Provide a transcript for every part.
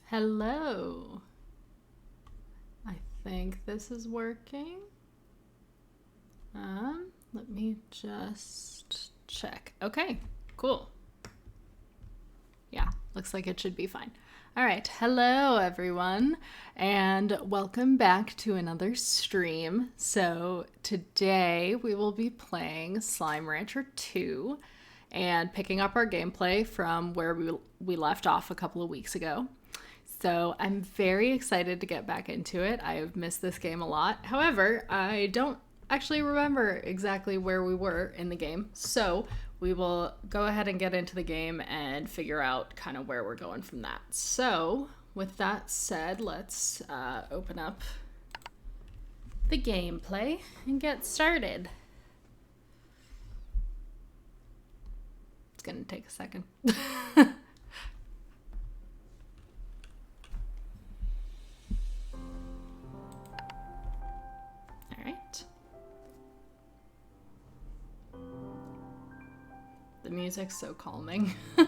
Hello. I think this is working. Let me just check. Okay, cool. Yeah, looks like it should be fine. All right, hello everyone, and welcome back to another stream. So today we will be playing Slime Rancher 2 and picking up our gameplay from where we left off a couple of weeks ago. So I'm very excited to get back into it. I have missed this game a lot. However, I don't actually remember exactly where we were in the game. So we will go ahead and get into the game and figure out kind of where we're going from that. So with that said, let's open up the gameplay and get started. It's gonna take a second. The music's so calming. All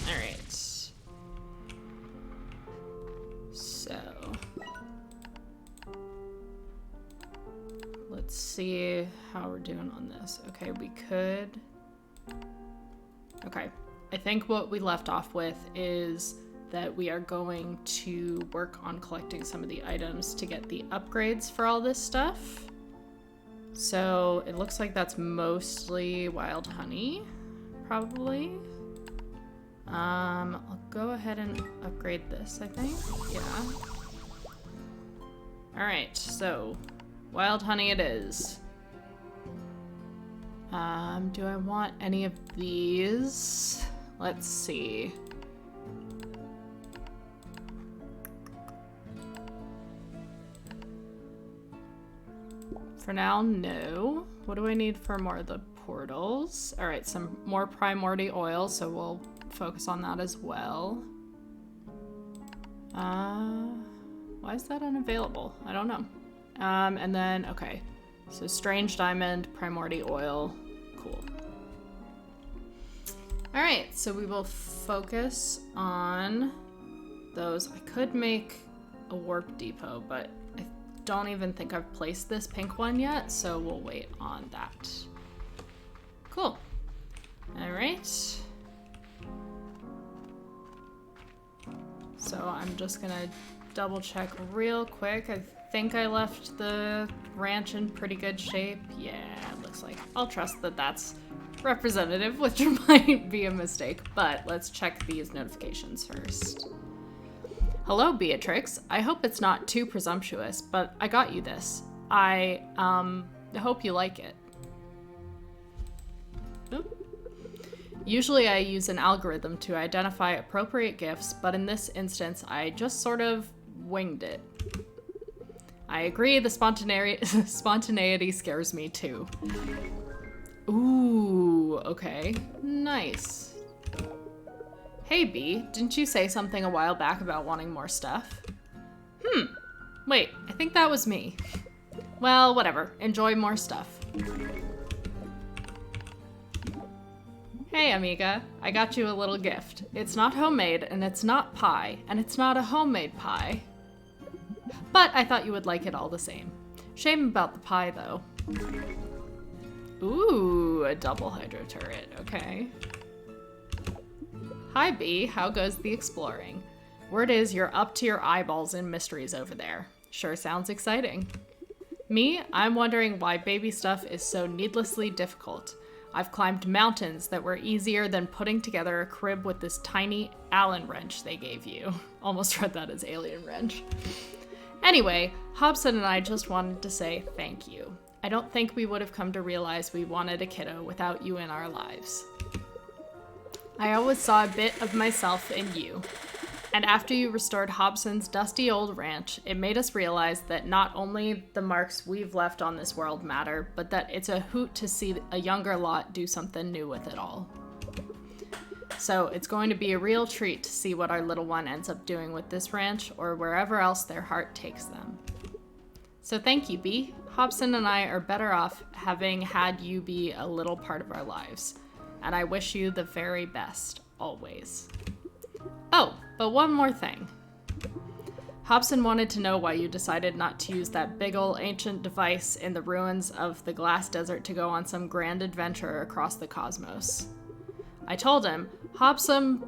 right. So let's see how we're doing on this. Okay, we could. Okay, I think what we left off with is that we are going to work on collecting some of the items to get the upgrades for all this stuff. So it looks like that's mostly wild honey, probably. I'll go ahead and upgrade this, I think. Yeah. All right, so wild honey it is. Do I want any of these? Let's see. For now, no. What do I need for more of the portals? All right, some more primordial oil, so we'll focus on that as well. Why is that unavailable? I don't know. And then, okay. So strange diamond, primordial oil, cool. All right, so we will focus on those. I could make a warp depot, but don't even think I've placed this pink one yet, so we'll wait on that. Cool. All right. So I'm just gonna double check real quick. I think I left the ranch in pretty good shape. Yeah, it looks like. I'll trust that that's representative, which might be a mistake, but let's check these notifications first. Hello, Beatrix. I hope it's not too presumptuous, but I got you this. I hope you like it. Oop. Usually I use an algorithm to identify appropriate gifts, but in this instance, I just sort of winged it. I agree, the spontaneity scares me too. Ooh, okay. Nice. Hey, Bee, didn't you say something a while back about wanting more stuff? Wait, I think that was me. Well, whatever. Enjoy more stuff. Hey, amiga. I got you a little gift. It's not homemade, and it's not pie, and it's not a homemade pie. But I thought you would like it all the same. Shame about the pie, though. Ooh, a double hydro turret. Okay. Hi, Bee. How goes the exploring? Word is you're up to your eyeballs in mysteries over there. Sure sounds exciting. Me? I'm wondering why baby stuff is so needlessly difficult. I've climbed mountains that were easier than putting together a crib with this tiny Allen wrench they gave you. Almost read that as alien wrench. Anyway, Hobson and I just wanted to say thank you. I don't think we would have come to realize we wanted a kiddo without you in our lives. I always saw a bit of myself in you. And after you restored Hobson's dusty old ranch, it made us realize that not only the marks we've left on this world matter, but that it's a hoot to see a younger lot do something new with it all. So it's going to be a real treat to see what our little one ends up doing with this ranch or wherever else their heart takes them. So thank you, Bee. Hobson and I are better off having had you be a little part of our lives. And I wish you the very best, always. Oh, but one more thing. Hobson wanted to know why you decided not to use that big ol' ancient device in the ruins of the Glass Desert to go on some grand adventure across the cosmos. I told him, Hobson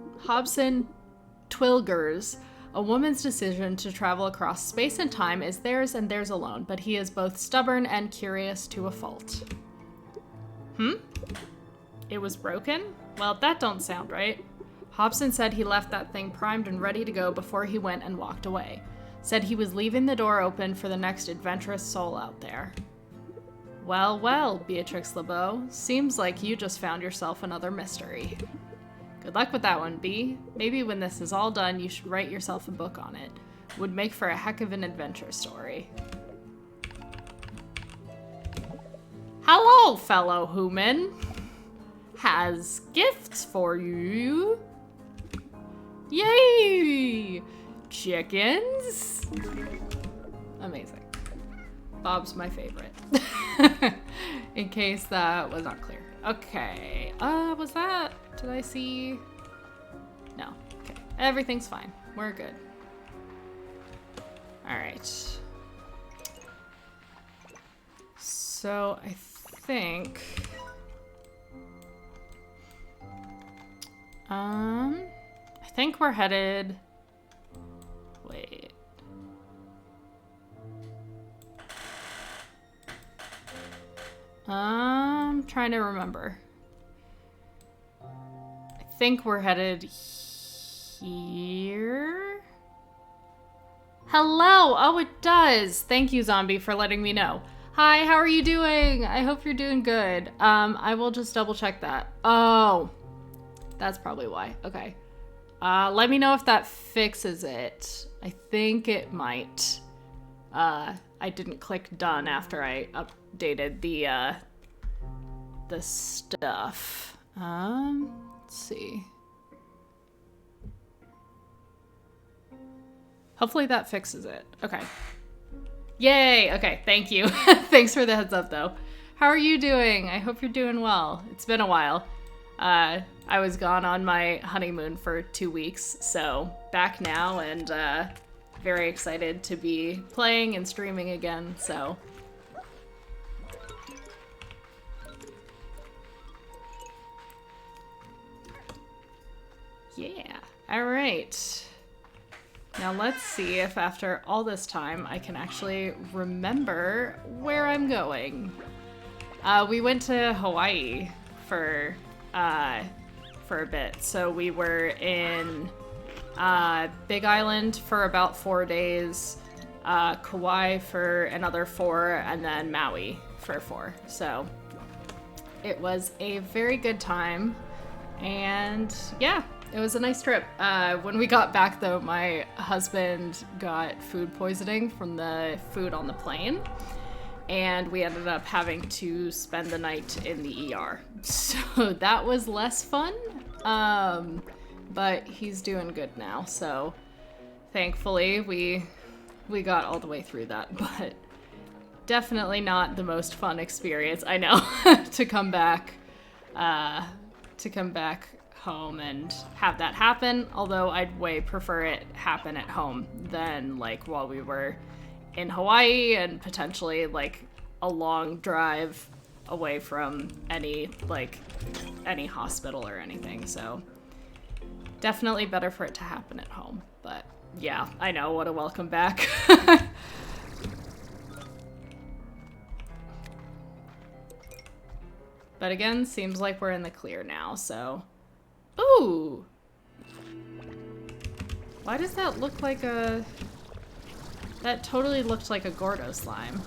Twilgers, a woman's decision to travel across space and time is theirs and theirs alone, but he is both stubborn and curious to a fault. It was broken? Well, that don't sound right. Hobson said he left that thing primed and ready to go before he went and walked away. Said he was leaving the door open for the next adventurous soul out there. Well, well, Beatrix LeBeau. Seems like you just found yourself another mystery. Good luck with that one, B. Maybe when this is all done, you should write yourself a book on it. Would make for a heck of an adventure story. Hello, fellow human. Has gifts for you. Yay! Chickens? Amazing. Bob's my favorite. In case that was not clear. Okay. Was that? Did I see? No. Okay. Everything's fine. We're good. Alright. So, I think... I think we're headed... Wait. Trying to remember. I think we're headed here. Hello! Oh, it does! Thank you, Zombie, for letting me know. Hi, how are you doing? I hope you're doing good. I will just double check that. Oh. That's probably why. Okay. Let me know if that fixes it. I think it might. I didn't click done after I updated the stuff. Let's see. Hopefully that fixes it. Okay. Yay! Okay, thank you. Thanks for the heads up, though. How are you doing? I hope you're doing well. It's been a while. I was gone on my honeymoon for 2 weeks, so back now and very excited to be playing and streaming again, so. Yeah, all right. Now let's see if after all this time I can actually remember where I'm going. We went to Hawaii for a bit. So we were in Big Island for about 4 days, Kauai for another 4, and then Maui for 4. So it was a very good time, and yeah, it was a nice trip. When we got back though, my husband got food poisoning from the food on the plane, and we ended up having to spend the night in the ER. So that was less fun, but he's doing good now, so thankfully we got all the way through that, but definitely not the most fun experience, I know, to come back home and have that happen, although I'd way prefer it happen at home than like while we were in Hawaii and potentially like a long drive away from any hospital or anything. So definitely better for it to happen at home. But yeah, I know, what a welcome back. But again, seems like we're in the clear now, so. Ooh! Why does that look like a... That totally looked like a Gordo slime.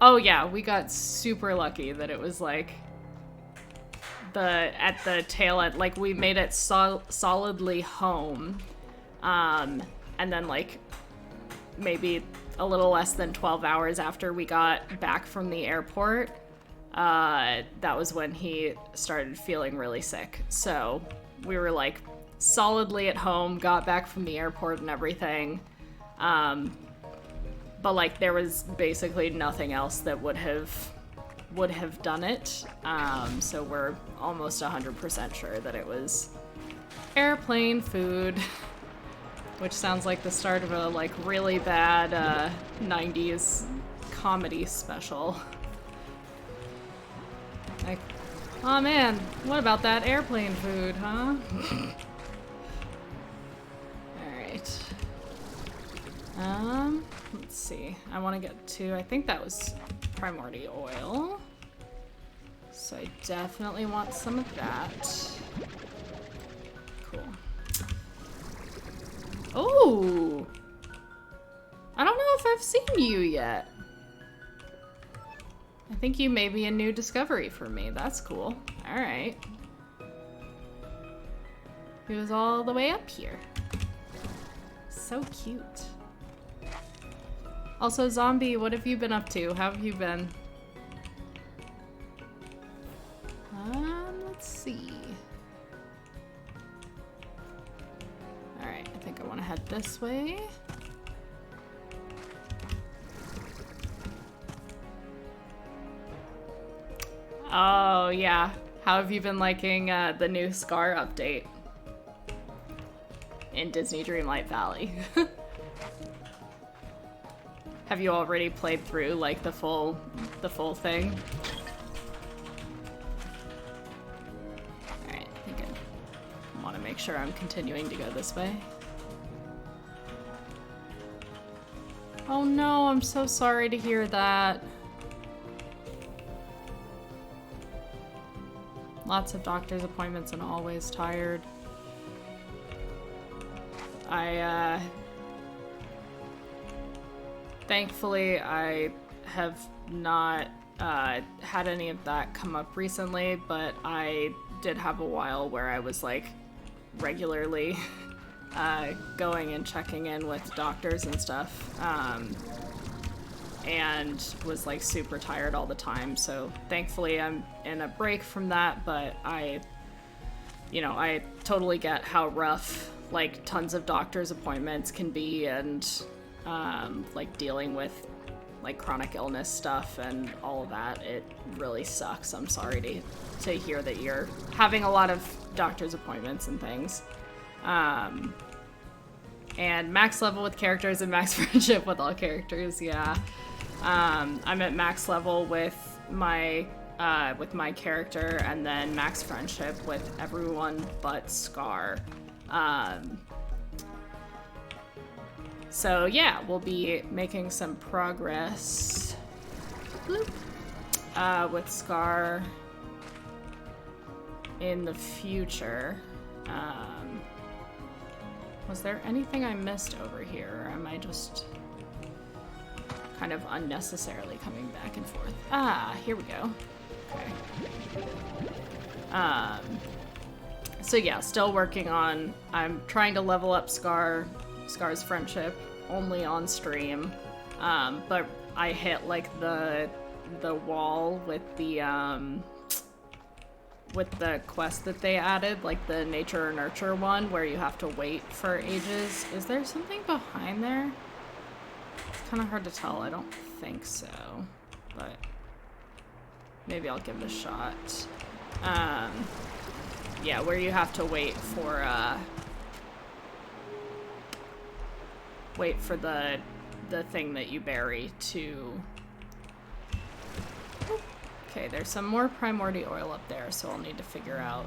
Oh yeah, we got super lucky that it was like... at the tail end, like we made it solidly home. And then like maybe a little less than 12 hours after we got back from the airport, that was when he started feeling really sick. So we were like but but like there was basically nothing else that would have done it. So we're almost 100% sure that it was airplane food, which sounds like the start of a like really bad 90s comedy special. Like, oh man, what about that airplane food, huh? Alright. Let's see. I want to get to, I think that was primordial oil. So I definitely want some of that. Cool. Oh! I don't know if I've seen you yet. I think you may be a new discovery for me. That's cool. Alright. He was all the way up here. So cute. Also, Zombie, what have you been up to? How have you been? Let's see. Alright, I think I want to head this way. Oh, yeah. How have you been liking the new Scar update in Disney Dreamlight Valley? Have you already played through like the full thing? Alright, I think I want to make sure I'm continuing to go this way. Oh no, I'm so sorry to hear that. Lots of doctor's appointments and always tired. Thankfully, I have not had any of that come up recently, but I did have a while where I was like regularly going and checking in with doctors and stuff, and was like super tired all the time. So thankfully I'm in a break from that, but I totally get how rough like tons of doctor's appointments can be, and like dealing with like chronic illness stuff and all of that. It really sucks. I'm sorry to hear that you're having a lot of doctor's appointments and things. And max level with characters and max friendship with all characters, yeah. I'm at max level with my character, and then max friendship with everyone but Scar. So yeah, we'll be making some progress with Scar in the future. Was there anything I missed over here, or am I just kind of unnecessarily coming back and forth? Ah, here we go. Okay. So yeah, still working on, I'm trying to level up Scar's friendship only on stream, but I hit like the wall with the quest that they added, like the nature or nurture one, where you have to wait for ages. Is there something behind there? It's kind of hard to tell. I don't think so, but maybe I'll give it a shot. Yeah, where you have to wait for the thing that you bury to... Okay, there's some more primordial oil up there, so I'll need to figure out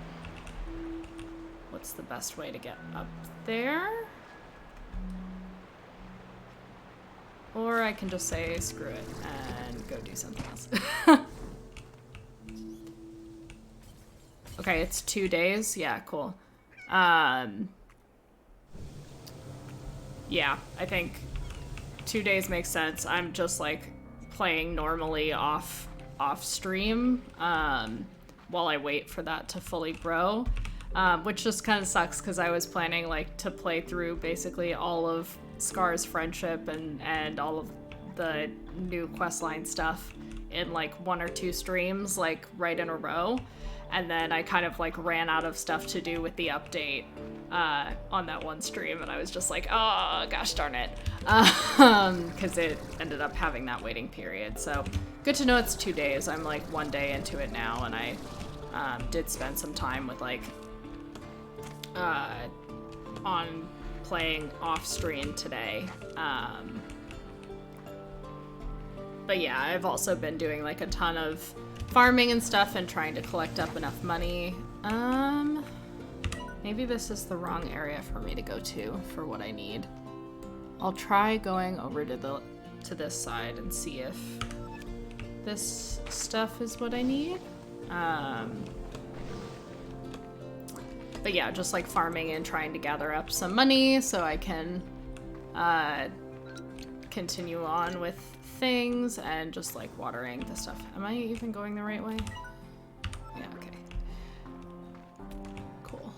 what's the best way to get up there. Or I can just say screw it and go do something else. Okay, it's 2 days. Yeah, cool. Yeah, I think 2 days makes sense. I'm just like playing normally off stream while I wait for that to fully grow, which just kind of sucks because I was planning like to play through basically all of Scar's friendship and all of the new questline stuff in like 1 or 2 streams, like right in a row. And then I kind of like ran out of stuff to do with the update on that one stream, and I was just like, oh gosh darn it, because it ended up having that waiting period. So good to know it's 2 days. I'm like 1 day into it now, and I did spend some time with like on playing off stream today. But yeah, I've also been doing like a ton of farming and stuff and trying to collect up enough money. Maybe this is the wrong area for me to go to for what I need. I'll try going over to this side and see if this stuff is what I need. But yeah, just like farming and trying to gather up some money so I can continue on with things and just like watering the stuff. Am I even going the right way? Yeah, okay. Cool.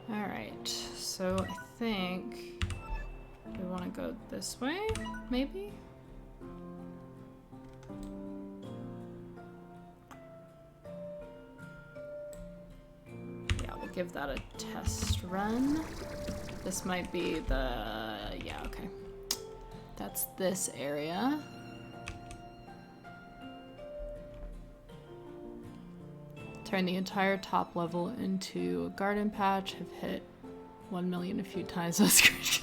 Alright, so I think we want to go this way, maybe? Yeah, we'll give that a test run. This might be the... yeah, okay. That's this area. Turn the entire top level into a garden patch. Have hit 1 million a few times with scratch.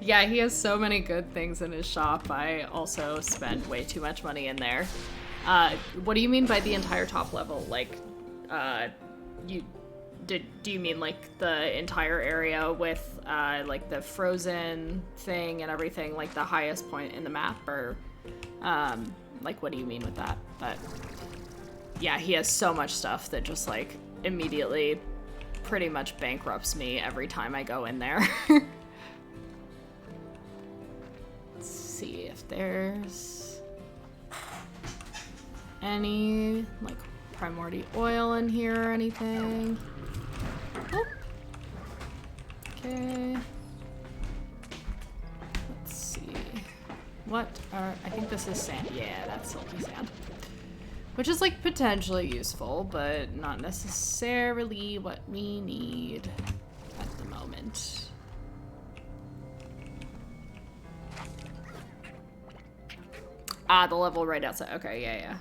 Yeah, he has so many good things in his shop. I also spent way too much money in there. What do you mean by the entire top level? Like, do you mean like the entire area with like the frozen thing and everything, like the highest point in the map, or like what do you mean with that? But yeah, he has so much stuff that just like immediately pretty much bankrupts me every time I go in there. Let's see if there's any like primordial oil in here or anything. Oh. Okay. Let's see. What are... I think this is sand. Yeah, that's silky sand. Which is like potentially useful, but not necessarily what we need at the moment. Ah, the level right outside. Okay, yeah.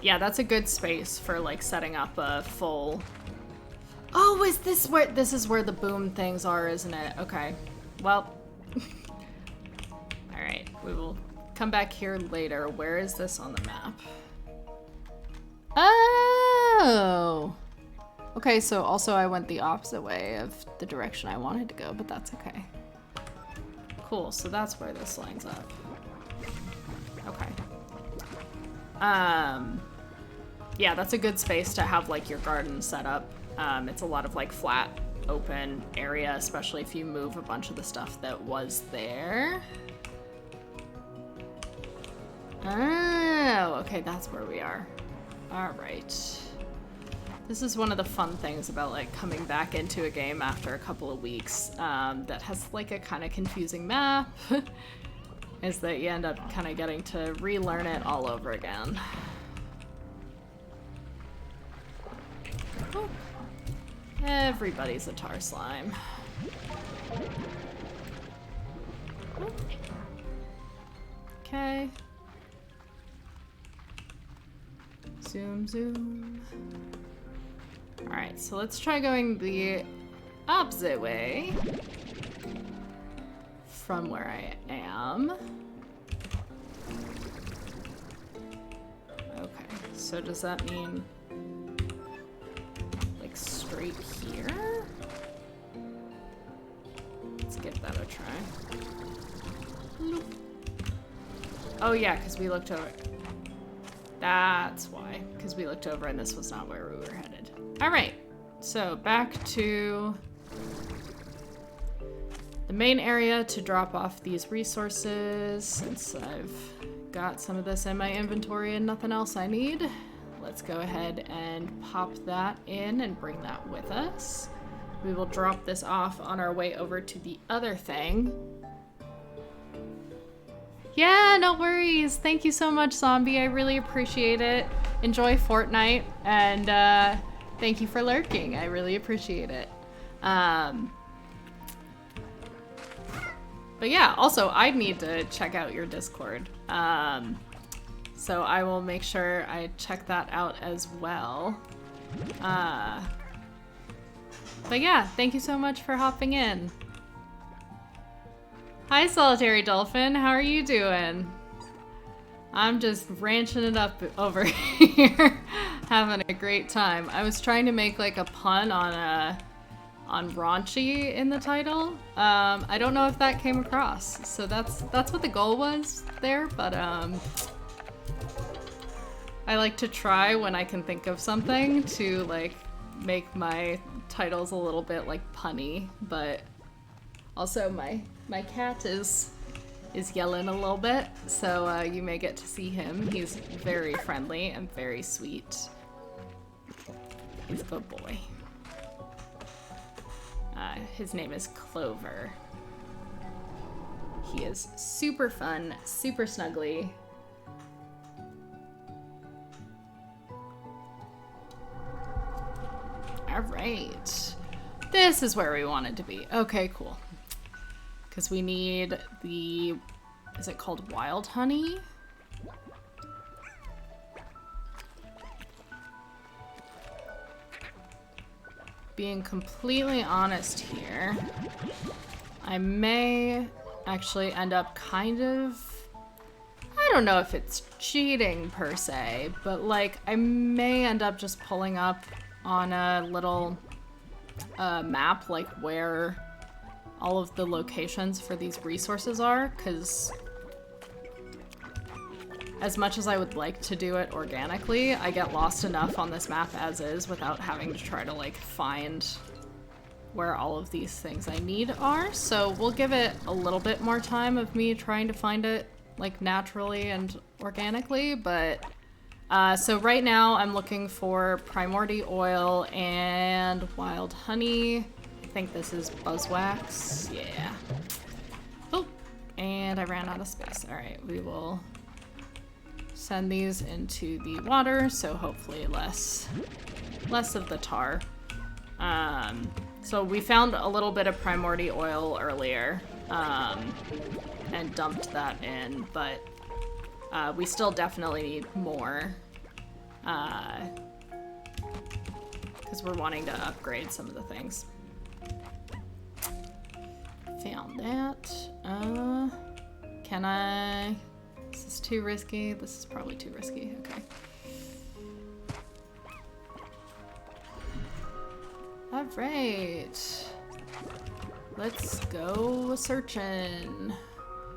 Yeah, that's a good space for like setting up a full... Oh, is this where... This is where the boom things are, isn't it? Okay. Well. Alright, we will come back here later. Where is this on the map? Oh! Okay, so also I went the opposite way of the direction I wanted to go, but that's okay. Cool, so that's where this lines up. Okay. Yeah, that's a good space to have like your garden set up. It's a lot of like flat, open area, especially if you move a bunch of the stuff that was there. Oh, okay, that's where we are. All right. This is one of the fun things about like coming back into a game after a couple of weeks that has like a kind of confusing map. Is that you end up kind of getting to relearn it all over again. Oh. Everybody's a tar slime. Oh. Okay. Zoom, zoom. Alright, so let's try going the opposite way from where I am. Okay, so does that mean like straight here? Let's give that a try. Loop. Oh yeah, because we looked over. That's why, because we looked over and this was not where we were headed. Alright, so back to the main area to drop off these resources. Since I've got some of this in my inventory and nothing else I need, let's go ahead and pop that in and bring that with us. We will drop this off on our way over to the other thing. Yeah, no worries. Thank you so much, Zombie. I really appreciate it. Enjoy Fortnite, and thank you for lurking. I really appreciate it. But yeah, also, I need to check out your Discord. So I will make sure I check that out as well. But yeah, thank you so much for hopping in. Hi, Solitary Dolphin. How are you doing? I'm just ranching it up over here, having a great time. I was trying to make like a pun on raunchy in the title. I don't know if that came across, so that's what the goal was there. But I like to try when I can think of something to like make my titles a little bit like punny, but also my cat is yelling a little bit, so you may get to see him. He's very friendly and very sweet. He's a good boy. His name is Clover. He is super fun, super snuggly. All right. This is where we wanted to be. Okay, cool. Because we need the... Is it called wild honey? Being completely honest here, I may actually end up kind of... I don't know if it's cheating per se, but like I may end up just pulling up on a little map like where all of the locations for these resources are, because as much as I would like to do it organically, I get lost enough on this map as is without having to try to like find where all of these things I need are. So we'll give it a little bit more time of me trying to find it like naturally and organically, but so right now I'm looking for primordial oil and wild honey. I think this is buzzwax. Yeah. Oh, and I ran out of space. All right, we will send these into the water, so hopefully less of the tar. So we found a little bit of primordial oil earlier, and dumped that in, but we still definitely need more, because we're wanting to upgrade some of the things. Found that. Can I... Is this too risky? This is probably too risky. Okay. All right. Let's go searching.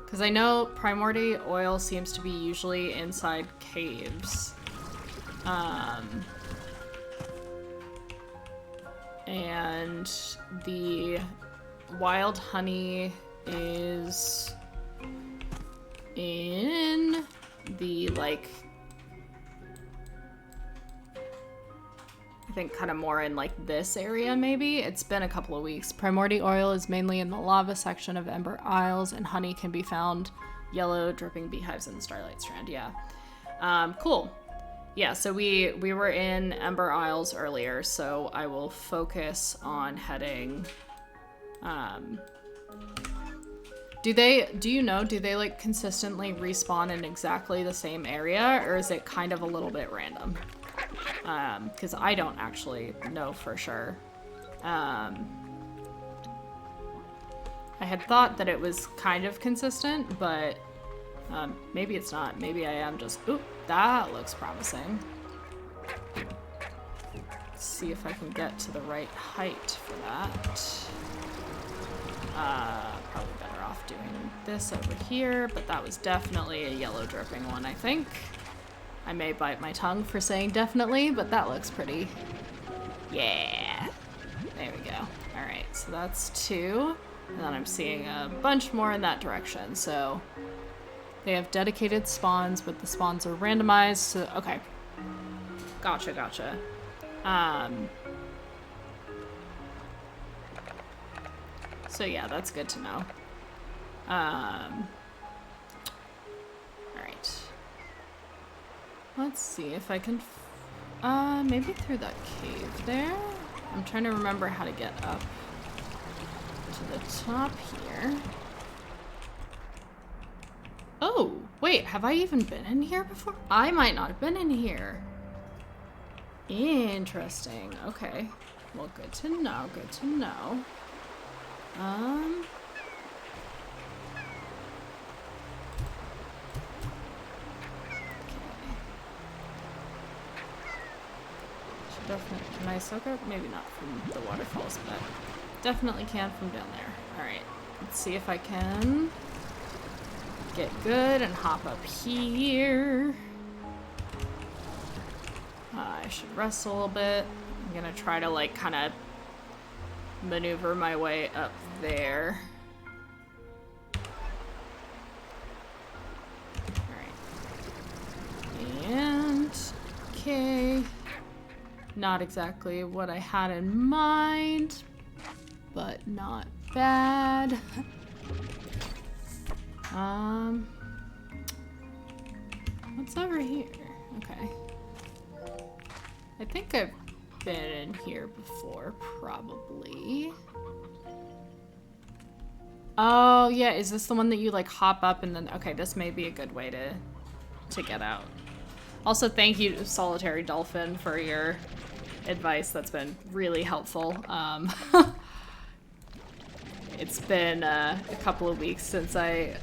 Because I know primordial oil seems to be usually inside caves. And the wild honey is in the, like, I think kind of more in like this area maybe. It's been a couple of weeks. Primordial oil is mainly in the lava section of Ember Isles, and honey can be found yellow dripping beehives in the Starlight Strand. Yeah. Cool. Yeah, so we were in Ember Isles earlier, so I will focus on heading... Do you know, do they like consistently respawn in exactly the same area, or is it kind of a little bit random? Because I don't actually know for sure. I had thought that it was kind of consistent, but maybe it's not. Maybe I am just... Oop, that looks promising. Let's see if I can get to the right height for that. Probably better off doing this over here, but that was definitely a yellow dripping one, I think. I may bite my tongue for saying definitely, but that looks pretty. Yeah. There we go. All right, so that's 2. And then I'm seeing a bunch more in that direction. So they have dedicated spawns, but the spawns are randomized. So, okay. Gotcha. So yeah, that's good to know. Let's see if I can... maybe through that cave there? I'm trying to remember how to get up to the top here. Oh, wait, have I even been in here before? I might not have been in here. Interesting. Okay. Well, good to know, good to know. Definitely. Can I soak up? Maybe not from the waterfalls, but definitely can from down there. Alright, let's see if I can get good and hop up here. I should rest a little bit. I'm gonna try to like kind of maneuver my way up there. Alright. And, okay. Not exactly what I had in mind, but not bad. What's over here? Okay. I think I've been in here before, probably. Oh, yeah, is this the one that you like hop up and then, okay, this may be a good way to get out. Also, thank you to Solitary Dolphin for your advice. That's been really helpful. It's been a couple of weeks since I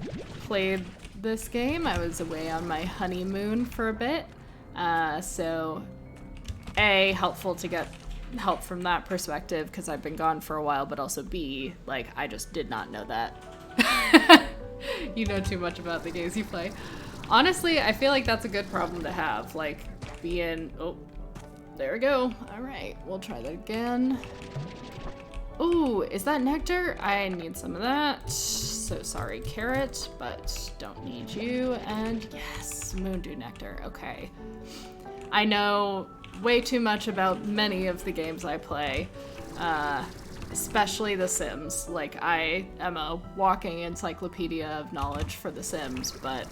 played this game. I was away on my honeymoon for a bit. So, A, helpful to get help from that perspective because I've been gone for a while, but also B, like, I just did not know that. You know too much about the games you play. Honestly, I feel like that's a good problem to have, like, being... Oh, there we go. Alright, we'll try that again. Ooh, is that nectar? I need some of that. So sorry, carrot, but don't need you. And yes, moondew nectar. Okay. I know way too much about many of the games I play, especially The Sims. Like, I am a walking encyclopedia of knowledge for The Sims, but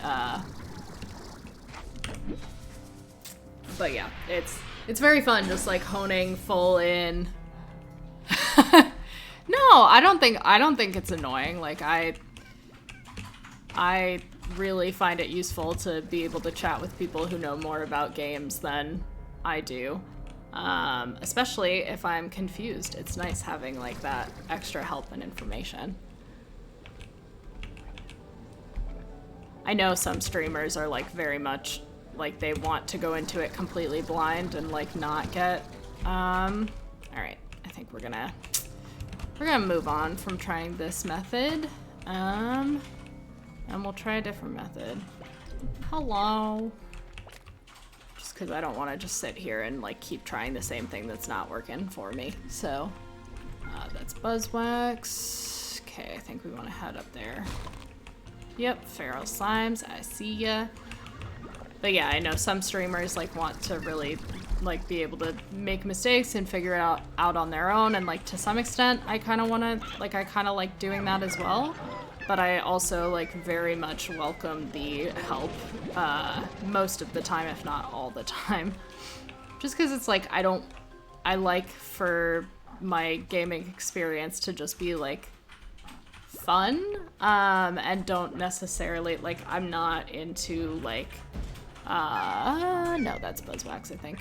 yeah, it's very fun just like honing full in. No, I don't think it's annoying. Like I really find it useful to be able to chat with people who know more about games than I do. Especially if I'm confused. It's nice having like that extra help and information. I know some streamers are like very much like they want to go into it completely blind and like not get all right, I think we're gonna move on from trying this method, and we'll try a different method. Hello. Just because I don't want to just sit here and like keep trying the same thing that's not working for me. So that's buzzwax. Okay, I think we want to head up there. Yep, feral slimes, I see ya. But yeah, I know some streamers like want to really like be able to make mistakes and figure it out on their own, and like to some extent I kind of want to like doing that as well, but I also like very much welcome the help most of the time, if not all the time, just because it's like I like for my gaming experience to just be like fun, and don't necessarily like I'm not into like no, that's buzzwax, I think.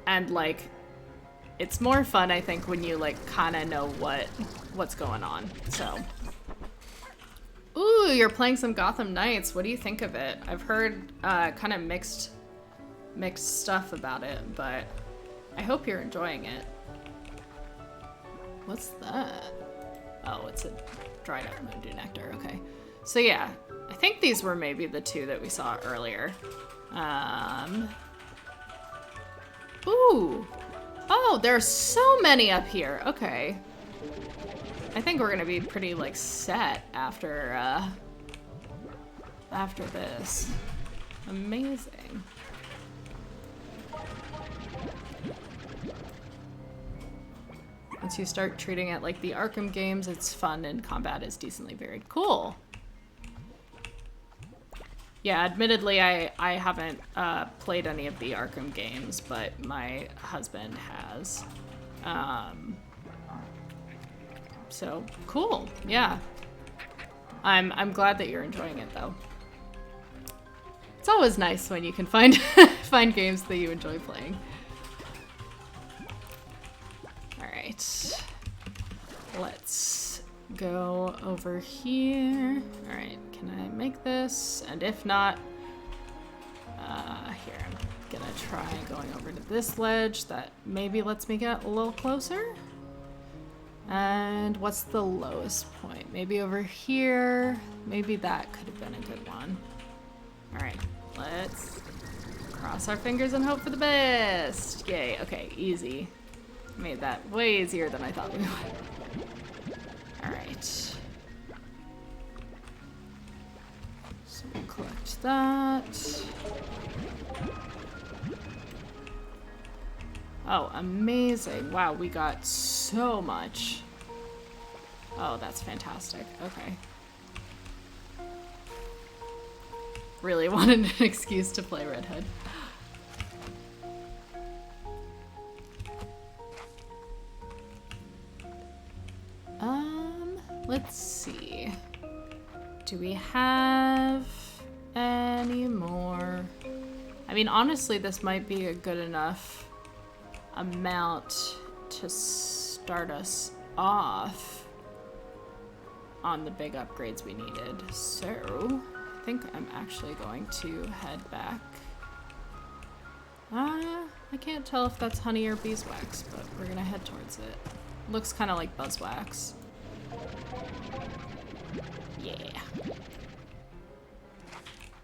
And like, it's more fun, I think, when you like kind of know what's going on. So, ooh, you're playing some Gotham Knights. What do you think of it? I've heard kind of mixed stuff about it, but I hope you're enjoying it. What's that? Oh, it's a dried up moondew nectar. Okay, so yeah. I think these were maybe the two that we saw earlier. Ooh. Oh, there's so many up here. Okay. I think we're gonna be pretty, like, set after this. Amazing. Once you start treating it like the Arkham games, it's fun and combat is decently varied. Cool. Yeah, admittedly, I haven't played any of the Arkham games, but my husband has. So cool. Yeah. I'm glad that you're enjoying it though. It's always nice when you can find find games that you enjoy playing. All right. Let's go over here. All right, can I make this? And if not, here, I'm gonna try going over to this ledge that maybe lets me get a little closer. And what's the lowest point? Maybe over here. Maybe that could have been a good one. All right, let's cross our fingers and hope for the best. Yay, okay, easy. Made that way easier than I thought we would. All right. So we'll collect that. Oh, amazing. Wow, we got so much. Oh, that's fantastic. Okay. Really wanted an excuse to play Red Hood. Let's see. Do we have any more? I mean, honestly, this might be a good enough amount to start us off on the big upgrades we needed. So, I think I'm actually going to head back. I can't tell if that's honey or beeswax, but we're gonna head towards it. Looks kind of like buzzwax. Yeah.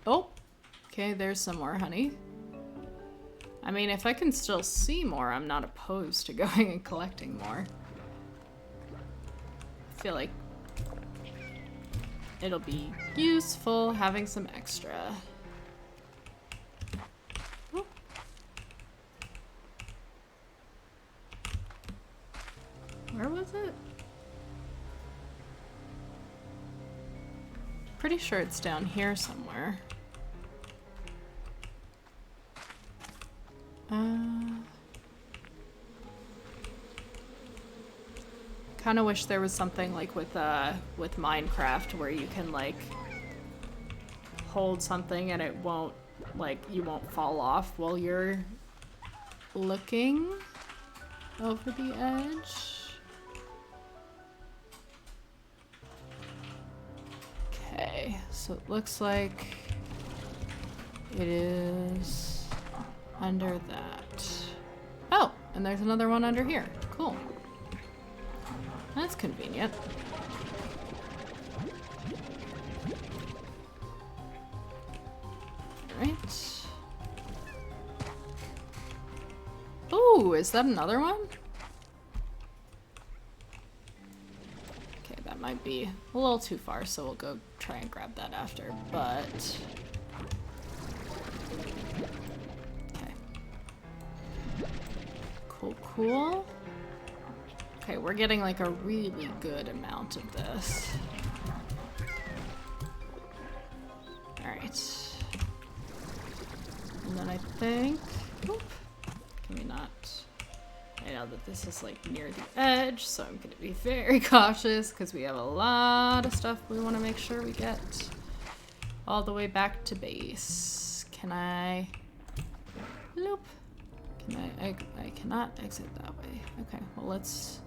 Oh, okay, there's some more honey. I mean, if I can still see more, I'm not opposed to going and collecting more. I feel like it'll be useful having some extra. Oh. Where was it? Pretty sure it's down here somewhere. Kind of wish there was something like with Minecraft where you can like hold something and it won't, like, you won't fall off while you're looking over the edge. Okay, so it looks like it is under that. Oh, and there's another one under here. Cool. That's convenient. Alright. Ooh, is that another one? Okay, that might be a little too far, so we'll go try and grab that after, but... Okay. Cool, cool. Okay, we're getting like a really good amount of this. Alright. And then I think... Oop, can we not? I know that this is like near the edge, so I'm gonna be very cautious because we have a lot of stuff we want to make sure we get all the way back to base. Can I... Nope. Can I cannot exit that way. Okay, well let's...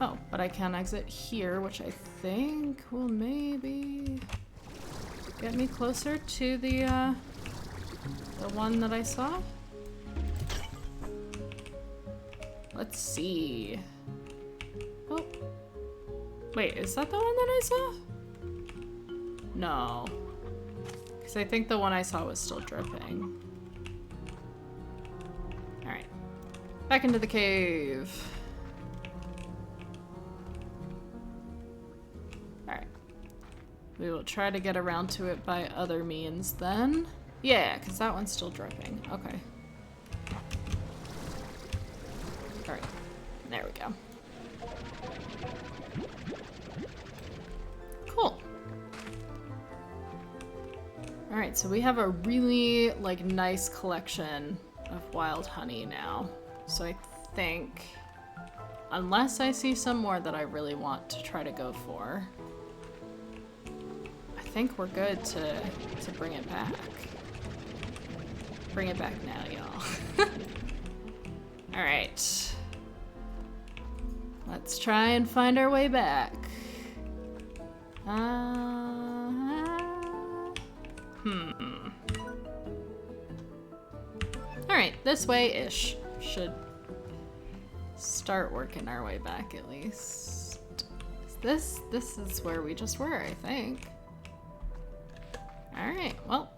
Oh, but I can exit here, which I think will maybe get me closer to the one that I saw. Let's see. Oh. Wait, is that the one that I saw? No. Because I think the one I saw was still dripping. Alright. Back into the cave. Alright. We will try to get around to it by other means then. Yeah, because that one's still dripping. Okay. Alright. There we go. Cool. so we have a really, like, nice collection of wild honey now. So I think, unless I see some more that I really want to try to go for, I think we're good to bring it back. Bring it back now, y'all. Alright. Let's try and find our way back. Alright, this way-ish. Should start working our way back at least. This is where we just were, I think. Alright, well.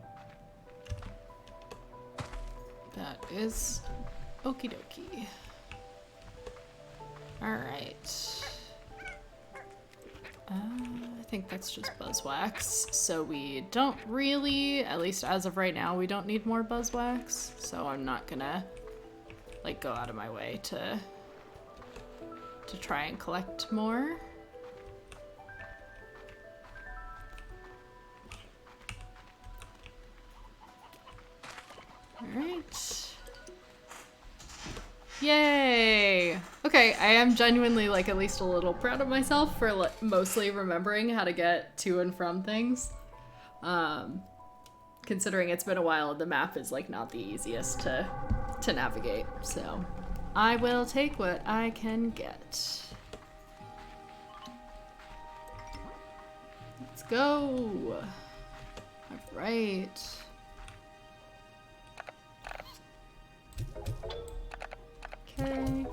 That is okie dokie. Alright. I think that's just buzzwax. So we don't really, at least as of right now, we don't need more buzzwax. So I'm not gonna, like, go out of my way to try and collect more. Alright. Yay! Okay, I am genuinely, like, at least a little proud of myself for, like, mostly remembering how to get to and from things. Considering it's been a while and the map is, like, not the easiest to navigate. So, I will take what I can get. Let's go! Alright. Okay. I'm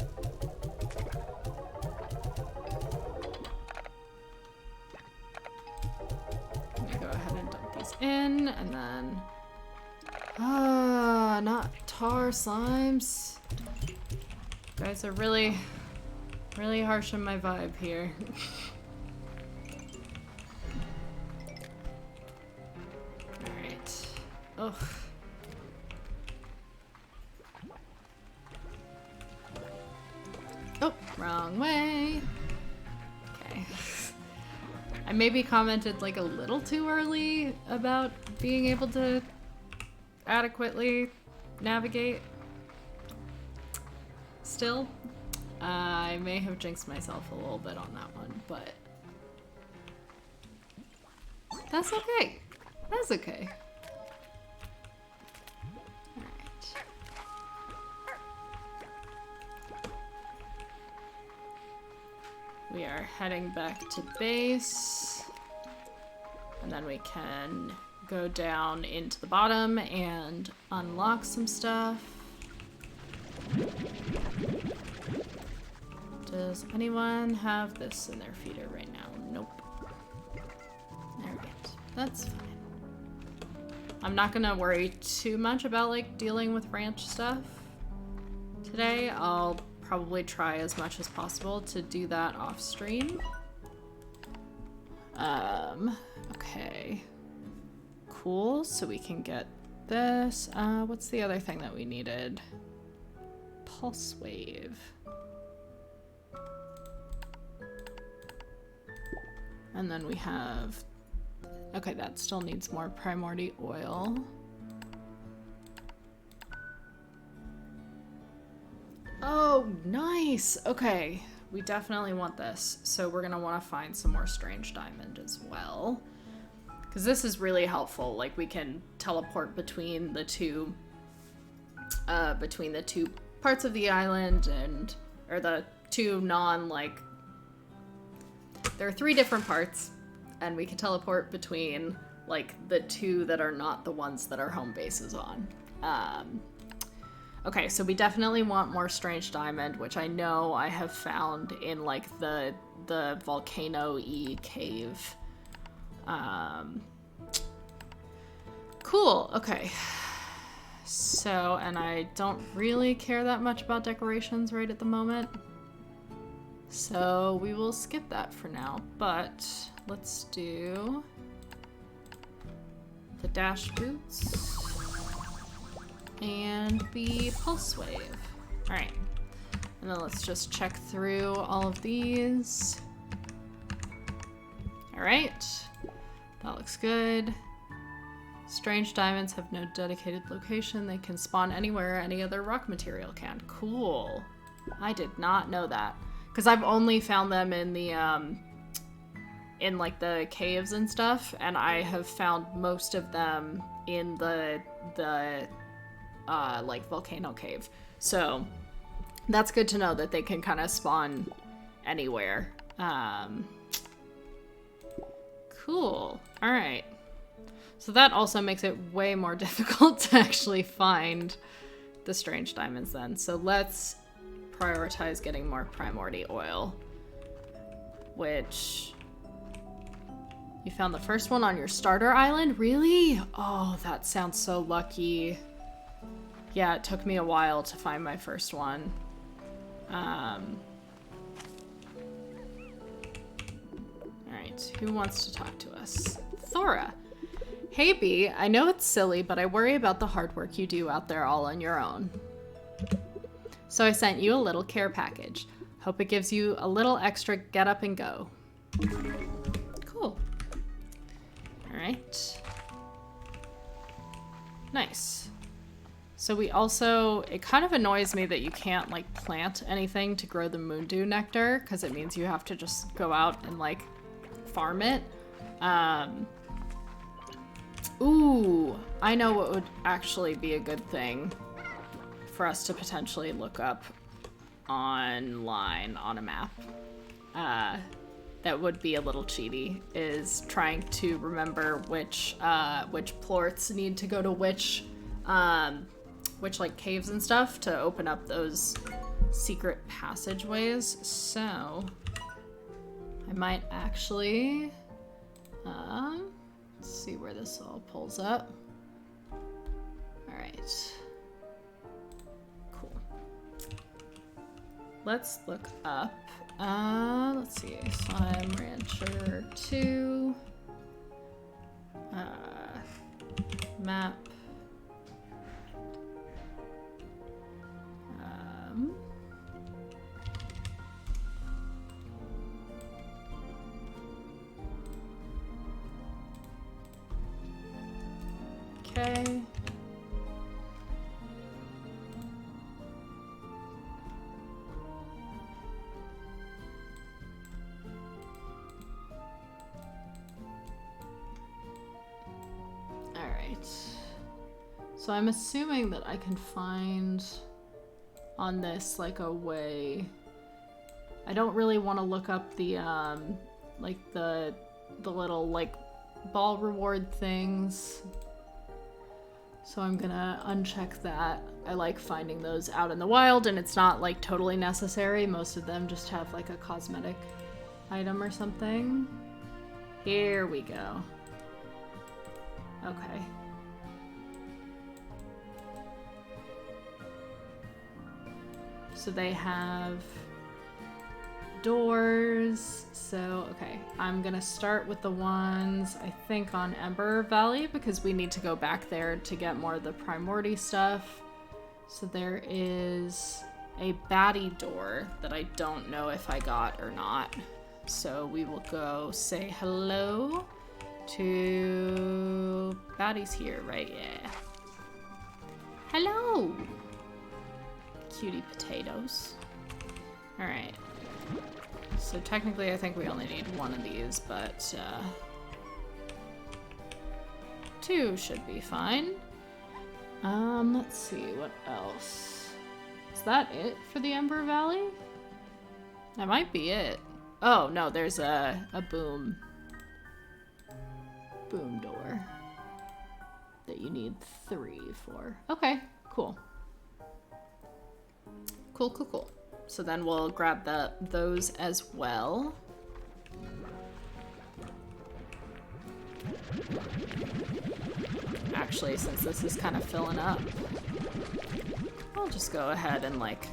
gonna go ahead and dump these in, and then... not tar slimes. You guys are really harsh on my vibe here. Alright. Ugh. Oh, wrong way. Okay. I maybe commented like a little too early about being able to adequately navigate. Still, I may have jinxed myself a little bit on that one, but that's okay. That's okay. We are heading back to base, and then we can go down into the bottom and unlock some stuff. Does anyone have this in their feeder right now? Nope. Alright, that's fine. I'm not gonna worry too much about like dealing with ranch stuff today. I'll probably try as much as possible to do that off stream. Okay. Cool, so we can get this. What's the other thing that we needed? Pulse wave. And then we have... Okay, that still needs more primordial oil. Oh, nice! Okay, we definitely want this. So we're gonna want to find some more strange diamond as well. Because this is really helpful. Like, we can teleport between the two parts of the island and... Or the two non, there are 3 different parts, and we can teleport between, like, the 2 that are not the ones that our home base is on. Okay, so we definitely want more strange diamond, which I know I have found in, like, the volcano-y cave. Cool, okay. So, and I don't really care that much about decorations right at the moment. So we will skip that for now, but let's do the dash boots and the pulse wave. All right, and then let's just check through all of these. All right, that looks good. Strange diamonds have no dedicated location. They can spawn anywhere any other rock material can. Cool. I did not know that. Because I've only found them in the, in like the caves and stuff, and I have found most of them in the like volcano cave. So that's good to know that they can kind of spawn anywhere. Cool. All right. So that also makes it way more difficult to actually find the strange diamonds then. So let's prioritize getting more primordy oil, which you found the first one on your starter island? Really? Oh, that sounds so lucky. Yeah, it took me a while to find my first one. Alright, who wants to talk to us? Thora. Hey Bee, I know it's silly, but I worry about the hard work you do out there all on your own. So I sent you a little care package. Hope it gives you a little extra get up and go. Cool. Alright. Nice. So we also, it kind of annoys me that you can't like plant anything to grow the moondew nectar, because it means you have to just go out and like farm it. Ooh, I know what would actually be a good thing for us to potentially look up online on a map. That would be a little cheaty, is trying to remember which plorts need to go to which like caves and stuff to open up those secret passageways. So I might actually let's see where this all pulls up. All right. Cool. Let's look up. Let's see. Slime Rancher 2. Map. Okay. Alright. So I'm assuming that I can find on this like a way. I don't really want to look up the like the little like ball reward things. So I'm gonna uncheck that. I like finding those out in the wild, and it's not like totally necessary. Most of them just have like a cosmetic item or something. Here we go. Okay. So they have doors. So, okay, I'm gonna start with the ones I think on Ember Valley, because we need to go back there to get more of the primordy stuff. So there is a baddie door that I don't know if I got or not. So we will go say hello to baddies here, right? Yeah. Hello! Cutie potatoes. Alright. So technically I think we only need one of these, but 2 should be fine. Let's see, what else? Is that it for the Ember Valley? That might be it. Oh, no, there's a boom door that you need 3 for. Okay, cool. Cool. So then we'll grab those as well. Actually, since this is kind of filling up, I'll just go ahead and like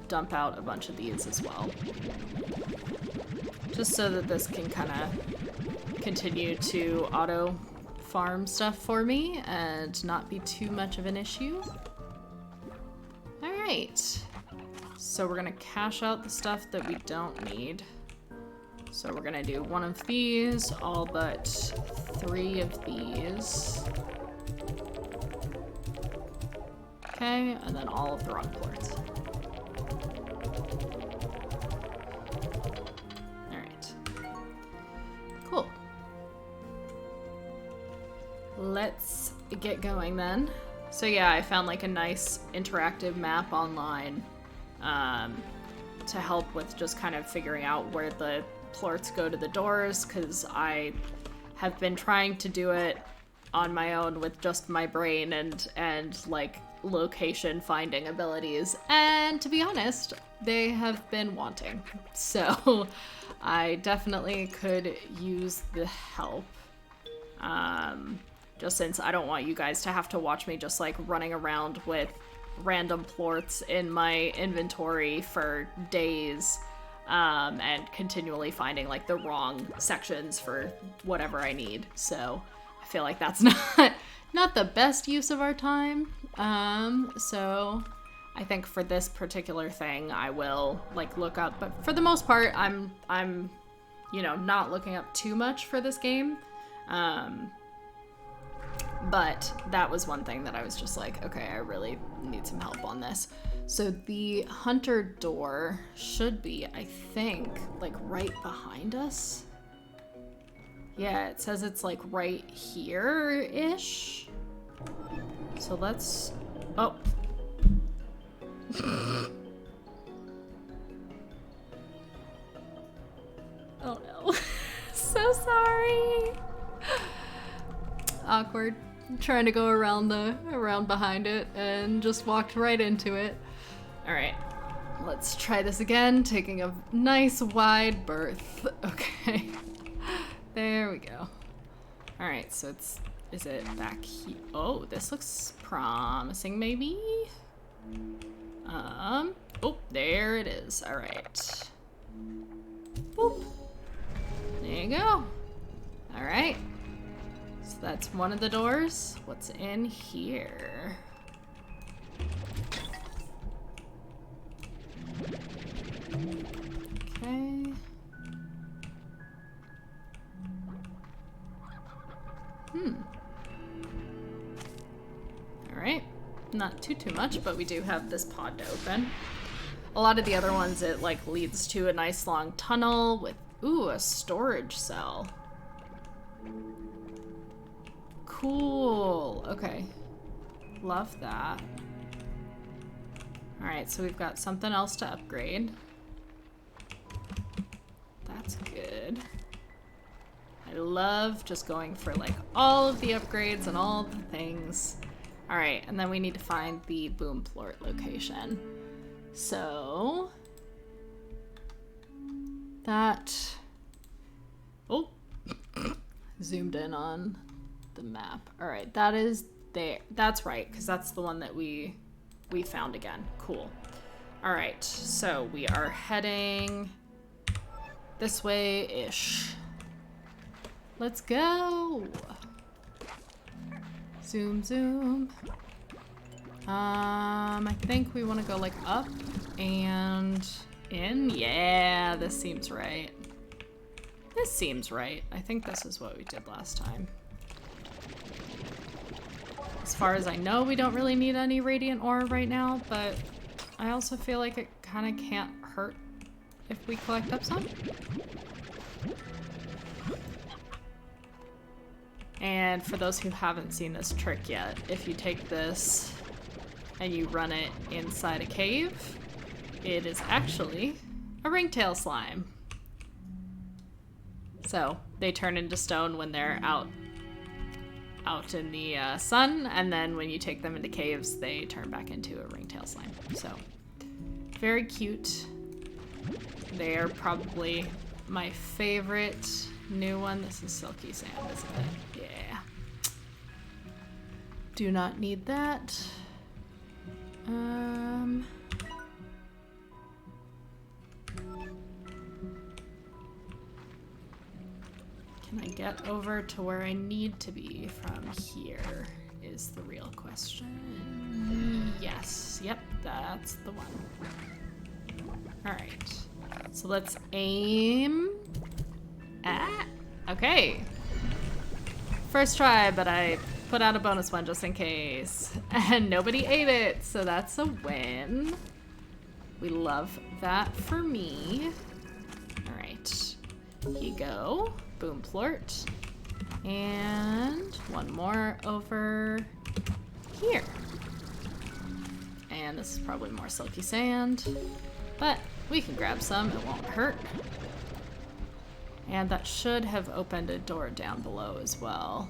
dump out a bunch of these as well. Just so that this can kind of continue to auto farm stuff for me and not be too much of an issue. All right. So we're gonna cash out the stuff that we don't need. So we're gonna do 1 of these, all but 3 of these. Okay, and then all of the wrong plorts. Alright. Cool. Let's get going then. So yeah, I found like a nice interactive map online to help with just kind of figuring out where the plorts go to the doors, because I have been trying to do it on my own with just my brain and like location finding abilities, and to be honest, they have been wanting. So I definitely could use the help. Just since I don't want you guys to have to watch me just like running around with random plorts in my inventory for days, and continually finding like the wrong sections for whatever I need. So I feel like that's not the best use of our time. So I think for this particular thing, I will like look up, but for the most part, I'm, you know, not looking up too much for this game. But that was one thing that I was just like, okay, I really need some help on this. So the hunter door should be, I think, like right behind us. Yeah, it says it's like right here-ish. So let's... Oh. Oh no. So sorry. Awkward. I'm trying to go around behind it and just walked right into it. All right. Let's try this again, taking a nice wide berth. Okay. There we go. All right, so is it back here? Oh, this looks promising, maybe? Oh, there it is. All right. Boop. There you go. All right. So that's one of the doors. What's in here? Okay. All right. Not too much, but we do have this pod to open. A lot of the other ones, it like leads to a nice long tunnel with, ooh, a storage cell. Cool. Okay. Love that. All right, so we've got something else to upgrade. That's good. I love just going for like all of the upgrades and all the things. All right, and then we need to find the boom plort location. So that, oh, zoomed in on the map. All right, that is there. That's right, because that's the one that we found again. Cool. All right, so we are heading this way-ish. Let's go. Zoom, zoom. I think we want to go like up and in. Yeah, this seems right. This seems right. I think this is what we did last time. As far as I know, we don't really need any radiant ore right now, but I also feel like it kind of can't hurt if we collect up some. And for those who haven't seen this trick yet, if you take this and you run it inside a cave, it is actually a ringtail slime. So they turn into stone when they're out in the sun, and then when you take them into caves, they turn back into a ringtail slime. So very cute. They are probably my favorite new one. This is silky sand, isn't it? Yeah. Do not need that. Can I get over to where I need to be from here is the real question. Yes. Yep, that's the one. All right. So let's aim at... Okay. First try, but I put out a bonus one just in case. And nobody ate it, so that's a win. We love that for me. All right, here you go. Boom plort. And one more over here. And this is probably more silky sand, but we can grab some, it won't hurt. And that should have opened a door down below as well.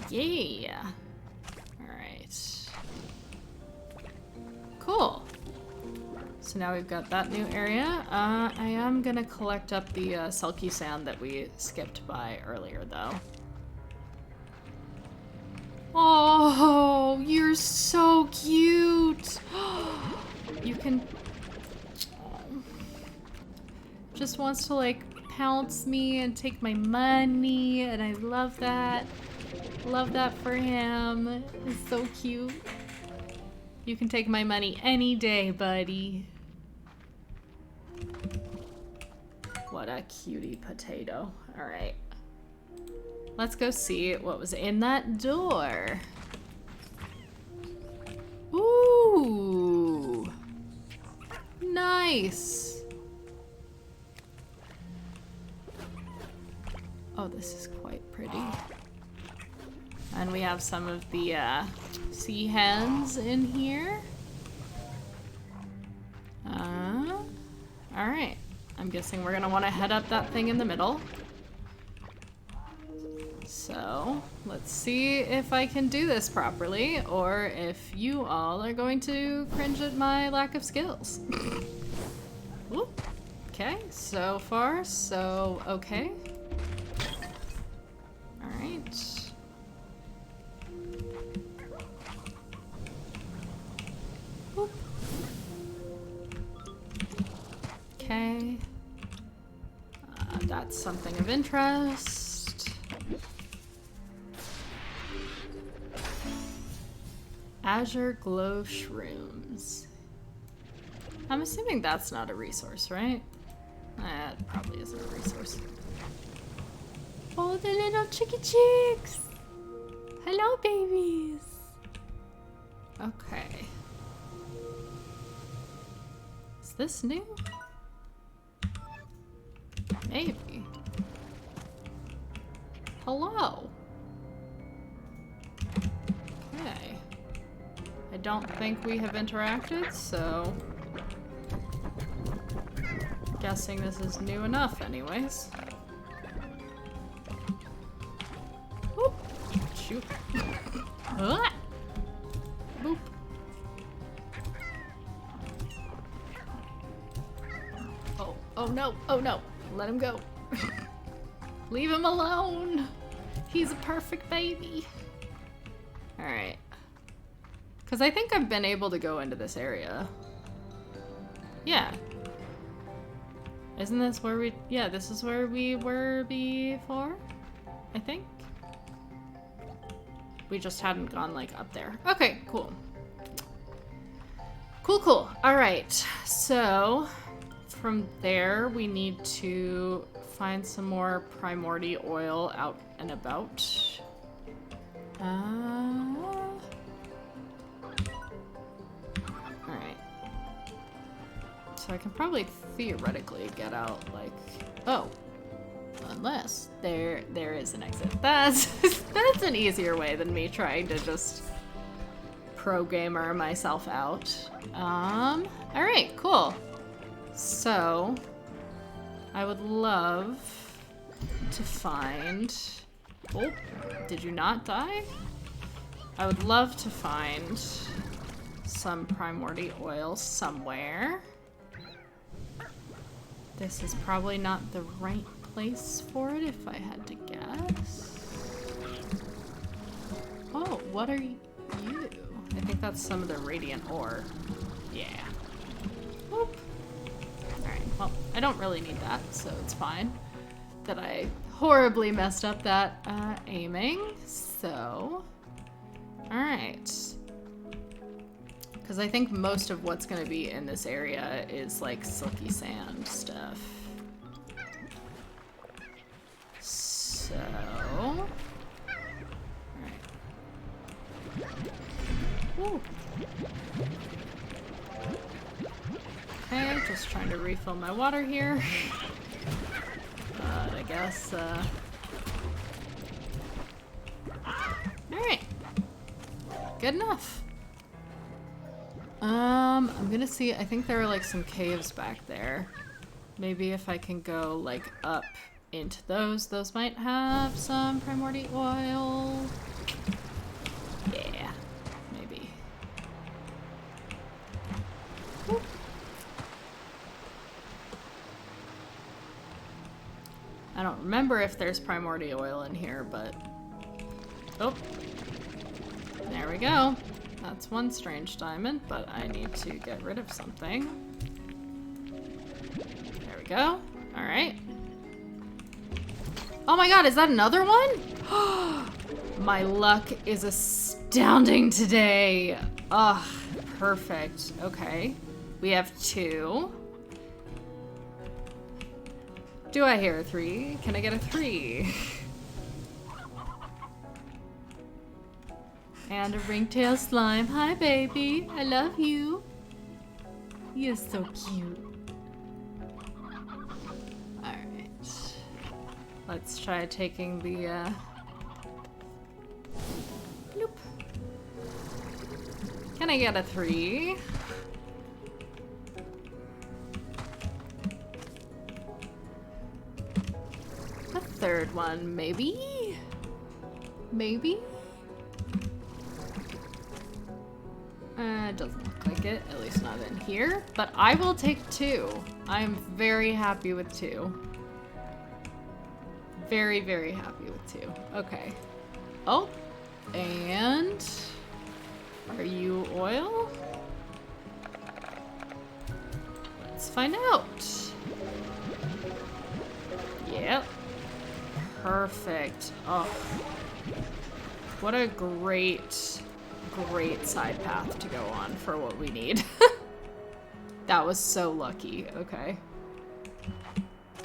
Yeah. All right. Cool. So now we've got that new area. I am gonna collect up the sulky sand that we skipped by earlier though. Oh, you're so cute. You can... Just wants to like pounce me and take my money, and I love that. Love that for him. It's so cute. You can take my money any day, buddy. What a cutie potato. All right. Let's go see what was in that door. Ooh. Nice. Oh, this is quite pretty. And we have some of the sea hens in here. All right. I'm guessing we're gonna want to head up that thing in the middle. So let's see if I can do this properly, or if you all are going to cringe at my lack of skills. Whoop. Okay, so far so okay. All right. Whoop. Okay. That's something of interest. Azure Glow Shrooms. I'm assuming that's not a resource, right? That probably isn't a resource. Oh, the little chicky chicks! Hello, babies! Okay. Is this new? Maybe. Hello. Okay. I don't think we have interacted, so... guessing this is new enough anyways. Whoop. Shoot. Ah! Boop. Oh, oh no, oh no. Let him go. Leave him alone. He's a perfect baby. All right. Because I think I've been able to go into this area. Yeah. Isn't this where we... yeah, this is where we were before, I think. We just hadn't gone, like, up there. Okay, cool. Cool, cool. All right. So, from there, we need to find some more primordial oil out and about. Alright. So I can probably theoretically get out, like... oh. Unless there is an exit. That's an easier way than me trying to just pro-gamer myself out. Alright, cool. So, I would love to find... oh, did you not die? I would love to find some primordial oil somewhere. This is probably not the right place for it if I had to guess. Oh, what are you? I think that's some of the radiant ore. Yeah. Whoop. Alright, well, I don't really need that, so it's fine that I horribly messed up that aiming. So, alright. Because I think most of what's going to be in this area is like silky sand stuff. So, Ooh. Okay, just trying to refill my water here. But I guess, alright. Good enough. I'm gonna see, I think there are like some caves back there. Maybe if I can go like up into those might have some primordial oil. Yeah, maybe. Whoop. I don't remember if there's primordial oil in here, but... Oh. There we go. That's one strange diamond, but I need to get rid of something. There we go. Alright. Oh my god, is that another one? My luck is astounding today. Ugh, perfect. Okay. We have 2. Do I hear a 3? Can I get a 3? And a ringtail slime. Hi, baby. I love you. You're so cute. Alright. Let's try taking the, Nope. Can I get a 3? A 3rd one, maybe? Maybe? It doesn't look like it, at least not in here. But I will take 2. I am very happy with 2. Very, very happy with 2. Okay. Oh, and are you oil? Let's find out. Yep. Perfect. Oh, what a great side path to go on for what we need. That was so lucky. Okay.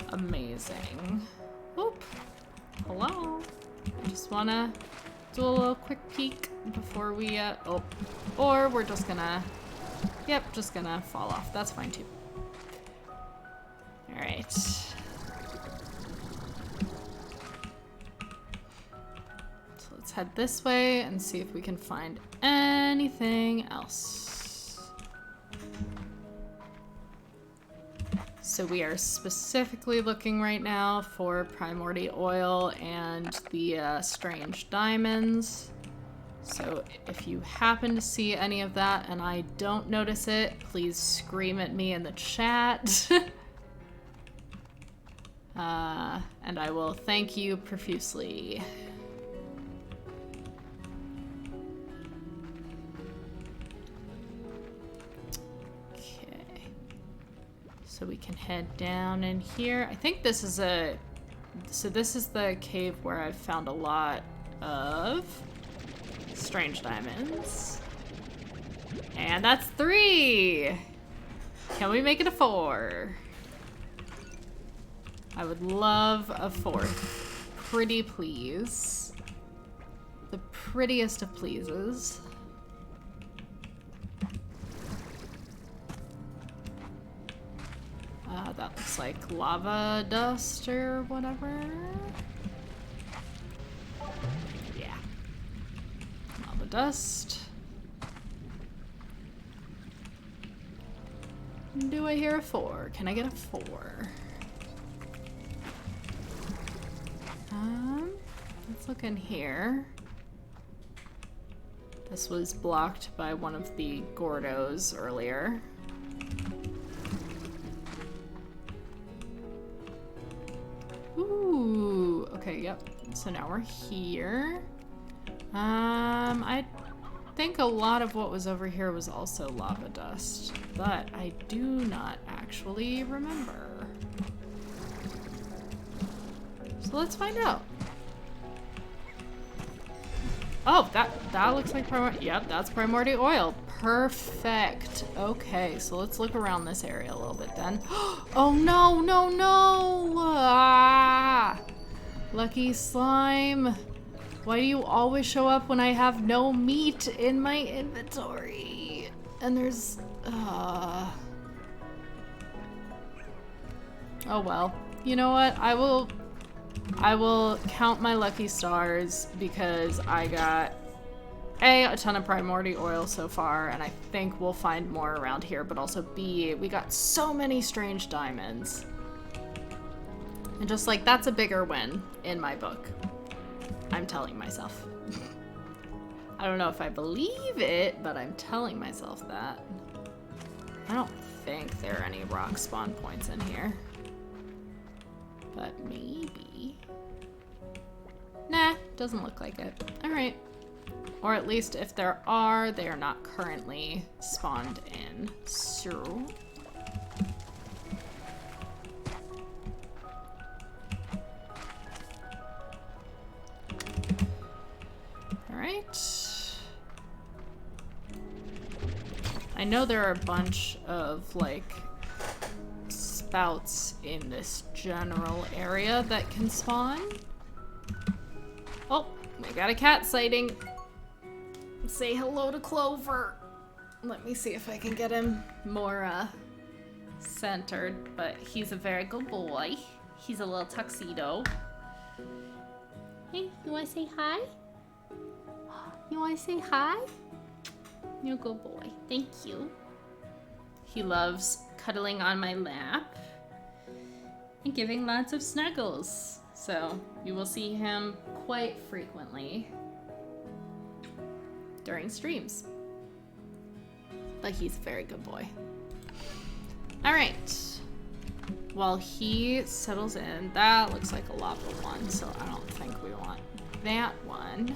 Amazing. Oop. Hello. I just wanna do a little quick peek before we, oh. Or we're just gonna, yep, just gonna fall off. That's fine too. Alright. Let's head this way and see if we can find anything else. So we are specifically looking right now for primordial oil and the strange diamonds. So if you happen to see any of that and I don't notice it, please scream at me in the chat. And I will thank you profusely. So we can head down in here. I think this is so this is the cave where I've found a lot of strange diamonds. And that's 3! Can we make it a 4? I would love a 4th. Pretty please. The prettiest of pleases. That looks like lava dust or whatever. Yeah. Lava dust. Do I hear a 4? Can I get a 4? Let's look in here. This was blocked by one of the Gordos earlier. Ooh, okay, yep. So now we're here. I think a lot of what was over here was also lava dust, but I do not actually remember. So let's find out. Oh, that looks like yep, that's primordial oil. Perfect. Okay, so let's look around this area a little bit then. Oh no, no, no! Ah! Lucky slime. Why do you always show up when I have no meat in my inventory? And there's... Oh well. You know what? I will count my lucky stars because I got A, ton of primordial oil so far, and I think we'll find more around here, but also B, we got so many strange diamonds. And just like, that's a bigger win in my book. I'm telling myself. I don't know if I believe it, but I'm telling myself that. I don't think there are any rock spawn points in here. But maybe. Nah, doesn't look like it. Alright. Or at least if there are, they are not currently spawned in. So. Alright. I know there are a bunch of, like, spouts in this general area that can spawn. Oh, we got a cat sighting. Say hello to Clover. Let me see if I can get him more centered, but he's a very good boy. He's a little tuxedo. Hey, you wanna say hi? You wanna say hi? You're a good boy. Thank you. He loves cuddling on my lap and giving lots of snuggles. So you will see him quite frequently during streams. But he's a very good boy. All right. While he settles in, that looks like a lava one, so I don't think we want that one.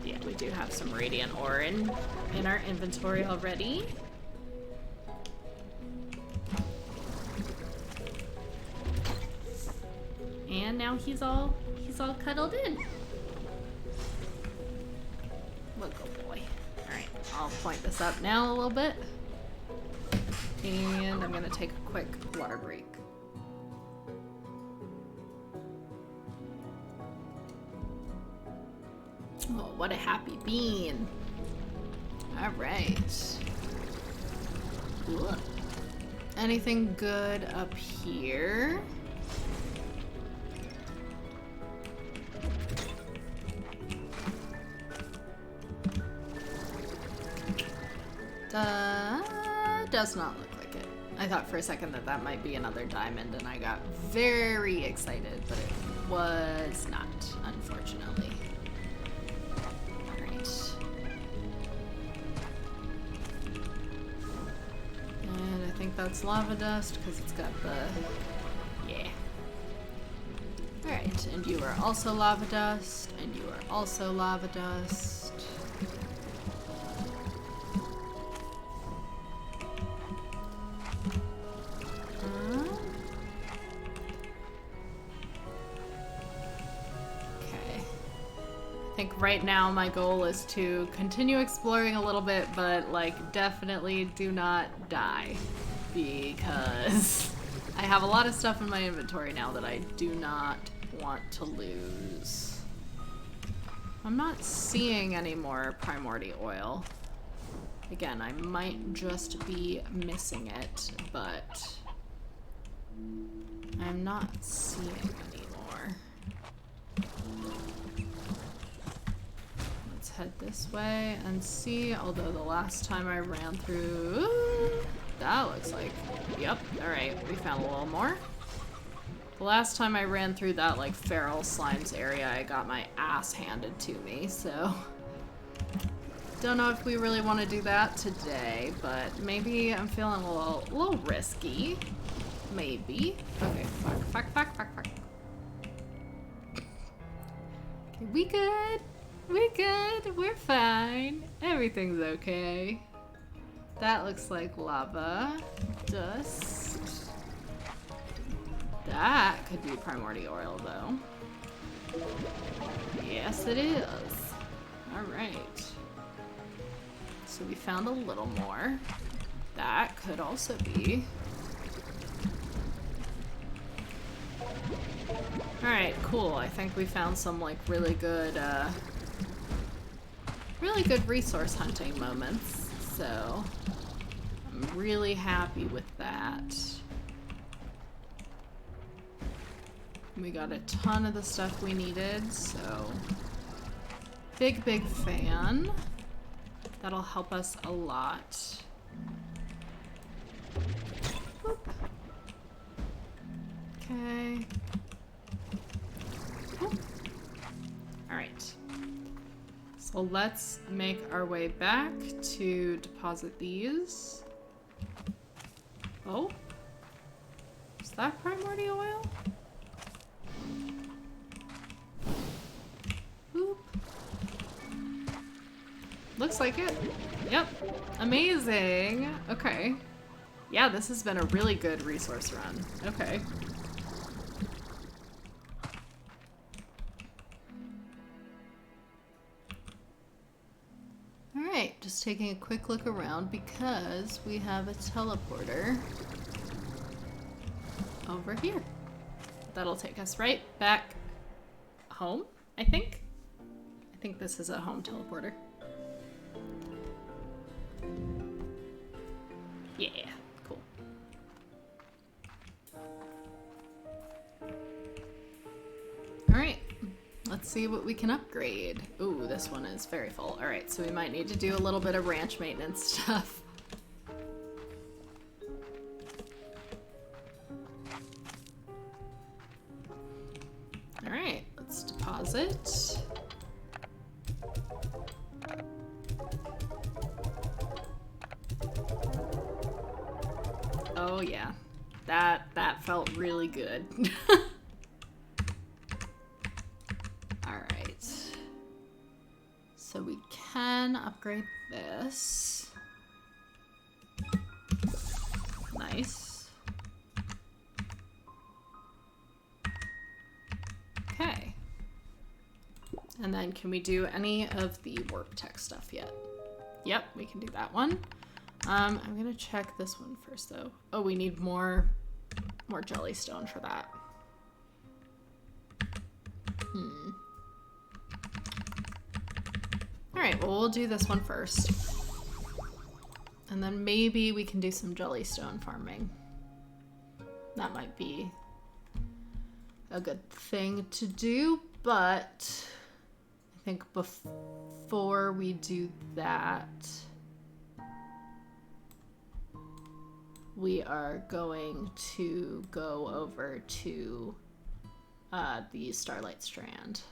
Yeah, we do have some radiant ore in our inventory already. And now he's all cuddled in. Look, good boy. Alright, I'll point this up now a little bit. And I'm gonna take a quick water break. Oh, what a happy bean. Alright. Anything good up here? Does not look like it. I thought for a second that that might be another diamond, and I got very excited, but it was not, unfortunately. Alright. And I think that's lava dust, because it's got the... yeah. Alright, and you are also lava dust, and you are also lava dust. Right now my goal is to continue exploring a little bit, but like definitely do not die, because I have a lot of stuff in my inventory now that I do not want to lose. I'm not seeing any more primordial oil. Again, I might just be missing it, but I'm not seeing any more. Head this way and see, although the last time I ran through, that looks like, yep, alright, we found a little more. The last time I ran through that like feral slimes area, I got my ass handed to me, so don't know if we really want to do that today, but maybe I'm feeling a little risky. Maybe. Okay, fuck. Okay, we good. We're good. We're fine. Everything's okay. That looks like lava. Dust. That could be primordial oil, though. Yes, it is. Alright. So we found a little more. That could also be. Alright, cool. I think we found some like really good resource hunting moments. So I'm really happy with that. We got a ton of the stuff we needed, so big fan. That'll help us a lot. Boop. Okay. Alright. So let's make our way back to deposit these. Oh? Is that primordial oil? Boop. Looks like it. Yep. Amazing. Okay. Yeah, this has been a really good resource run. Okay. Alright, just taking a quick look around because we have a teleporter over here. That'll take us right back home, I think. I think this is a home teleporter. Yeah, cool. Alright, let's see what we can upgrade. Ooh, this one is very full. Alright, so we might need to do a little bit of ranch maintenance stuff. Alright, let's deposit. Oh yeah, that felt really good. Alright. So we can upgrade this. Nice. Okay. And then can we do any of the warp tech stuff yet? Yep, we can do that one. I'm gonna check this one first though. Oh, we need more jellystone for that. Alright, well we'll do this one first. And then maybe we can do some jellystone farming. That might be a good thing to do, but I think before we do that, we are going to go over to the Starlight Strand.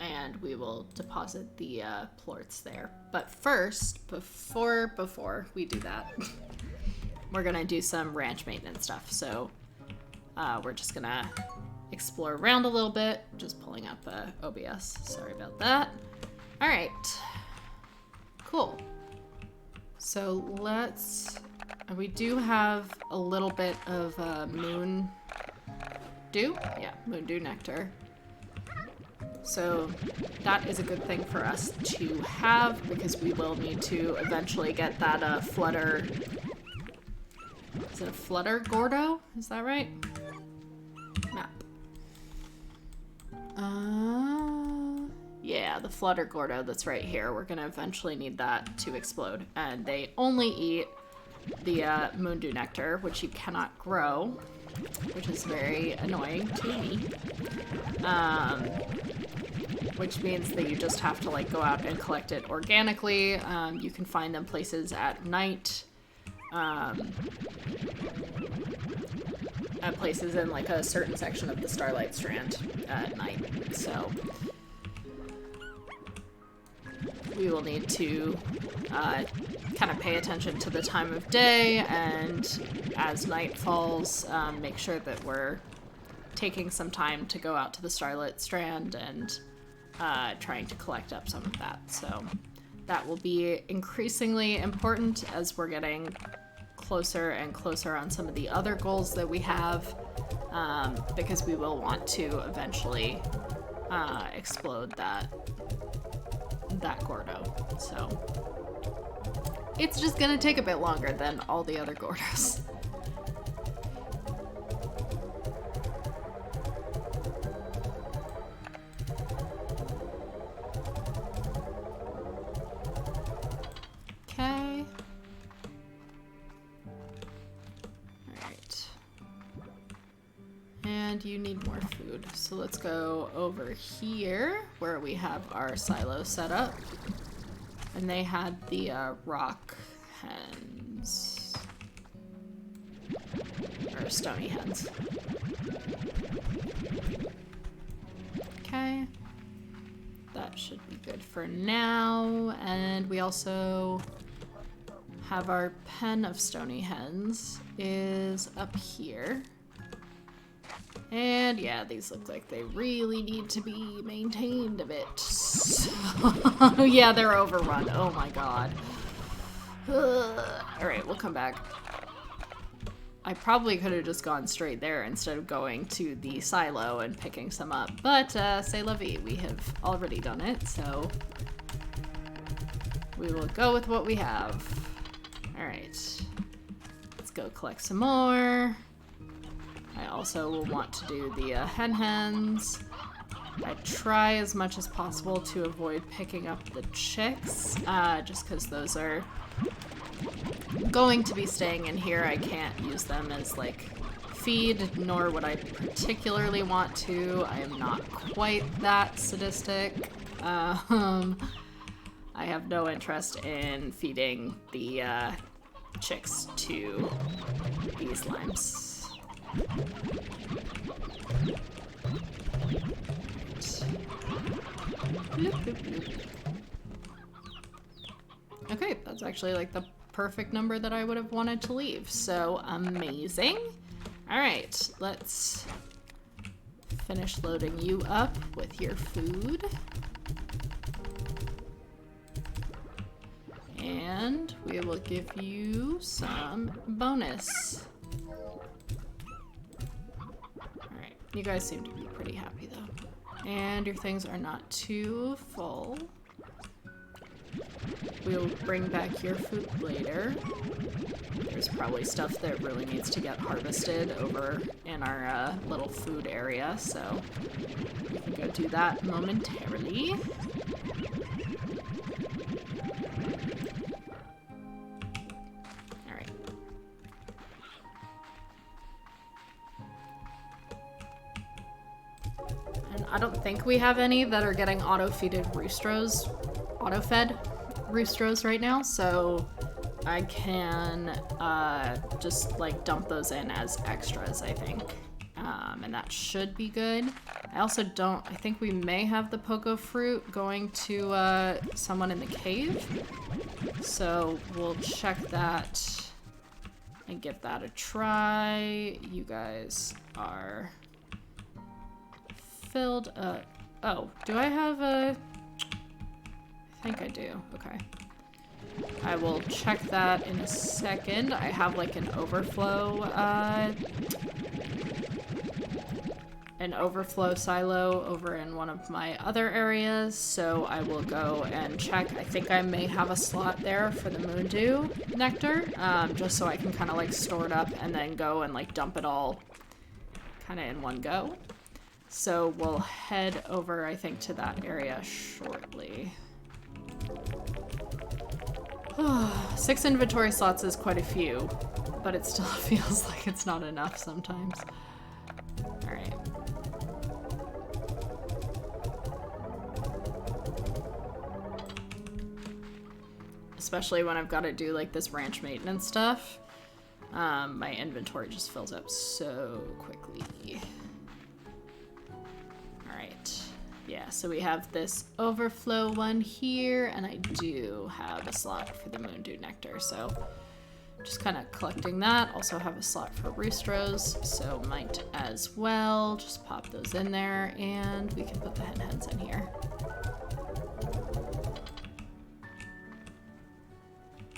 And we will deposit the plorts there. But first, before we do that, we're gonna do some ranch maintenance stuff. So we're just gonna explore around a little bit. Just pulling up OBS. Sorry about that. All right. Cool. So we do have a little bit of moon dew. Yeah, moon dew nectar. So that is a good thing for us to have because we will need to eventually get that flutter. Is it a flutter Gordo? Is that right? Map. Yeah, the flutter Gordo that's right here. We're gonna eventually need that to explode. And they only eat the moon dew nectar, which you cannot grow, which is very annoying to me. Which means that you just have to like go out and collect it organically. You can find them places at night. At places in like a certain section of the Starlight Strand at night. So we will need to kind of pay attention to the time of day, and as night falls, make sure that we're taking some time to go out to the Starlight Strand and trying to collect up some of that. So that will be increasingly important as we're getting closer and closer on some of the other goals that we have, because we will want to eventually explode that that Gordo. So it's just gonna take a bit longer than all the other Gordos. Okay. Alright. And you need more food. So let's go over here where we have our silo set up. And they had the rock hens. Or stony hens. Okay. That should be good for now. And we also have our pen of stony hens is up here. And yeah, these look like they really need to be maintained a bit. So, yeah, they're overrun. Oh my god. Alright, we'll come back. I probably could have just gone straight there instead of going to the silo and picking some up. But, c'est la vie, we have already done it, so we will go with what we have. Alright. Let's go collect some more. I also will want to do the hens. I try as much as possible to avoid picking up the chicks, just because those are going to be staying in here. I can't use them as, like, feed, nor would I particularly want to. I am not quite that sadistic. I have no interest in feeding the chicks to these limes. Okay, that's actually like the perfect number that I would have wanted to leave, so amazing. Alright, let's finish loading you up with your food. And we will give you some bonus. Alright, you guys seem to be pretty happy though. And your things are not too full. We'll bring back your food later. There's probably stuff that really needs to get harvested over in our little food area, so we can go do that momentarily. Alright. And I don't think we have any that are getting auto-fed roostros right now, so I can just like dump those in as extras, I think. And that should be good. I also I think we may have the pogo fruit going to someone in the cave. So we'll check that and give that a try. You guys are filled up. Oh, do I have a... I think I do. Okay. I will check that in a second. I have like an overflow silo over in one of my other areas, so I will go and check. I think I may have a slot there for the moondew nectar, just so I can kind of like store it up and then go and like dump it all kind of in one go. So we'll head over, I think, to that area shortly. 6 inventory slots is quite a few, but it still feels like it's not enough sometimes. Alright. Especially when I've got to do like this ranch maintenance stuff. My inventory just fills up so quickly. Alright. Yeah, so we have this overflow one here, and I do have a slot for the moondew nectar, so just kind of collecting that. Also have a slot for roostros, so might as well just pop those in there, and we can put the hens in here.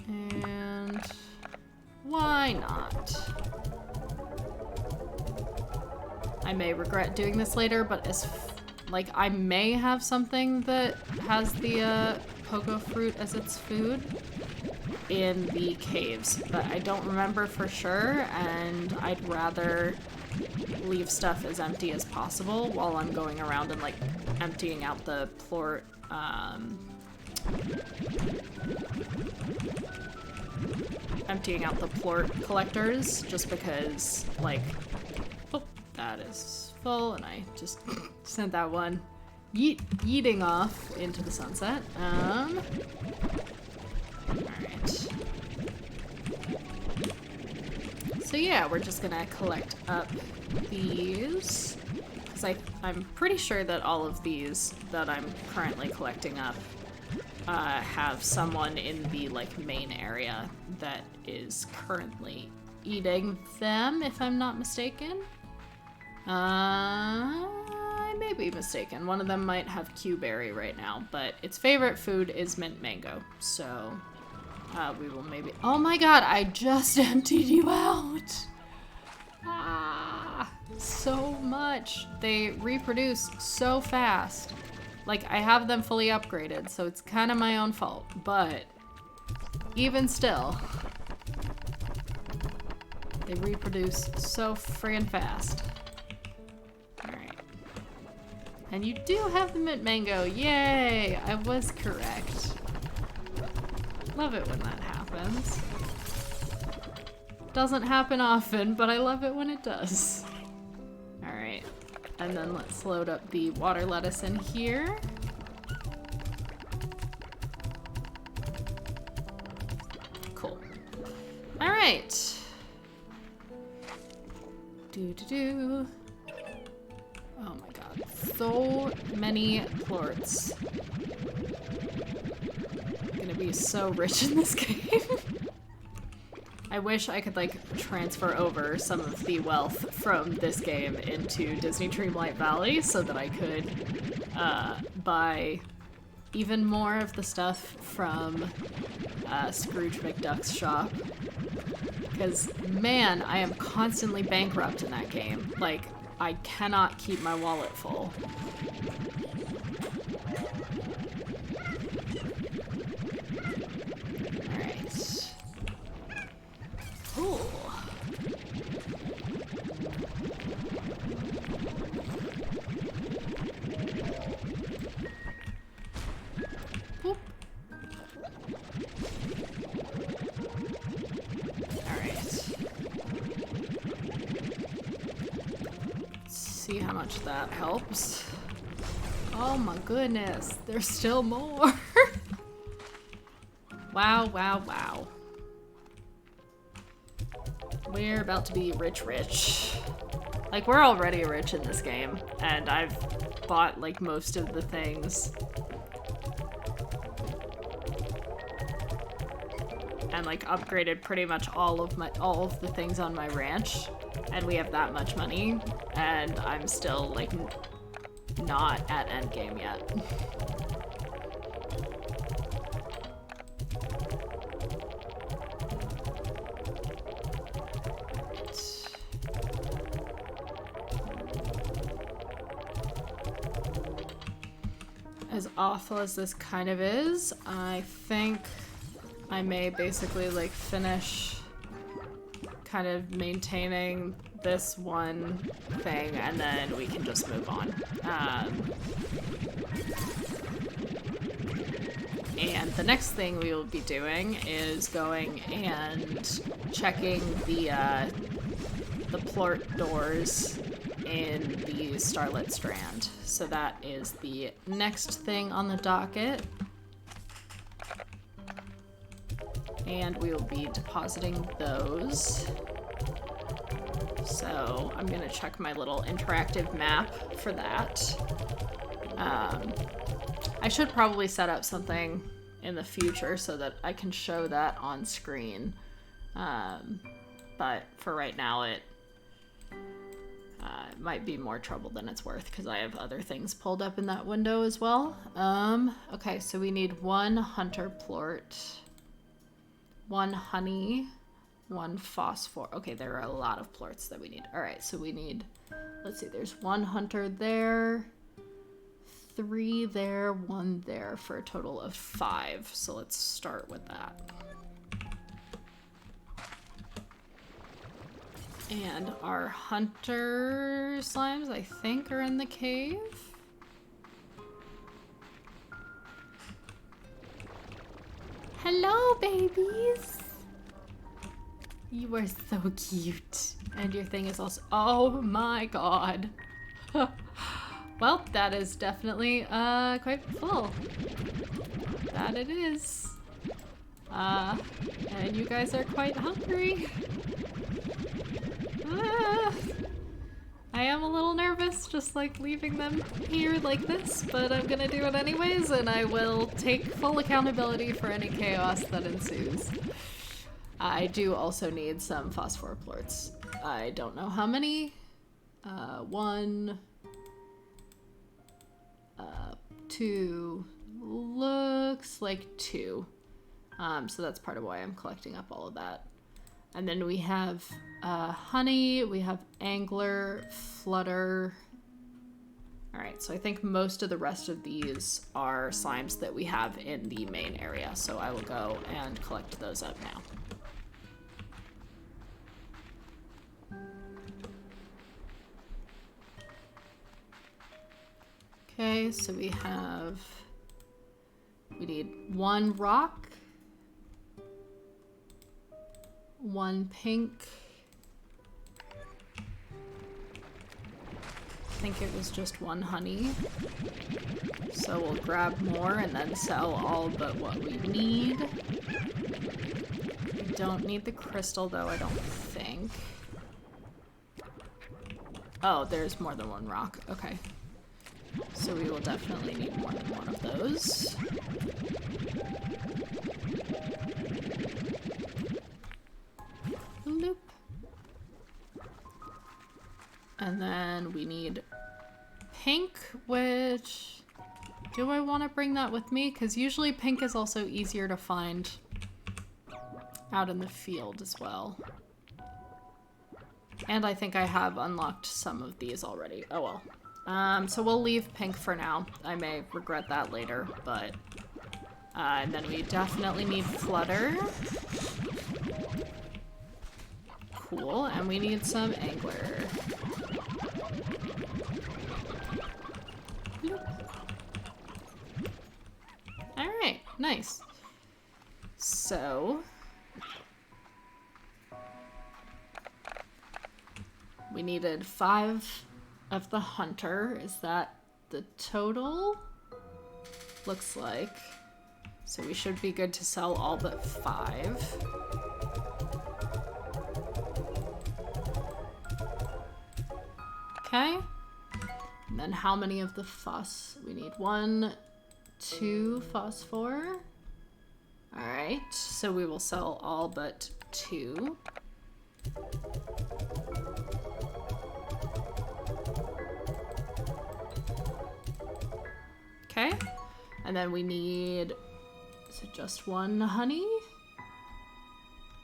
And why not? I may regret doing this later, but as like, I may have something that has the pogo fruit as its food in the caves, but I don't remember for sure, and I'd rather leave stuff as empty as possible while I'm going around and, like, emptying out the plort, collectors, just because, like, oh, that is full, and I just sent that one yeeting off into the sunset. Alright. So yeah, we're just gonna collect up these, because I'm pretty sure that all of these that I'm currently collecting up have someone in the, like, main area that is currently eating them, if I'm not mistaken. I may be mistaken. One of them might have Q-berry right now, but its favorite food is mint mango, so we will maybe... Oh my god, I just emptied you out! Ah, so much. They reproduce so fast. Like, I have them fully upgraded, so it's kind of my own fault, but even still, they reproduce so friggin' fast. Alright. And you do have the mint mango. Yay! I was correct. Love it when that happens. Doesn't happen often, but I love it when it does. Alright. And then let's load up the water lettuce in here. Cool. Alright. Do-do-do. Oh my god. So many plorts. I'm gonna be so rich in this game. I wish I could, like, transfer over some of the wealth from this game into Disney Dreamlight Valley so that I could buy even more of the stuff from Scrooge McDuck's shop. Because, man, I am constantly bankrupt in that game. Like, I cannot keep my wallet full. Cool. Whoop. Alright. Let's see how much that helps. Oh my goodness, there's still more. Wow, wow, wow. We're about to be rich. Like, we're already rich in this game, and I've bought, like, most of the things. And, like, upgraded pretty much all of the things on my ranch, and we have that much money, and I'm still, like, not at endgame yet. As awful as this kind of is, I think I may basically, like, finish kind of maintaining this one thing, and then we can just move on. And the next thing we will be doing is going and checking the plort doors in the Starlit Strand. So that is the next thing on the docket. And we will be depositing those. So I'm gonna check my little interactive map for that. I should probably set up something in the future so that I can show that on screen. But for right now, it might be more trouble than it's worth because I have other things pulled up in that window as well. Okay, so we need 1 hunter plort, 1 honey, 1 phosphor. Okay, there are a lot of plorts that we need. All right, so we need, let's see, there's 1 hunter there, 3 there, 1 there for a total of 5. So let's start with that. And our hunter slimes, I think, are in the cave. Hello, babies! You are so cute. And your thing is also... Oh my god. Well, that is definitely quite full. That it is. And you guys are quite hungry. I am a little nervous, just like leaving them here like this, but I'm gonna do it anyways, and I will take full accountability for any chaos that ensues. I do also need some phosphoreplorts. I don't know how many. 1, 2, looks like 2. So that's part of why I'm collecting up all of that. And then we have honey, we have angler, flutter. All right, so I think most of the rest of these are slimes that we have in the main area. So I will go and collect those up now. Okay, so we need 1 rock, 1 pink. I think it was just 1 honey. So we'll grab more and then sell all but what we need. We don't need the crystal though, I don't think. Oh, there's more than 1 rock. Okay. So we will definitely need more than 1 of those. Loop. And then we need pink, which... Do I want to bring that with me? Because usually pink is also easier to find out in the field as well. And I think I have unlocked some of these already. Oh well. So we'll leave pink for now. I may regret that later, but... and then we definitely need flutter. Cool, and we need some angler. Alright, nice. So... we needed 5 of the hunter. Is that the total? Looks like. So we should be good to sell all but 5. Okay. And then how many of the phos? We need 1, 2 phosphor. Alright, so we will sell all but 2. Okay, and then we need, is it just 1 honey?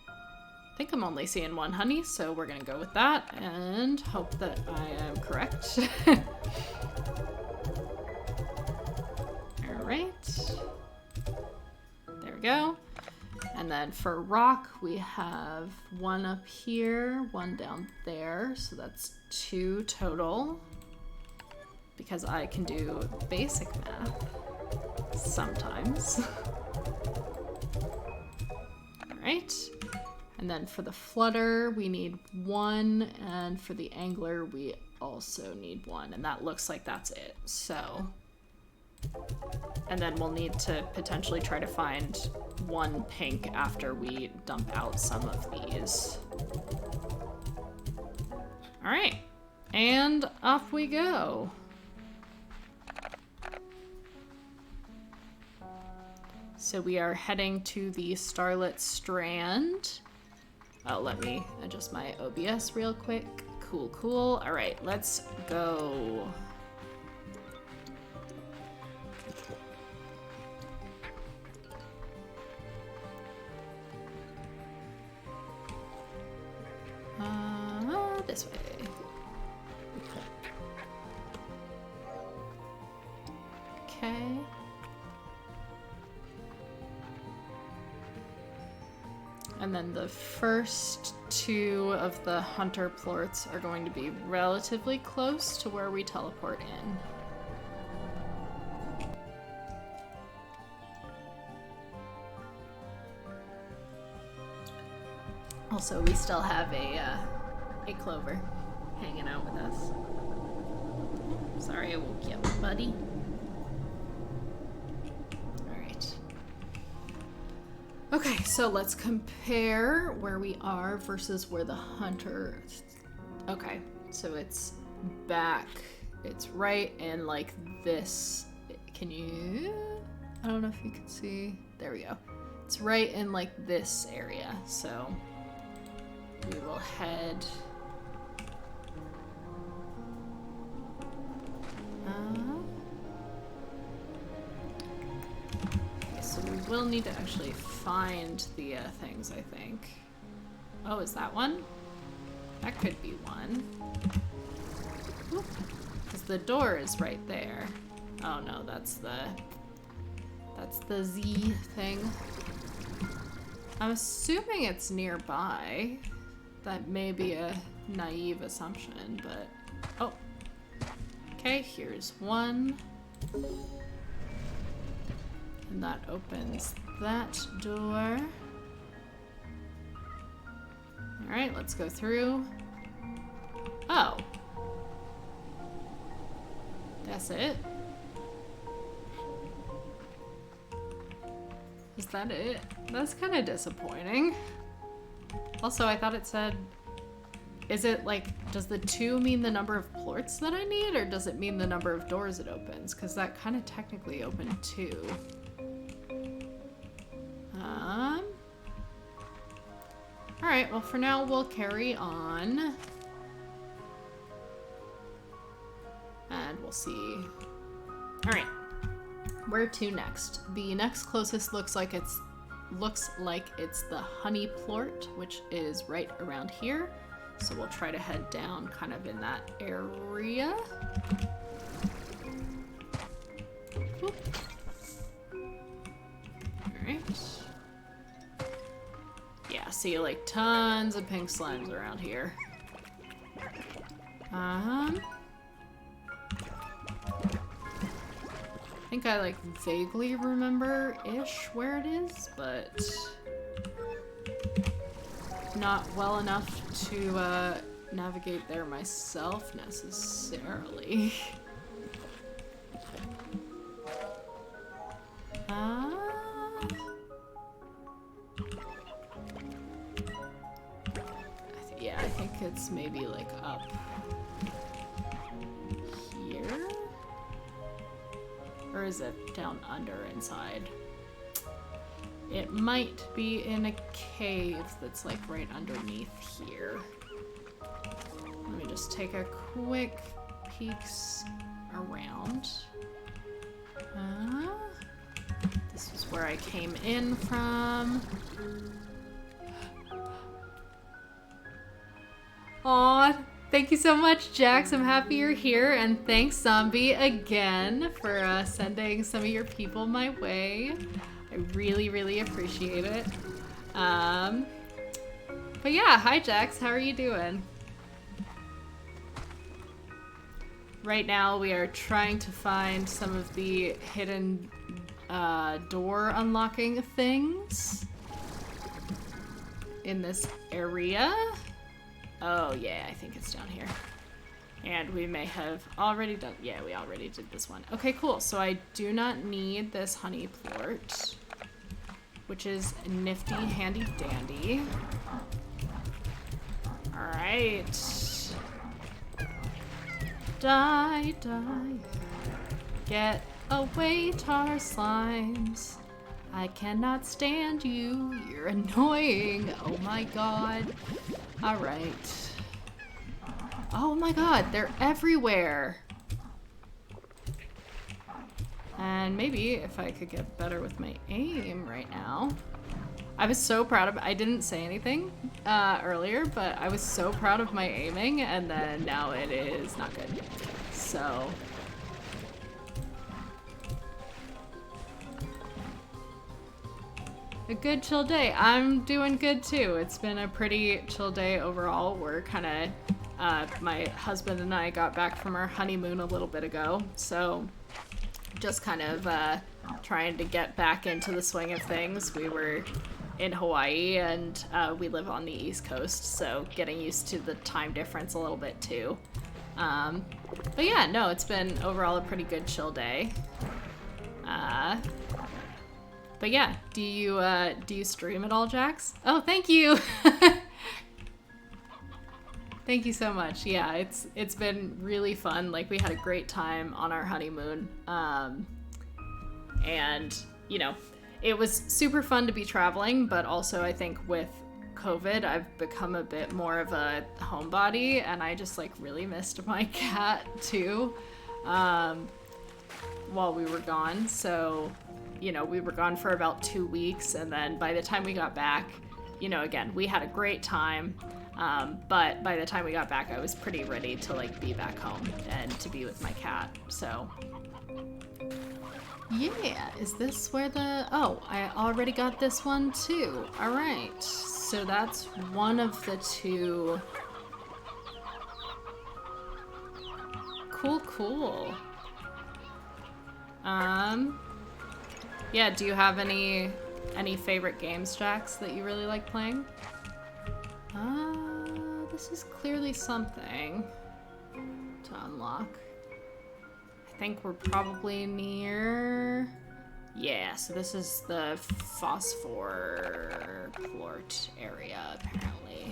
I think I'm only seeing 1 honey, so we're gonna go with that and hope that I am correct. All right, there we go. And then for rock, we have 1 up here, 1 down there, so that's 2 total. Because I can do basic math sometimes. All right, and then for the flutter, we need 1, and for the angler, we also need 1, and that looks like that's it. So, and then we'll need to potentially try to find 1 pink after we dump out some of these. All right, and off we go. So we are heading to the Starlit Strand. Oh, let me adjust my OBS real quick. Cool, cool. All right, let's go. This way. Okay. And then the first two of the hunter plorts are going to be relatively close to where we teleport in. Also, we still have a clover hanging out with us. Sorry I woke you up, buddy. Alright. Okay, so let's compare where we are versus where the hunter... Okay, so it's back. It's right in, like, this... Can you... I don't know if you can see... There we go. It's right in, like, this area, so... We will head... Okay, so we will need to actually find the things, I think. Oh, is that one? That could be one. Because the door is right there. Oh no, that's the Z thing. I'm assuming it's nearby. That may be a naive assumption, but... Oh. Okay, here's one. And that opens that door. Alright, let's go through. Oh. That's it? Is that it? That's kind of disappointing. Also, I thought it said... Is it like, does the 2 mean the number of plorts that I need, or does it mean the number of doors it opens? Because that kind of technically opened 2. Alright, well for now we'll carry on. And we'll see. Alright. Where to next? The next closest looks like it's the honey plort, which is right around here. So we'll try to head down kind of in that area. Alright. Yeah, see like tons of pink slimes around here. I think I like vaguely remember-ish where it is, but not well enough to navigate there myself necessarily. Yeah, I think it's maybe like up here? Or is it down under inside? It might be in a cave that's like right underneath here. Let me just take a quick peeks around. This is where I came in from. Aw, thank you so much, Jax. I'm happy you're here, and thanks, Zombie, again for sending some of your people my way. I really, really appreciate it. But yeah, hi Jax, how are you doing? Right now we are trying to find some of the hidden door unlocking things in this area. Oh yeah, I think it's down here. And we may have already done, yeah, we already did this one. Okay, cool, so I do not need this honey plort, which is nifty, handy dandy. All right. Die, die. Get away, tar slimes. I cannot stand you. You're annoying. Oh my god. All right. Oh my god, they're everywhere. And maybe if I could get better with my aim right now. I was so proud of, I didn't say anything earlier, but I was so proud of my aiming, and then now it is not good. So. A good chill day. I'm doing good too. It's been a pretty chill day overall. We're kind of, my husband and I got back from our honeymoon a little bit ago, so just kind of trying to get back into the swing of things. We were in Hawaii and we live on the East Coast, so getting used to the time difference a little bit too. But yeah, no, it's been overall a pretty good chill day. But yeah, do you stream at all, Jax? Oh, thank you. Thank you so much. Yeah, it's been really fun. Like, we had a great time on our honeymoon. And, you know, it was super fun to be traveling, but also I think with COVID, I've become a bit more of a homebody, and I just, like, really missed my cat, too, while we were gone. So, you know, we were gone for about 2 weeks, and then by the time we got back, you know, again, we had a great time, but by the time we got back, I was pretty ready to, like, be back home and to be with my cat, so... Yeah, is this where the... Oh, I already got this one too. Alright, so that's one of the two. Cool. Yeah, do you have any favorite games, Jax, that you really like playing? This is clearly something to unlock. I think we're probably near... Yeah, so this is the phosphor port area, apparently.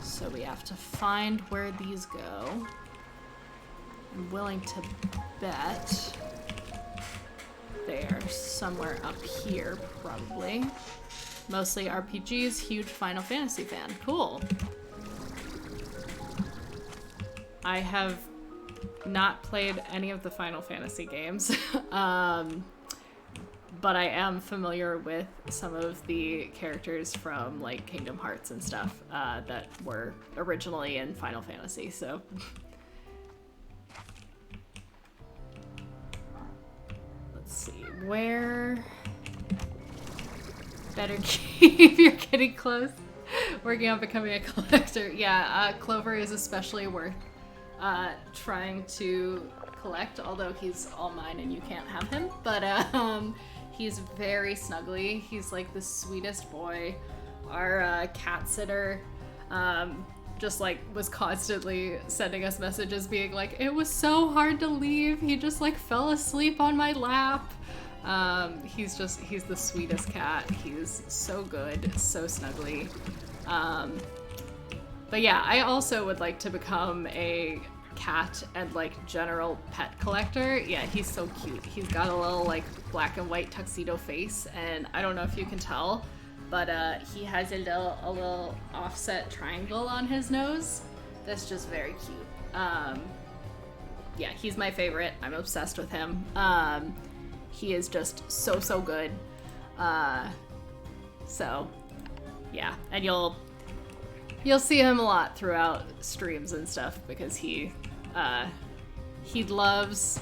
So we have to find where these go. I'm willing to bet they're somewhere up here, probably. Mostly RPGs, huge Final Fantasy fan. Cool. I have not played any of the Final Fantasy games, but I am familiar with some of the characters from, like, Kingdom Hearts and stuff that were originally in Final Fantasy, so... Let's see, where... Better keep your kitty close. Working on becoming a collector. Yeah, Clover is especially worth trying to collect, although he's all mine and you can't have him. But he's very snuggly. He's like the sweetest boy. Our cat sitter just like was constantly sending us messages being like, it was so hard to leave. He just like fell asleep on my lap. He's the sweetest cat. He's so good, so snuggly. But yeah, I also would like to become a cat and like general pet collector. Yeah, he's so cute. He's got a little like black and white tuxedo face, and I don't know if you can tell, but he has a little offset triangle on his nose. That's just very cute. Yeah, he's my favorite. I'm obsessed with him. He is just so good. So yeah, and you'll see him a lot throughout streams and stuff because he loves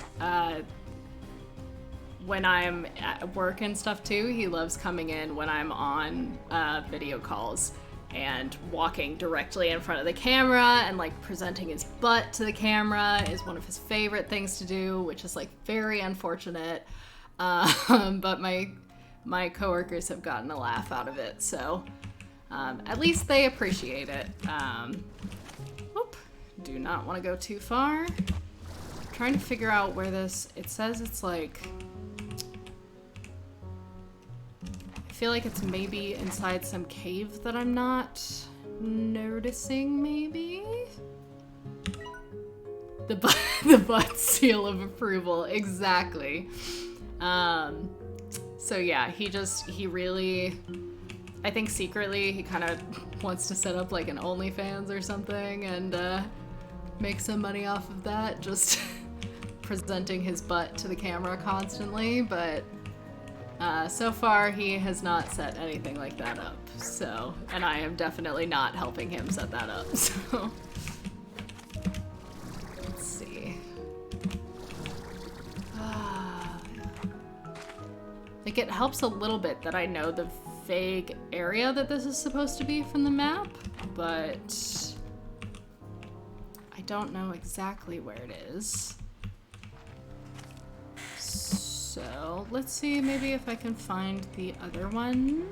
when I'm at work and stuff too. He loves coming in when I'm on video calls and walking directly in front of the camera and like presenting his butt to the camera is one of his favorite things to do, which is like very unfortunate. But my coworkers have gotten a laugh out of it, so at least they appreciate it. Whoop, do not want to go too far. I'm trying to figure out where this, it says it's like, I feel like it's maybe inside some cave that I'm not noticing, maybe? The butt seal of approval, exactly. So yeah, he really, I think secretly he kind of wants to set up like an OnlyFans or something and make some money off of that, just presenting his butt to the camera constantly, but so far he has not set anything like that up, so, and I am definitely not helping him set that up, so. Let's see. Like, like, it helps a little bit that I know the vague area that this is supposed to be from the map, but I don't know exactly where it is. So let's see maybe if I can find the other one.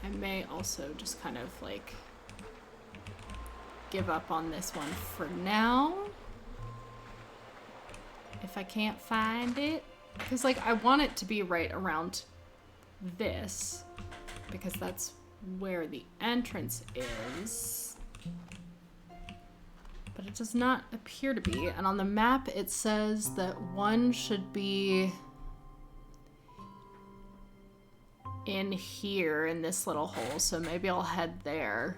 I may also just kind of like give up on this one for now if I can't find it, because like I want it to be right around this because that's where the entrance is, but it does not appear to be. And on the map it says that one should be in here in this little hole, so maybe I'll head there,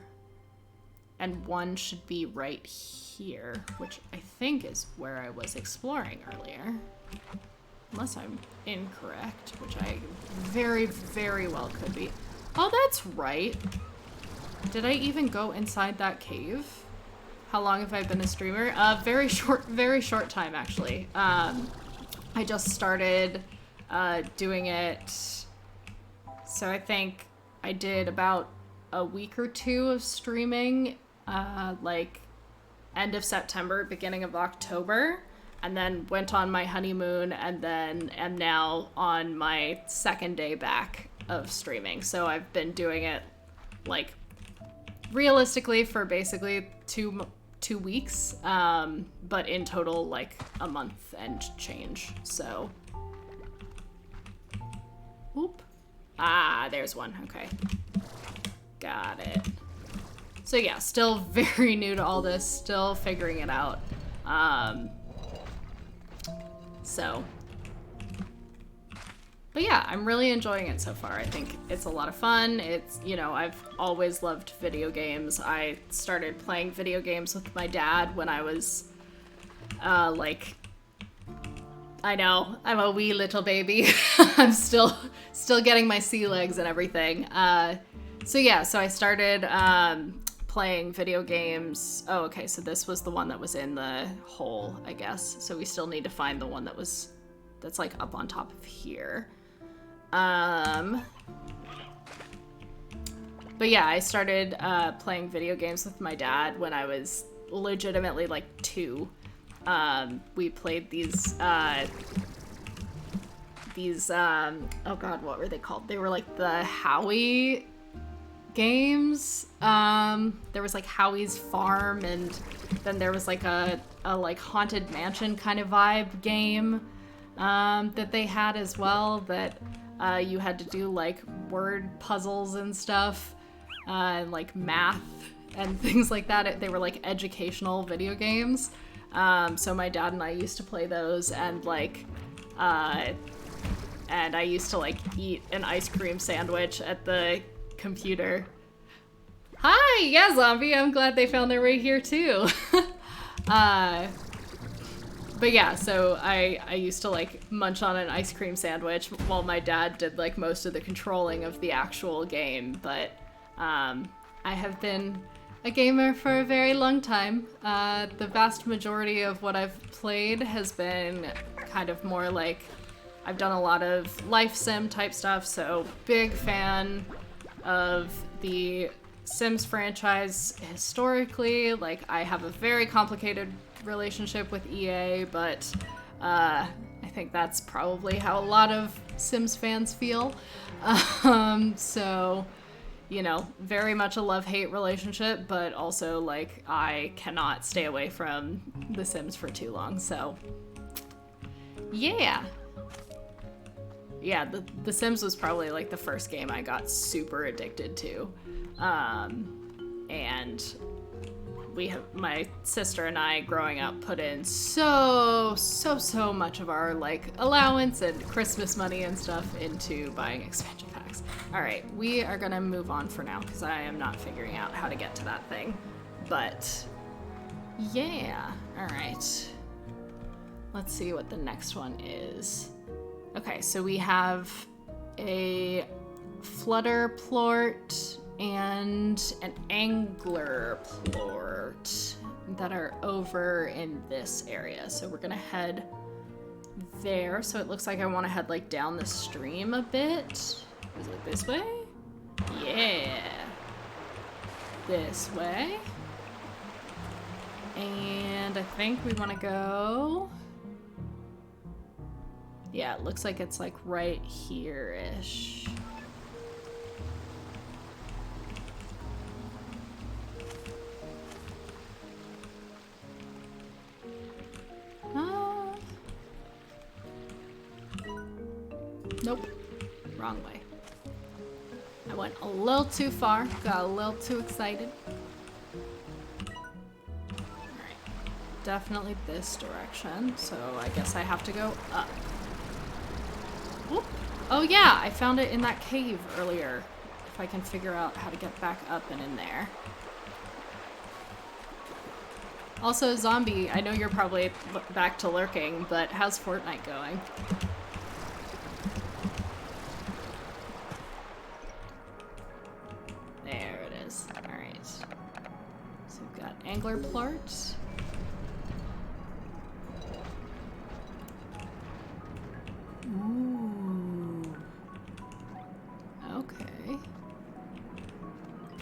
and one should be right here, which I think is where I was exploring earlier, unless I'm incorrect, which I very, very well could be. Oh, that's right. Did I even go inside that cave? How long have I been a streamer? Very short time, actually. I just started doing it, so I think I did about a week or two of streaming, like end of September, beginning of October, and then went on my honeymoon, and then am now on my second day back of streaming. So I've been doing it like realistically for basically two weeks, but in total like a month and change. So, whoop. Ah, there's one. Okay. Got it. So yeah, still very new to all this, still figuring it out. But yeah, I'm really enjoying it so far. I think it's a lot of fun. It's, you know, I've always loved video games. I started playing video games with my dad when I was, like, I know, I'm a wee little baby. I'm still getting my sea legs and everything. So yeah, so I started playing video games. Oh, okay, so this was the one that was in the hole, I guess. So we still need to find the one that's like up on top of here. But yeah, I started playing video games with my dad when I was legitimately like 2. We played these oh god, what were they called? They were like the Howie games. There was like Howie's Farm, and then there was like a like Haunted Mansion kind of vibe game that they had as well, that you had to do like word puzzles and stuff, and like math and things like that. They were like educational video games. So my dad and I used to play those, and like and I used to like eat an ice cream sandwich at the computer. Hi! Yeah, Zombie, I'm glad they found their way here too. But yeah, so I used to like munch on an ice cream sandwich while my dad did like most of the controlling of the actual game. But I have been a gamer for a very long time. The vast majority of what I've played has been kind of more like, I've done a lot of life sim type stuff, so big fan of the Sims franchise historically. Like, I have a very complicated relationship with EA, but I think that's probably how a lot of Sims fans feel. So, you know, very much a love-hate relationship, but also, like, I cannot stay away from The Sims for too long, so yeah. Yeah, the Sims was probably, like, the first game I got super addicted to. And my sister and I, growing up, put in so much of our, like, allowance and Christmas money and stuff into buying expansion packs. All right, we are gonna move on for now because I am not figuring out how to get to that thing. But yeah, all right. Let's see what the next one is. Okay, so we have a flutter plort and an angler plort that are over in this area. So we're gonna head there. So it looks like I want to head like down the stream a bit. Is it this way? Yeah. This way. And I think we want to go... Yeah, it looks like it's like right here-ish. Nope. Wrong way. I went a little too far, got a little too excited. Alright. Definitely this direction, so I guess I have to go up. Whoop. Oh yeah, I found it in that cave earlier. If I can figure out how to get back up and in there. Also, zombie, I know you're probably back to lurking, but how's Fortnite going? There it is. Alright. So we've got angler plort. Ooh. Okay.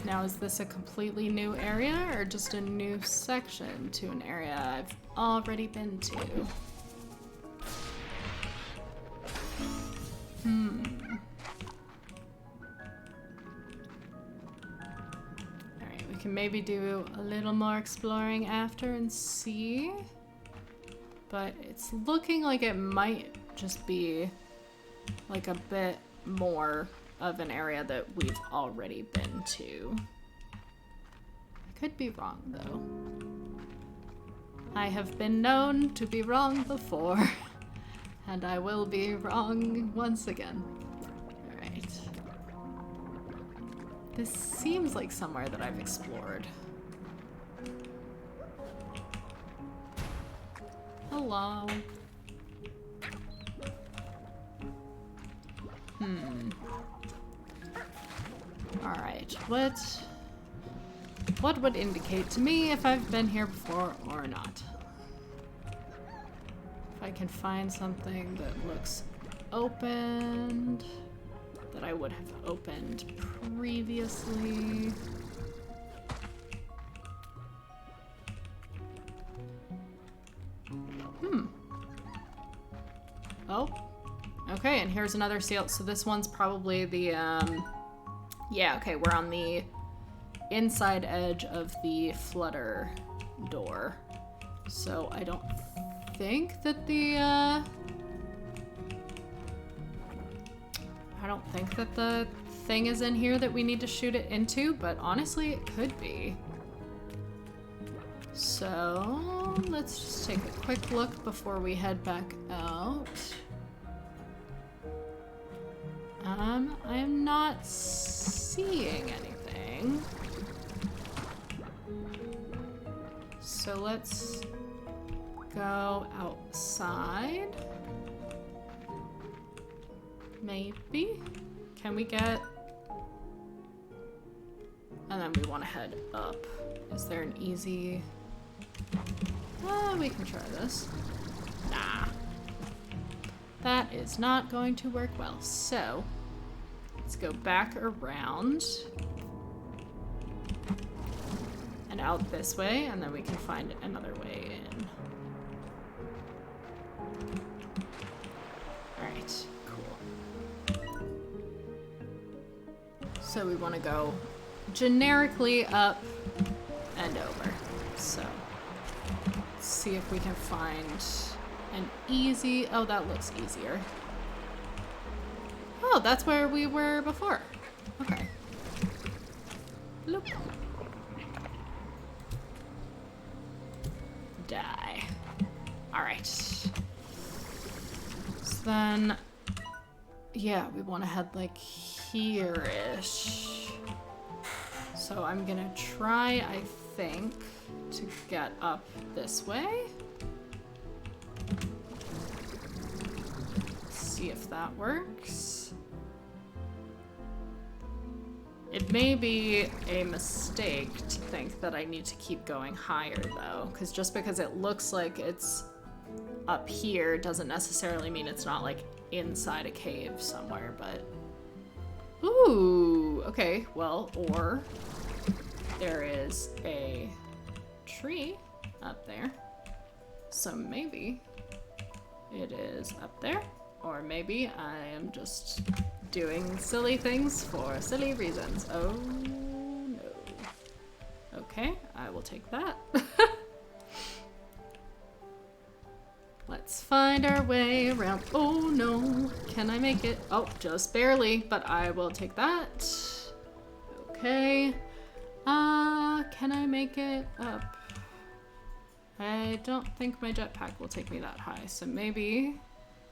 Now, is this a completely new area or just a new section to an area I've already been to? Alright, we can maybe do a little more exploring after and see. But it's looking like it might just be like a bit more of an area that we've already been to. I could be wrong, though. I have been known to be wrong before, and I will be wrong once again. Alright. This seems like somewhere that I've explored. Hello. Alright, what would indicate to me if I've been here before or not? If I can find something that looks opened, that I would have opened previously. Oh. Okay, and here's another seal. So this one's probably the, yeah, okay, we're on the inside edge of the flutter door. So I don't think that the, I don't think that the thing is in here that we need to shoot it into, but honestly, it could be. So let's just take a quick look before we head back out. I am not seeing anything. So let's go outside. Maybe? Can we get... And then we want to head up. Is there an easy... we can try this. Nah. That is not going to work well. So, let's go back around. And out this way, and then we can find another way in. Alright, cool. So we want to go generically up and over. So, let's see if we can find an easy... Oh, that looks easier. Oh, that's where we were before. Okay. Look. Die. Alright. So then... Yeah, we want to head like here-ish. So I'm gonna try, I think, to get up this way. See if that works. It may be a mistake to think that I need to keep going higher, though, because just because it looks like it's up here doesn't necessarily mean it's not, like, inside a cave somewhere, but... Ooh, okay, well, or there is a tree up there, so maybe it is up there, or maybe I am just doing silly things for silly reasons. Oh, no. Okay, I will take that. Let's find our way around. Oh no, can I make it? Oh, just barely, but I will take that. Okay. Can I make it up? I don't think my jetpack will take me that high, so maybe.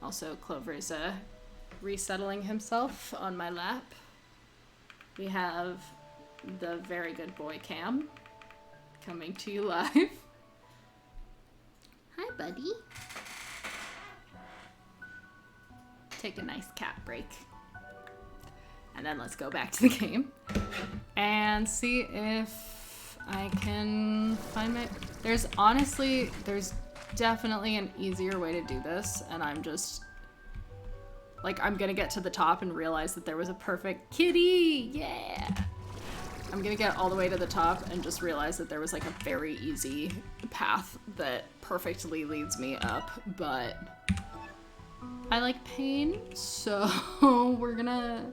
Also, Clover's resettling himself on my lap. We have the very good boy Cam coming to you live. Hi, buddy. Take a nice cat break. And then let's go back to the game and see if I can find my... There's definitely an easier way to do this, and I'm just... Like, I'm gonna get to the top and realize that there was a perfect kitty! Yeah! I'm gonna get all the way to the top and just realize that there was, like, a very easy path that perfectly leads me up, but... I like pain, so we're gonna...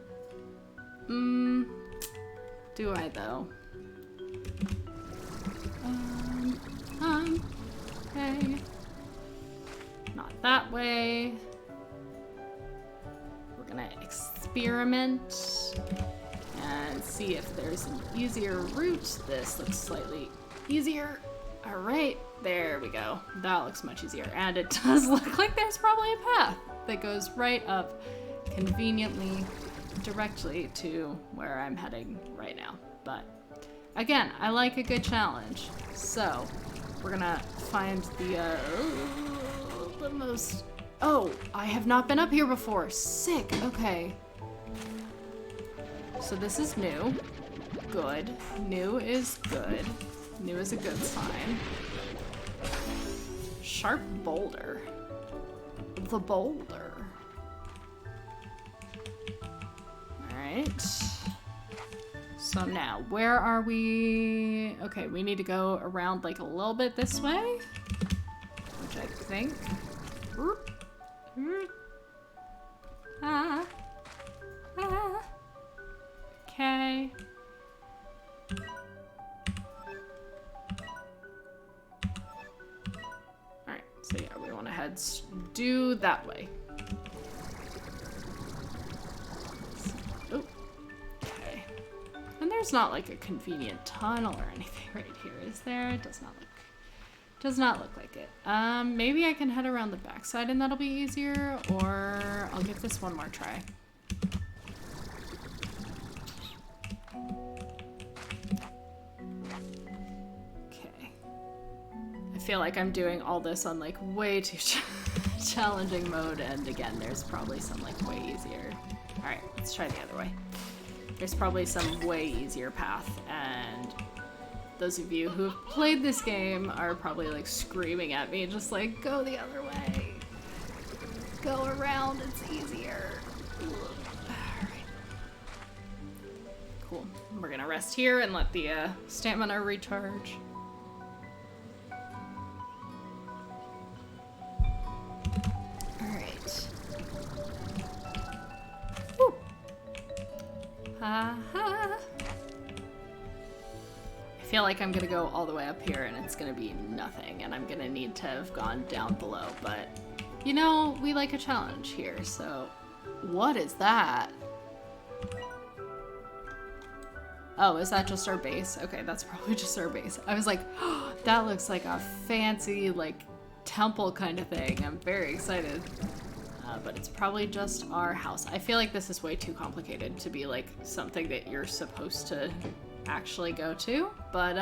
do I, though? Okay. Not that way. We're gonna experiment and see if there's an easier route. This looks slightly easier. All right, there we go. That looks much easier. And it does look like there's probably a path that goes right up conveniently directly to where I'm heading right now. But again, I like a good challenge. So we're gonna find the most... Oh, I have not been up here before. Sick, okay. So this is new. Good. New is good. New is a good sign. Sharp boulder. The boulder. Alright. So now, where are we? Okay, we need to go around like a little bit this way. Which I think. Okay. Alright, so yeah, we want to head due that way. Oh, okay. And there's not like a convenient tunnel or anything right here, is there? It does not look like it. Maybe I can head around the backside and that'll be easier, or I'll give this one more try. I feel like I'm doing all this on like way too challenging mode, and again, there's probably some like way easier. All right, let's try the other way. There's probably some way easier path, and those of you who have played this game are probably like screaming at me, just like, go the other way. Go around, it's easier. All right. Cool, we're gonna rest here and let the stamina recharge. I feel like I'm gonna go all the way up here and it's gonna be nothing, and I'm gonna need to have gone down below, but you know, we like a challenge here, so what is that? Oh, is that just our base? Okay, that's probably just our base. I was like, oh, that looks like a fancy, like, temple kind of thing. I'm very excited. But it's probably just our house. I feel like this is way too complicated to be like something that you're supposed to actually go to. But,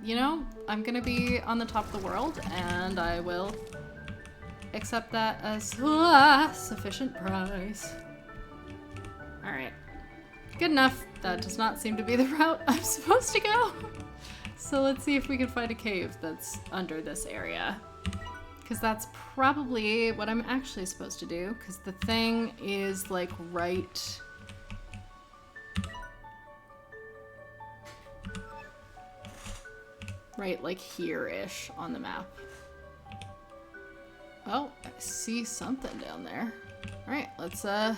you know, I'm gonna be on the top of the world and I will accept that as sufficient prize. All right. Good enough. That does not seem to be the route I'm supposed to go. So let's see if we can find a cave that's under this area. Because that's probably what I'm actually supposed to do. Because the thing is like right... right like here-ish on the map. Oh, I see something down there. Alright, let's whoop.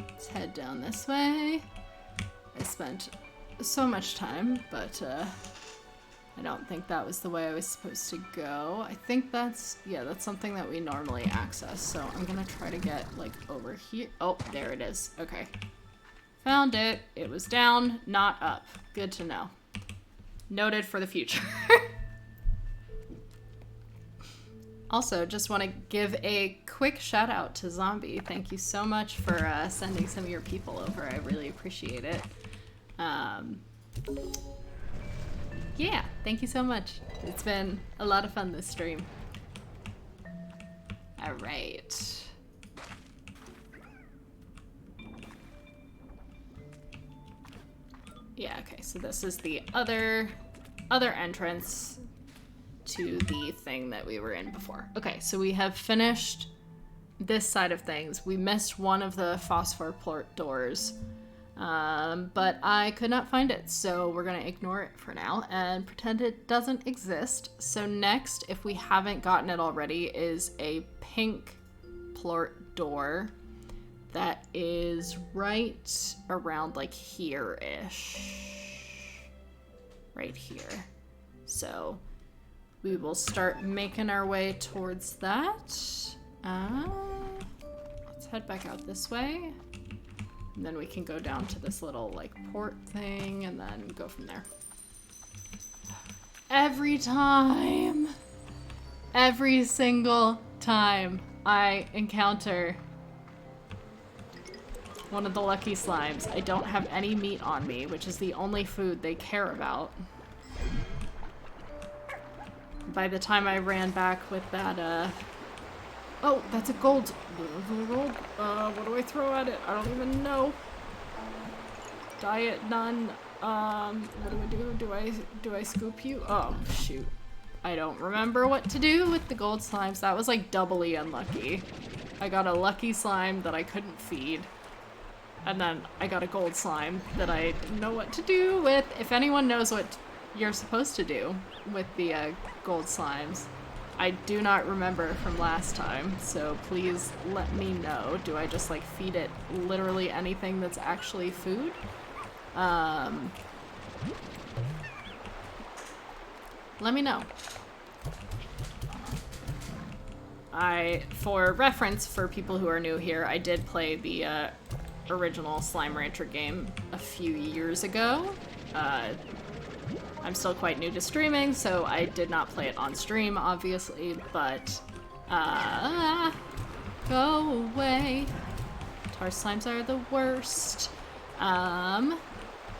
Let's head down this way. I spent so much time, but I don't think that was the way I was supposed to go. I think that's, yeah, that's something that we normally access. So I'm gonna try to get like over here. Oh, there it is. Okay. Found it. It was down, not up. Good to know. Noted for the future. Also, just want to give a quick shout out to Zombie. Thank you so much for sending some of your people over. I really appreciate it. Yeah, thank you so much. It's been a lot of fun this stream. All right. Yeah, okay, so this is the other entrance to the thing that we were in before. Okay, so we have finished this side of things. We missed one of the phosphor port doors, but I could not find it, so we're gonna ignore it for now and pretend it doesn't exist. So next, if we haven't gotten it already, is a pink plort door that is right around like here-ish. Right here. So we will start making our way towards that. Let's head back out this way. And then we can go down to this little like port thing and then go from there. Every time, every single time I encounter one of the lucky slimes, I don't have any meat on me, which is the only food they care about. By the time I ran back with that, oh, that's a gold. What do I throw at it? I don't even know. Diet none. What do I do? Do I scoop you? Oh, shoot. I don't remember what to do with the gold slimes. That was like doubly unlucky. I got a lucky slime that I couldn't feed. And then I got a gold slime that I didn't know what to do with. If anyone knows what you're supposed to do with the gold slimes, I do not remember from last time, so please let me know. Do I just like feed it literally anything that's actually food? Let me know. For reference, for people who are new here, I did play the original Slime Rancher game a few years ago. I'm still quite new to streaming, so I did not play it on stream, obviously, but, go away. Tar slimes are the worst.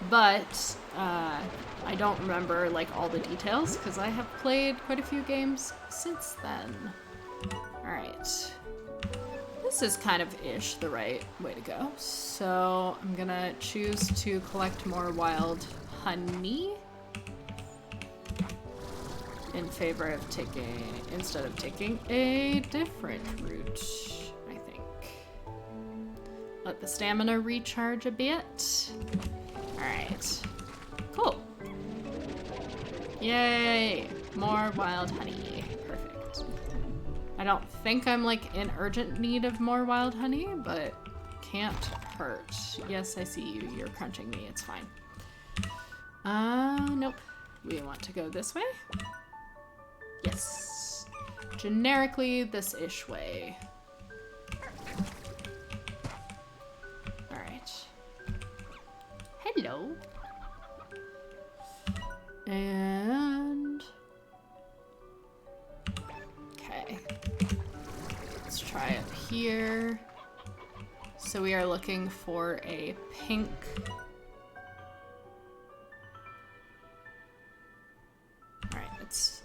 But, I don't remember, like, all the details, because I have played quite a few games since then. Alright. This is kind of ish the right way to go. So, I'm gonna choose to collect more wild honey in favor of instead of taking a different route, I think. Let the stamina recharge a bit. Alright. Cool. Yay! More wild honey. Perfect. I don't think I'm like in urgent need of more wild honey, but can't hurt. Yes, I see you. You're crunching me. It's fine. Nope. We want to go this way? Yes. Generically, this-ish way. Alright. Hello. And... okay. Let's try up here. So we are looking for a pink... alright, it's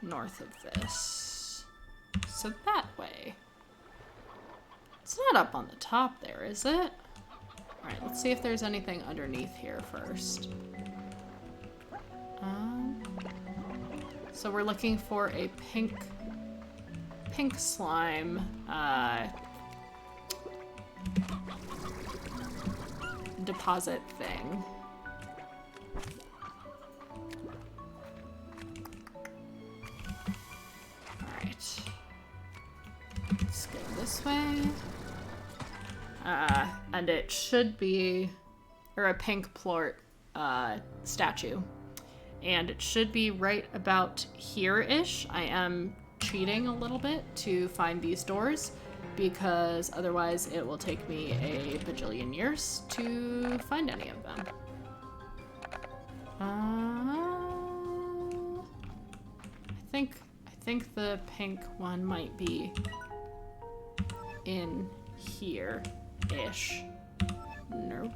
north of this. so that way. It's not up on the top there, is it? Alright, let's see if there's anything underneath here first. So we're looking for a pink slime deposit thing. Alright. Let's go this way. And it should be, or a pink plort statue. And it should be right about here-ish. I am cheating a little bit to find these doors because otherwise it will take me a bajillion years to find any of them. I think the pink one might be in here-ish. Nope.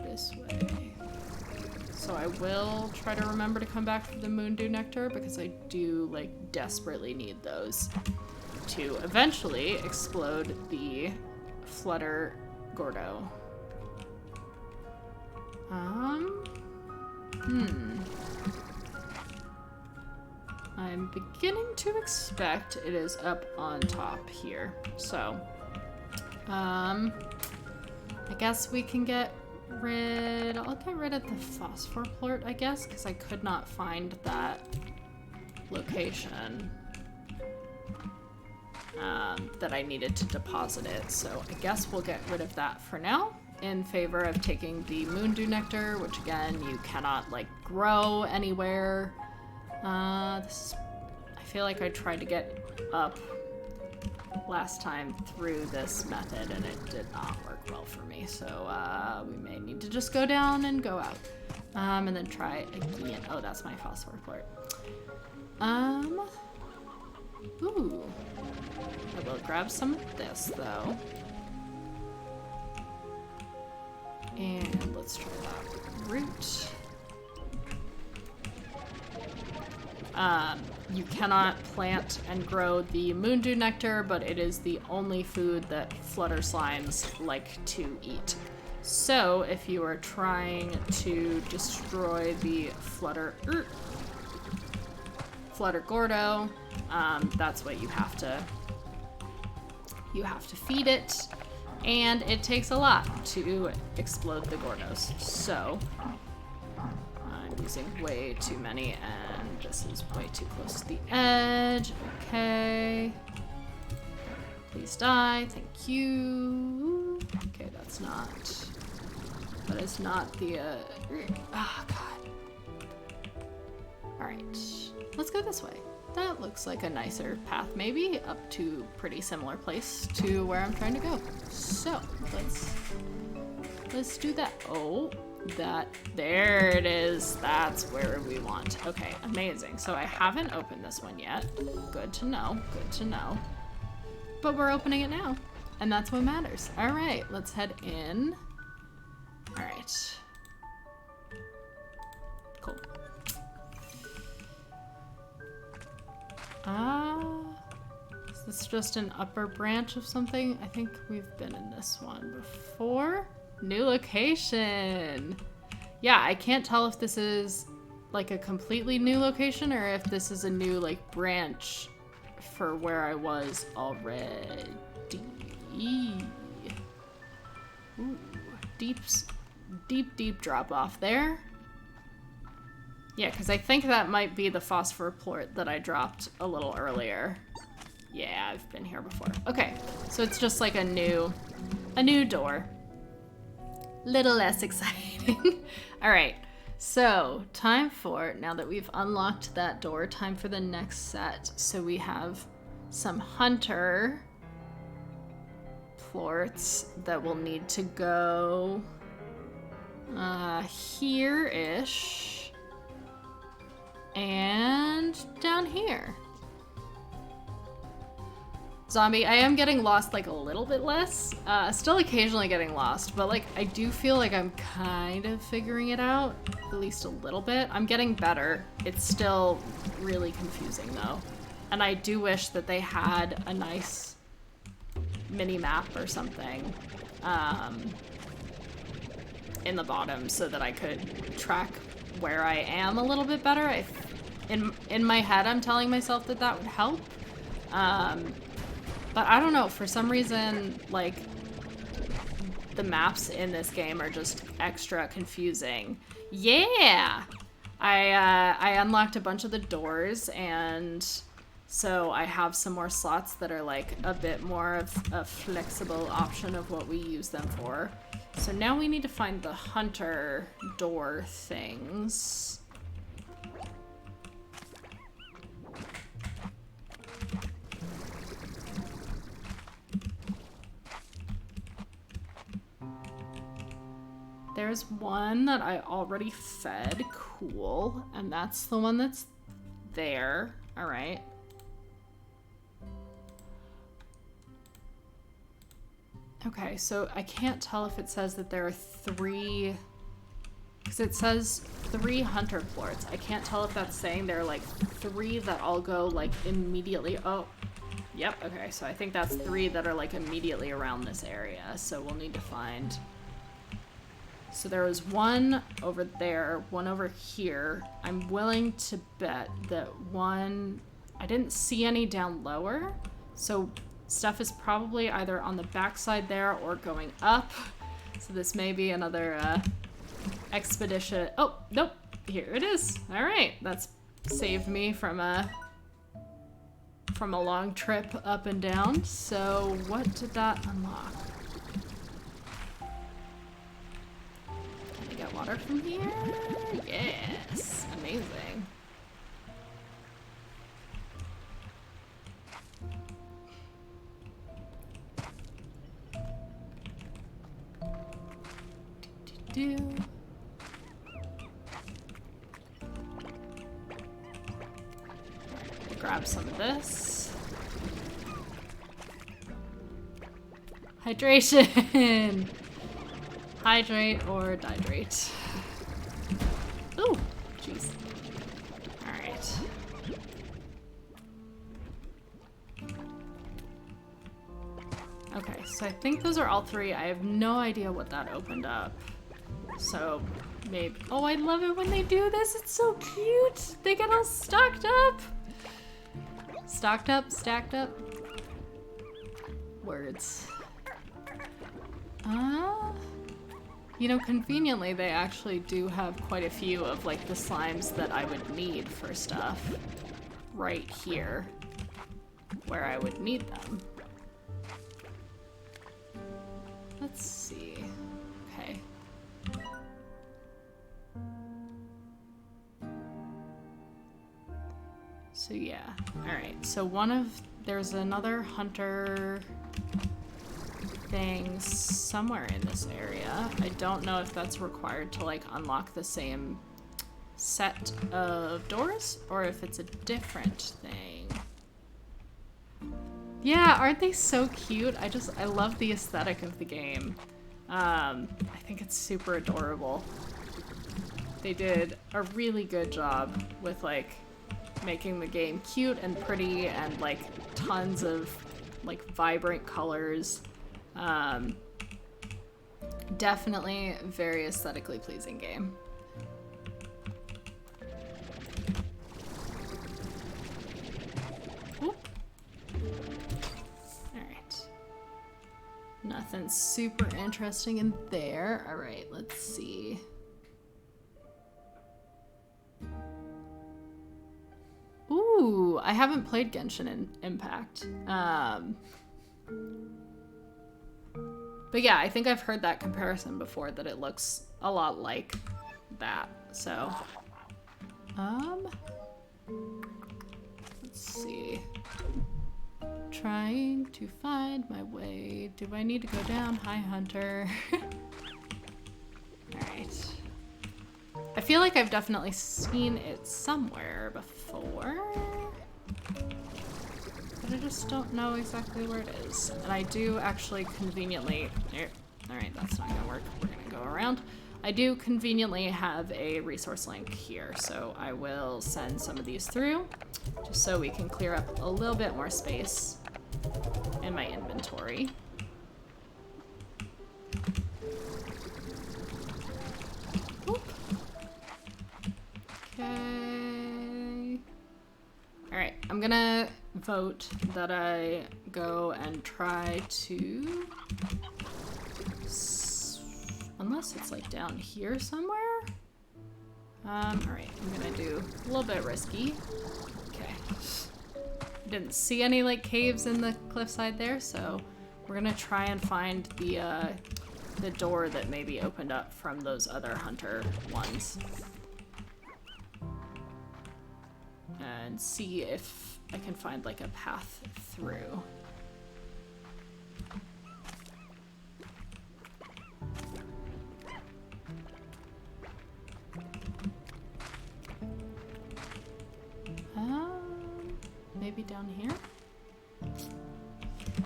This way. So I will try to remember to come back for the Moondew Nectar because I do, like, desperately need those to eventually explode the Flutter Gordo. I'm beginning to expect it is up on top here. So, I guess we can get I'll get rid of the phosphor plort, I guess, because I could not find that location that I needed to deposit it. So I guess we'll get rid of that for now in favor of taking the Moondew Nectar, which again, you cannot like grow anywhere. I feel like I tried to get up last time through this method and it did not work well for me, so we may need to just go down and go out and then try again. Oh, that's my phosphor plort. Ooh, I will grab some of this though, and let's try that root. You cannot plant and grow the Moondew Nectar, but it is the only food that flutter slimes like to eat. So if you are trying to destroy the Flutter Gordo, that's what you have to feed it, and it takes a lot to explode the Gordos. So I'm using way too many, and this is way too close to the edge. Okay. Please die. Thank you. Okay, that is not the, oh, God. Alright. Let's go this way. That looks like a nicer path, maybe, up to a pretty similar place to where I'm trying to go. So, let's do that. Oh. There it is. That's where we want. Okay, amazing. So I haven't opened this one yet. Good to know. Good to know. But we're opening it now, and that's what matters. All right, let's head in. All right. Cool. Is this just an upper branch of something? I think we've been in this one before. New location. Yeah, I can't tell if this is like a completely new location or if this is a new like branch for where I was already. Ooh, deep drop off there. Yeah, because I think that might be the phosphor plort that I dropped a little earlier. Yeah, I've been here before. Okay, so it's just like a new door. Little less exciting. All right, so time for, now that we've unlocked that door, time for the next set. So we have some hunter plorts that will need to go here-ish and down here. Zombie, I am getting lost like a little bit less. Still occasionally getting lost, but like I do feel like I'm kind of figuring it out, at least a little bit. I'm getting better. It's still really confusing though. And I do wish that they had a nice mini map or something in the bottom so that I could track where I am a little bit better. In my head, I'm telling myself that that would help. But I don't know, for some reason, like, the maps in this game are just extra confusing. Yeah! I unlocked a bunch of the doors, and so I have some more slots that are like a bit more of a flexible option of what we use them for. So now we need to find the hunter door things. There's one that I already fed. Cool. And that's the one that's there. All right. Okay, so I can't tell if it says that there are 3... Because it says 3 hunter floors. I can't tell if that's saying there are like 3 that all go like immediately... Oh, yep, okay. So I think that's 3 that are like immediately around this area. So we'll need to find... So there was one over there, one over here. I'm willing to bet that one... I didn't see any down lower. So stuff is probably either on the backside there or going up. So this may be another expedition. Oh, nope. Here it is. All right. That's saved me from a long trip up and down. So what did that unlock? Get water from here? Yes. Amazing. Do. We'll grab some of this. Hydration! Hydrate or dihydrate. Ooh, jeez. Alright. Okay, so I think those are all 3. I have no idea what that opened up. So, maybe... Oh, I love it when they do this. It's so cute. They get all stocked up. Stocked up, stacked up. Words. You know, conveniently, they actually do have quite a few of, like, the slimes that I would need for stuff right here, where I would need them. Let's see. Okay. So, yeah. Alright, so there's another hunter... things somewhere in this area. I don't know if that's required to like unlock the same set of doors or if it's a different thing. Yeah, aren't they so cute? I love the aesthetic of the game. I think it's super adorable. They did a really good job with like making the game cute and pretty and like tons of like vibrant colors. Definitely very aesthetically pleasing game. Oop. Alright. Nothing super interesting in there. Alright, let's see. Ooh, I haven't played Genshin Impact. But yeah, I think I've heard that comparison before, that it looks a lot like that, so. Let's see. Trying to find my way. Do I need to go down? Hi, Hunter. Alright. I feel like I've definitely seen it somewhere before. But I just don't know exactly where it is. And I do actually conveniently... Alright, that's not gonna work. We're gonna go around. I do conveniently have a resource link here, so I will send some of these through just so we can clear up a little bit more space in my inventory. Oop. Okay. Alright, I'm gonna vote that I go and try to... Unless it's like down here somewhere? Alright, I'm gonna do a little bit risky. Okay. Didn't see any like caves in the cliffside there, so we're gonna try and find the door that maybe opened up from those other hunter ones. And see if I can find like a path through. Maybe down here?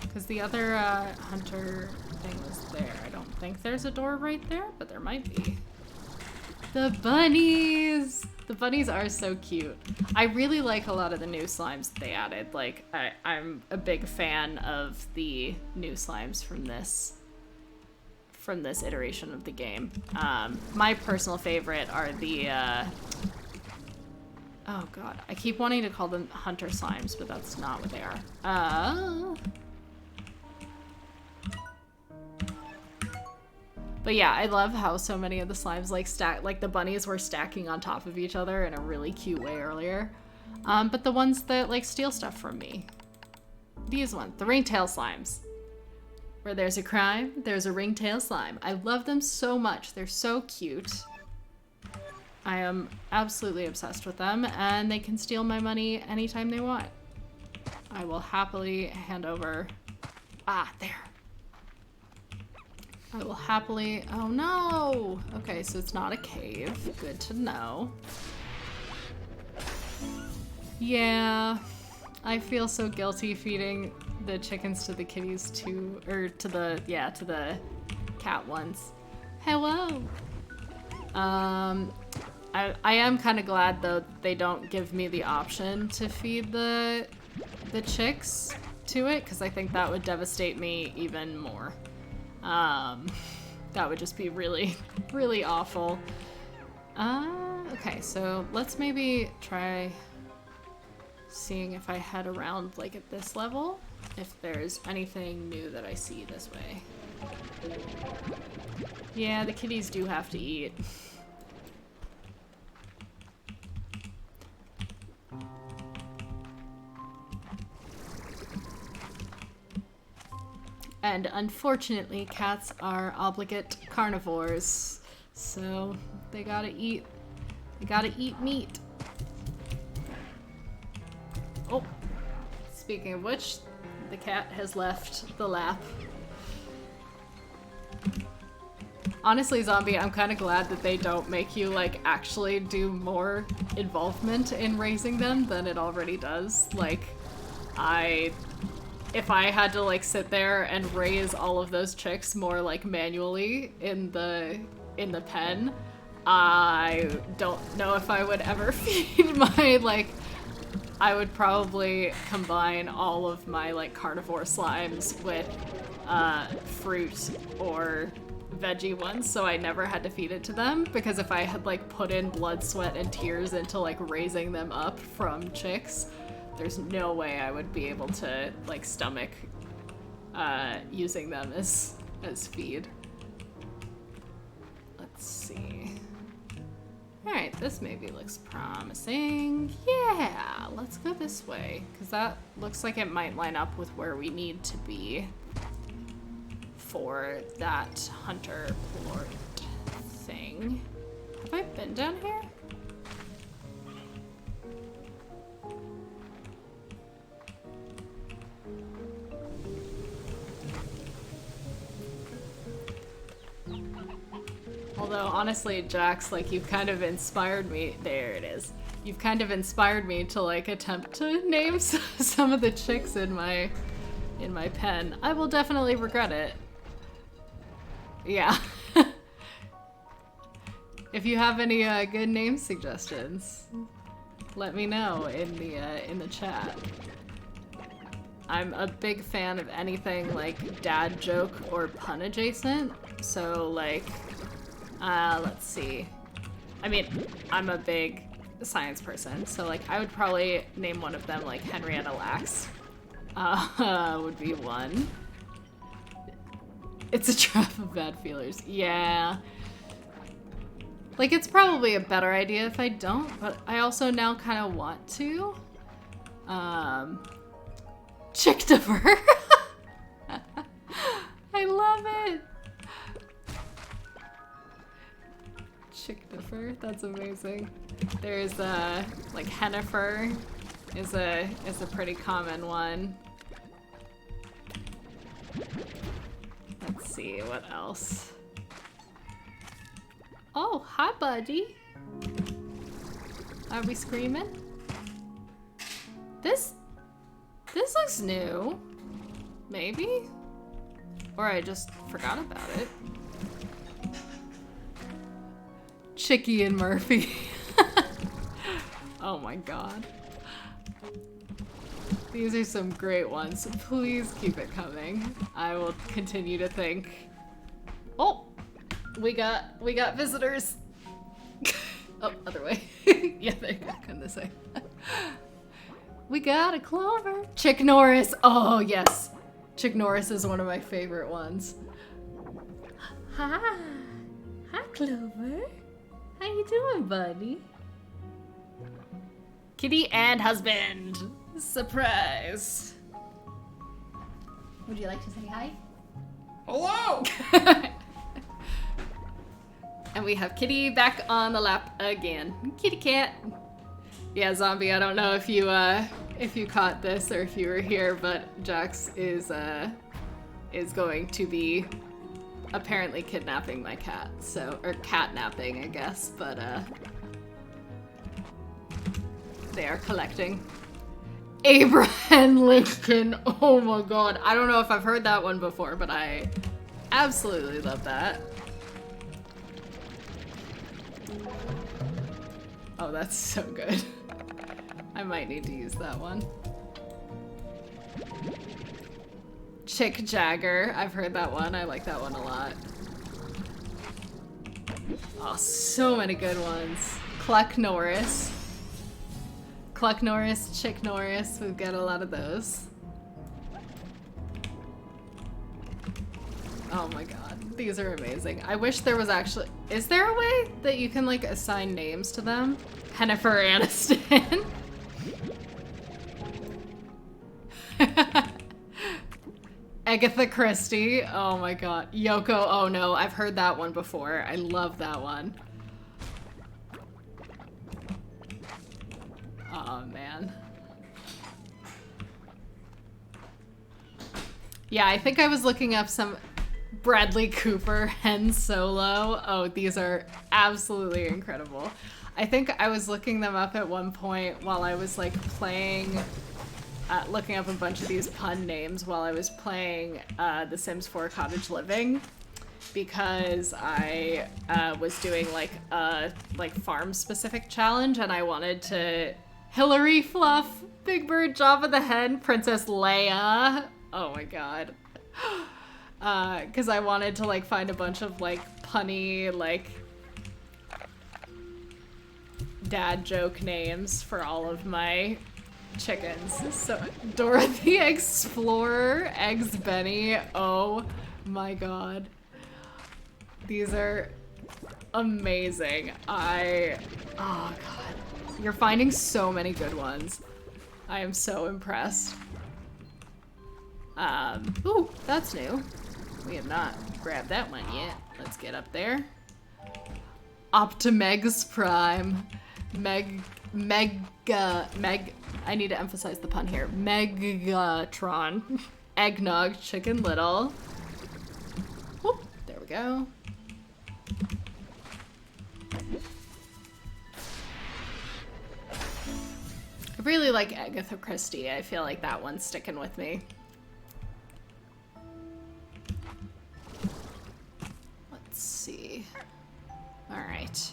Because the other hunter thing was there. I don't think there's a door right there, but there might be. The bunnies! The bunnies are so cute. I really like a lot of the new slimes that they added. Like, I'm a big fan of the new slimes from this iteration of the game. My personal favorite are the oh god, I keep wanting to call them hunter slimes, but that's not what they are. But yeah, I love how so many of the slimes like the bunnies were stacking on top of each other in a really cute way earlier. But the ones that like steal stuff from me. These ones, the ringtail slimes. Where there's a crime, there's a ringtail slime. I love them so much. They're so cute. I am absolutely obsessed with them, and they can steal my money anytime they want. I will happily hand over... Ah, there. I will happily... Oh no! Okay, so it's not a cave. Good to know. Yeah. I feel so guilty feeding the chickens to the kitties too, or to the cat ones. Hello! I am kind of glad, though, they don't give me the option to feed the chicks to it, because I think that would devastate me even more. That would just be really, really awful. Okay, so let's maybe try seeing if I head around, like, at this level, if there's anything new that I see this way. Yeah, the kitties do have to eat. And unfortunately, cats are obligate carnivores, so they gotta eat meat. Oh, speaking of which, the cat has left the lap. Honestly, Zombie, I'm kind of glad that they don't make you, like, actually do more involvement in raising them than it already does. Like, if I had to, like, sit there and raise all of those chicks more, like, manually in the pen, I don't know if I would ever feed my, like, I would probably combine all of my, like, carnivore slimes with fruit or veggie ones, so I never had to feed it to them, because if I had, like, put in blood, sweat, and tears into, like, raising them up from chicks, there's no way I would be able to, like, stomach using them as feed. Let's see. Alright, this maybe looks promising. Yeah, let's go this way, because that looks like it might line up with where we need to be for that hunter port thing. Have I been down here? Although, honestly, Jax, like, you've kind of inspired me. There it is. You've kind of inspired me to, like, attempt to name some of the chicks in my pen. I will definitely regret it. Yeah. If you have any good name suggestions, let me know in the chat. I'm a big fan of anything like dad joke or pun adjacent. So like, let's see. I mean, I'm a big science person, so like I would probably name one of them like Henrietta Lacks. Would be one. It's a trap of bad feelers. Yeah. Like, it's probably a better idea if I don't, but I also now kind of want to. Chicktifer. I love it. Chicktifer, that's amazing. There's like Hennifer is a pretty common one. Let's see what else. Oh, hi, buddy. Are we screaming? This looks new. Maybe? Or I just forgot about it. Chicky and Murphy. Oh my god. These are some great ones. Please keep it coming. I will continue to think. Oh! We got visitors. Oh, other way. Yeah, there you go. Come this way. We got a Clover. Chick Norris. Oh, yes. Chick Norris is one of my favorite ones. Hi. Hi, Clover. How you doing, buddy? Kitty and husband. Surprise. Would you like to say hi? Hello! And we have Kitty back on the lap again. Kitty cat. Yeah, Zombie, I don't know if you caught this or if you were here, but Jax is going to be apparently kidnapping my cat. So, or catnapping, I guess, but they are collecting. Abraham Lincoln. Oh my god. I don't know if I've heard that one before, but I absolutely love that. Oh, that's so good. I might need to use that one. Chick Jagger. I've heard that one. I like that one a lot. Oh, so many good ones. Cluck Norris. Cluck Norris, Chick Norris. We've got a lot of those. Oh my god. These are amazing. I wish there was actually... Is there a way that you can, like, assign names to them? Hennifer Aniston. Agatha Christie. Oh my god. Yoko Oh No. I've heard that one before. I love that one. Oh man. Yeah, I think I was looking up some Bradley Cooper Han Solo. Oh, these are absolutely incredible. I think I was looking them up at one point while I was like playing, looking up a bunch of these pun names while I was playing The Sims 4 Cottage Living, because I was doing like a farm specific challenge and I wanted to Hillary Fluff, Big Bird, Java the Hen, Princess Leia. Oh my god. Because I wanted to like find a bunch of like punny like dad joke names for all of my chickens. So Dorothy Explorer, Eggs Benny. Oh my god. These are amazing. Oh god. You're finding so many good ones. I am so impressed. Ooh, that's new. We have not grabbed that one yet. Let's get up there. Optimegs Prime. I need to emphasize the pun here. Megatron. Eggnog Chicken Little. Whoop, there we go. I really like Agatha Christie. I feel like that one's sticking with me. Let's see. Alright.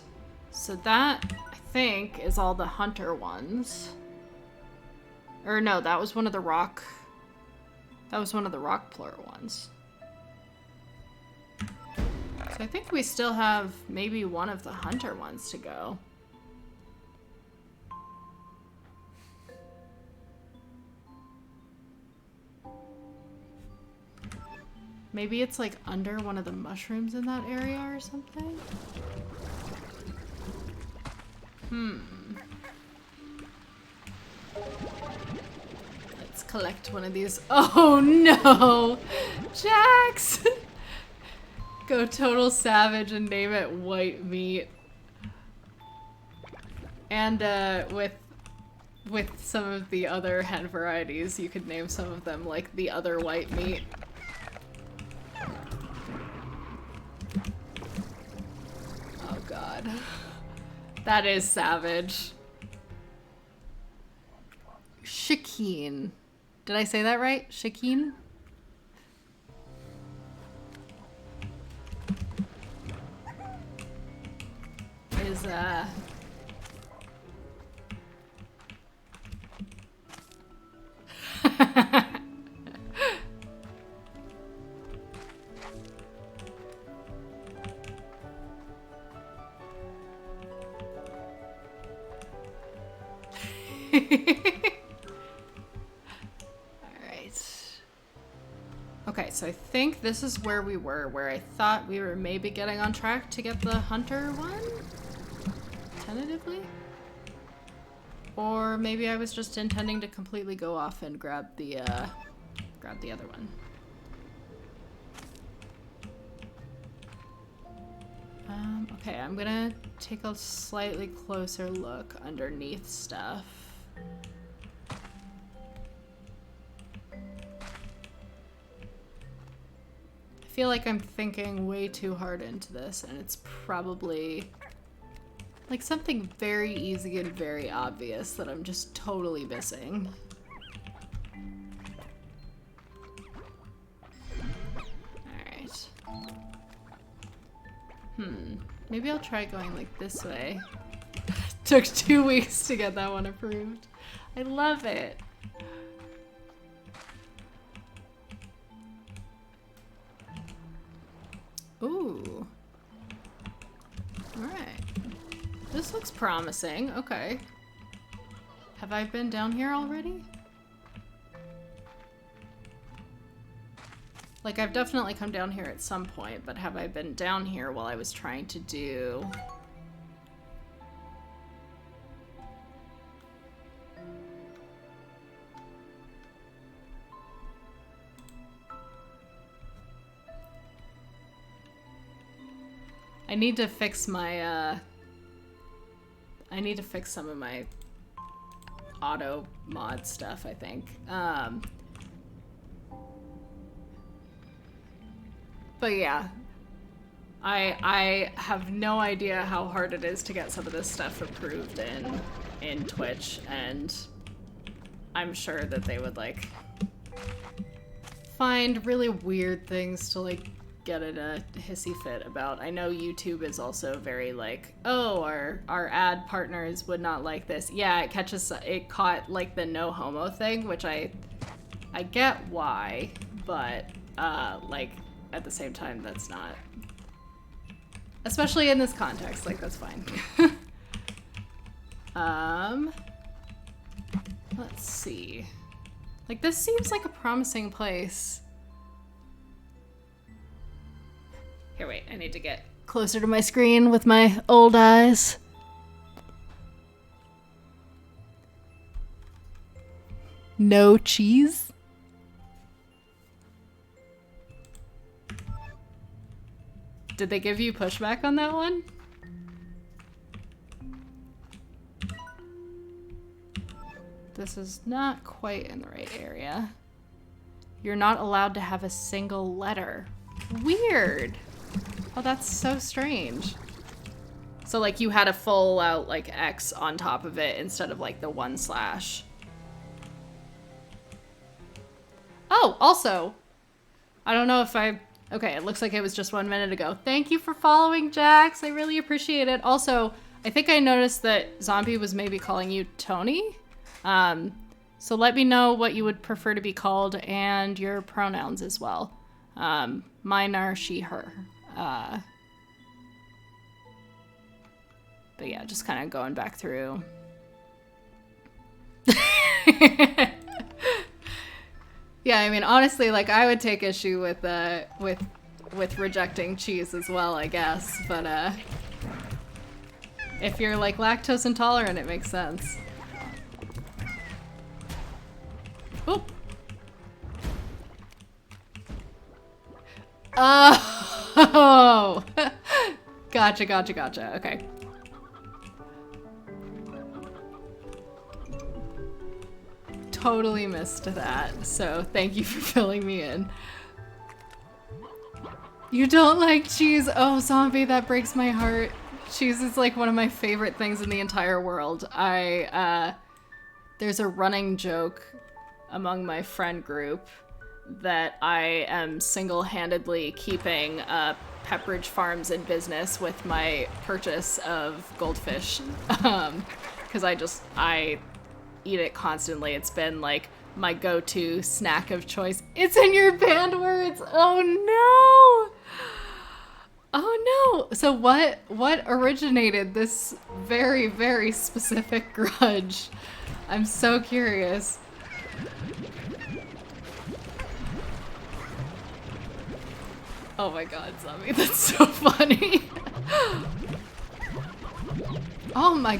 So that, I think, is all the hunter ones. Or no, that was one of the rock... That was one of the rock plur ones. So I think we still have maybe one of the hunter ones to go. Maybe it's like under one of the mushrooms in that area or something? Let's collect one of these. Oh no! Jax! Go total savage and name it white meat. And with some of the other hen varieties, you could name some of them like the other white meat. Oh god. That is savage. Shakeen. Did I say that right? Shakeen? Is, Okay, so I think this is where we were, where I thought we were maybe getting on track to get the hunter one? Tentatively? Or maybe I was just intending to completely go off and grab the other one. Okay, I'm gonna take a slightly closer look underneath stuff. I feel like I'm thinking way too hard into this, and it's probably like something very easy and very obvious that I'm just totally missing. Alright. Maybe I'll try going like this way. Took 2 weeks to get that one approved. I love it. Ooh. Alright. This looks promising. Okay. Have I been down here already? Like, I've definitely come down here at some point, but have I been down here while I was trying to do... I need to fix my, I need to fix some of my auto mod stuff, I think. But yeah, I have no idea how hard it is to get some of this stuff approved in Twitch, and I'm sure that they would like find really weird things to like get in a hissy fit about. I know YouTube is also very like, oh, our ad partners would not like this. Yeah, it caught like the no homo thing, which I get why, but like at the same time that's not, especially in this context, like that's fine. Let's see. Like this seems like a promising place. Here, wait, I need to get closer to my screen with my old eyes. No cheese? Did they give you pushback on that one? This is not quite in the right area. You're not allowed to have a single letter. Weird. Oh, that's so strange. So like you had a full out like X on top of it instead of like the 1/. Oh, also, I don't know if I Okay, it looks like it was just 1 minute ago. Thank you for following, Jax. I really appreciate it. Also, I think I noticed that Zombie was maybe calling you Tony. So let me know what you would prefer to be called and your pronouns as well. Mine are she, her. But yeah, just kind of going back through. Yeah, I mean, honestly, like, I would take issue with rejecting cheese as well, I guess. But if you're like lactose intolerant, it makes sense. Oop. Oh, gotcha. Okay. Totally missed that, so thank you for filling me in. You don't like cheese? Oh, Zombie, that breaks my heart. Cheese is like one of my favorite things in the entire world. There's a running joke among my friend group that I am single-handedly keeping Pepperidge Farms in business with my purchase of goldfish. Because I eat it constantly. It's been like my go-to snack of choice. It's in your banned words. Oh no. Oh no. So what originated this very, very specific grudge? I'm so curious. Oh my god, Zombie, that's so funny. Oh my,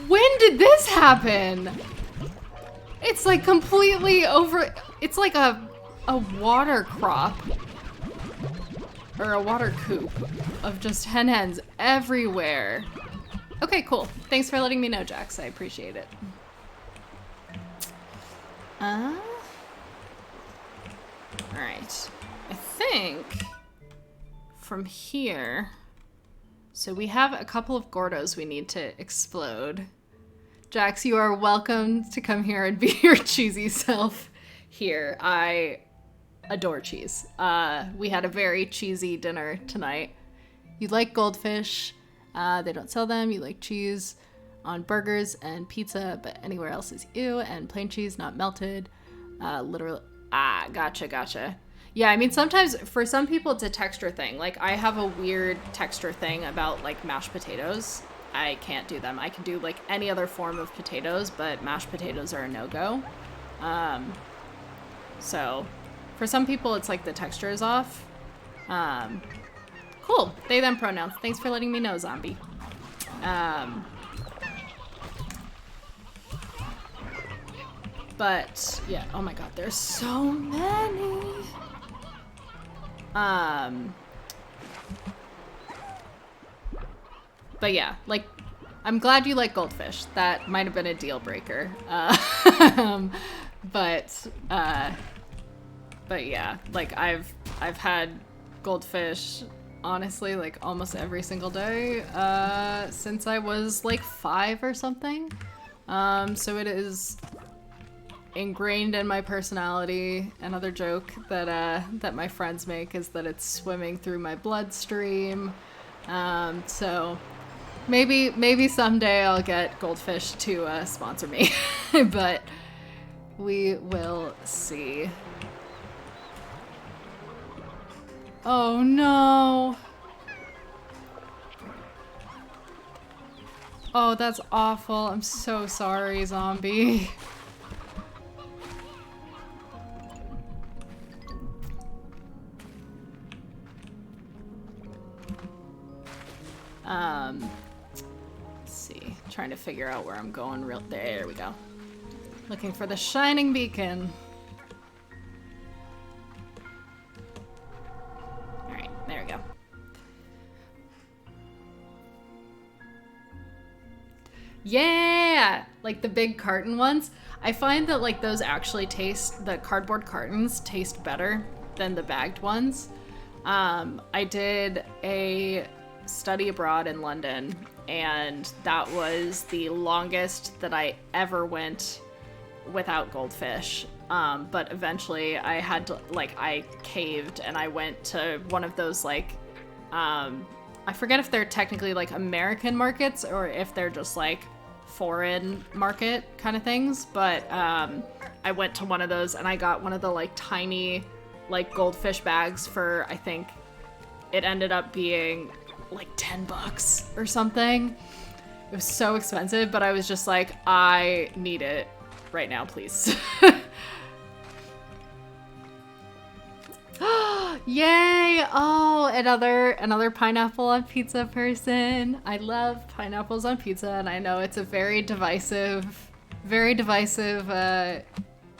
when did this happen? It's like completely over, it's like a water crop. Or a water coop of just hens everywhere. Okay, cool. Thanks for letting me know, Jax. I appreciate it. Alright. I think from here, so we have a couple of Gordos we need to explode. Jax, you are welcome to come here and be your cheesy self here. I adore cheese. We had a very cheesy dinner tonight. You like goldfish. They don't sell them. You like cheese on burgers and pizza, but anywhere else is ew, and plain cheese, not melted. Literally. Gotcha. Yeah, I mean, sometimes for some people it's a texture thing. Like, I have a weird texture thing about, like, mashed potatoes. I can't do them. I can do, like, any other form of potatoes, but mashed potatoes are a no-go. So for some people, it's like the texture is off. Cool. They, them pronouns. Thanks for letting me know, Zombie. But, yeah. Oh my god, there's so many. But yeah, like, I'm glad you like goldfish. That might have been a deal breaker. But yeah, like, I've had goldfish, honestly, like, almost every single day, since I was, like, 5 or something. So it is ingrained in my personality. Another joke that my friends make is that it's swimming through my bloodstream. So maybe someday I'll get goldfish to sponsor me, but we will see. Oh no. Oh, that's awful. I'm so sorry, Zombie. Let's see. Trying to figure out where I'm going real. There we go. Looking for the shining beacon. Alright, there we go. Yeah! Like the big carton ones. I find that, like, those actually taste, the cardboard cartons taste better than the bagged ones. I did a study abroad in London, and that was the longest that I ever went without goldfish. But eventually I had to, like, I caved and I went to one of those, like, I forget if they're technically, like, American markets or if they're just, like, foreign market kind of things. But I went to one of those and I got one of the, like, tiny, like, goldfish bags for, I think it ended up being, like, $10 or something. It was so expensive, but I was just like, I need it right now, please. Yay! Oh, another pineapple on pizza person. I love pineapples on pizza, and I know it's a very divisive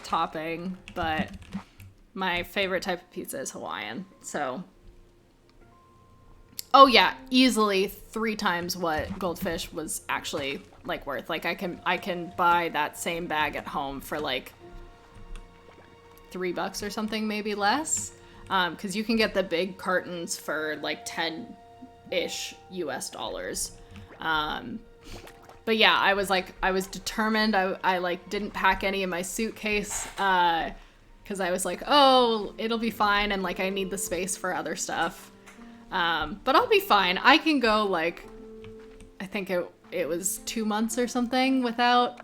topping, but my favorite type of pizza is Hawaiian. So, oh yeah, easily 3 times what goldfish was actually, like, worth. Like, I can buy that same bag at home for like $3 or something, maybe less. Because you can get the big cartons for like 10-ish US dollars. But yeah, I was determined. I like didn't pack any in my suitcase because I was like, oh, it'll be fine, and like I need the space for other stuff. But I'll be fine. I can go, like, I think it was 2 months or something without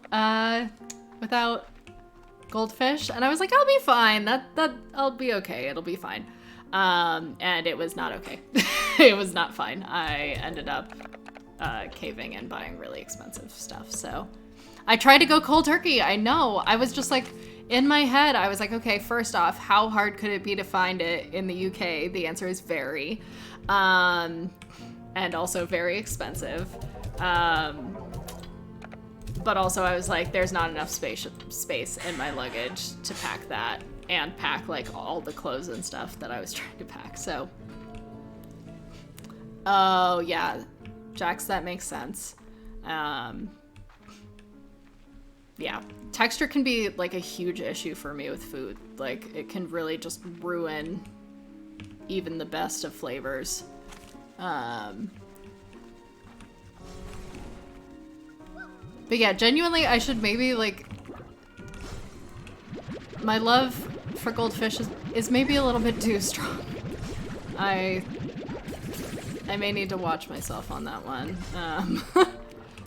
goldfish, and I was like, I'll be fine. That I'll be okay. It'll be fine. And it was not okay. It was not fine. I ended up caving and buying really expensive stuff. So I tried to go cold turkey. I know. I was just like, in my head, I was like, okay, first off, how hard could it be to find it in the UK? The answer is very. And also very expensive. But also I was like, there's not enough space in my luggage to pack that and pack like all the clothes and stuff that I was trying to pack. So, oh yeah, Jax, that makes sense. Yeah, texture can be like a huge issue for me with food. Like, it can really just ruin even the best of flavors. But yeah, genuinely, I should maybe, like, my love for goldfish is maybe a little bit too strong. I may need to watch myself on that one.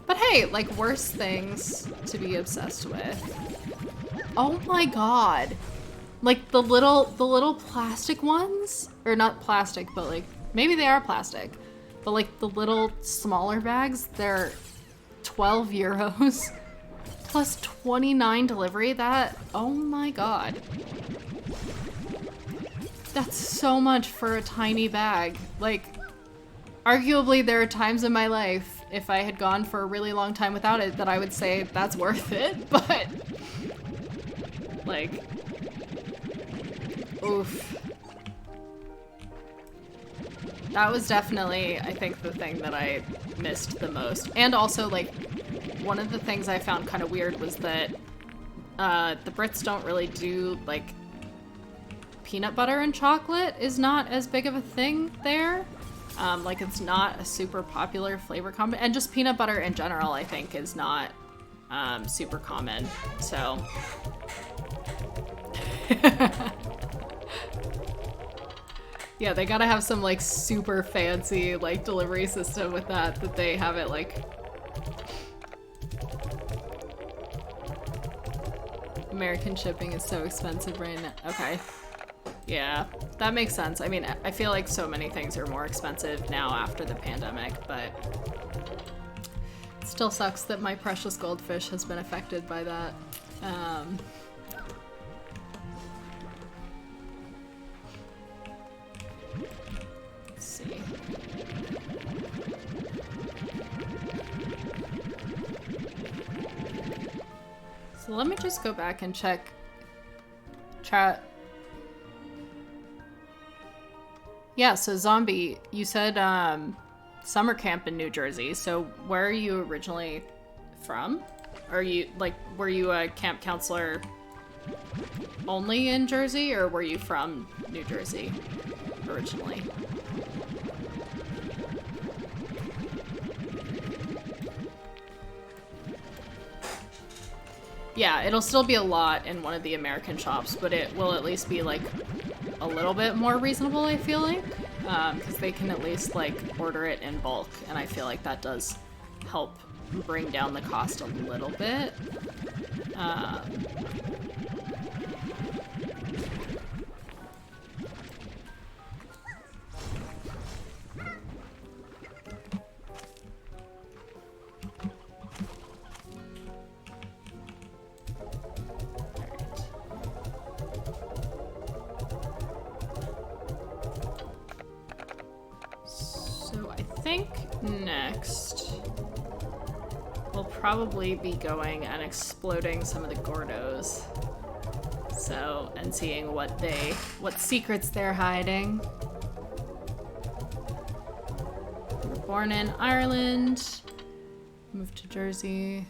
But hey, like, worse things to be obsessed with. Oh my god. Like, the little plastic ones? Or not plastic, but like, maybe they are plastic. But like, the little smaller bags, they're 12 euros plus 29 delivery. That, oh my god, that's so much for a tiny bag. Like, arguably there are times in my life, if I had gone for a really long time without it, that I would say that's worth it, but like, oof. That was definitely, I think, the thing that I missed the most. And also, like, one of the things I found kind of weird was that the Brits don't really do, like, peanut butter and chocolate is not as big of a thing there. Like, it's not a super popular flavor combo. And just peanut butter in general, I think, is not super common. So... yeah, they gotta have some, like, super fancy, like, delivery system with that they have it, like... American shipping is so expensive right now. Okay. Yeah, that makes sense. I mean, I feel like so many things are more expensive now after the pandemic, but... it still sucks that my precious goldfish has been affected by that. Let's see. So let me just go back and check chat. Yeah, so Zombie, you said summer camp in New Jersey. So where are you originally from? Are you, like, were you a camp counselor only in Jersey, or were you from New Jersey originally? Yeah, it'll still be a lot in one of the American shops, but it will at least be like a little bit more reasonable, I feel like. Because they can at least like order it in bulk, and I feel like that does help bring down the cost a little bit. So I think next we'll probably be going and exploding some of the Gordos. So, and seeing what secrets they're hiding. They were born in Ireland, moved to Jersey.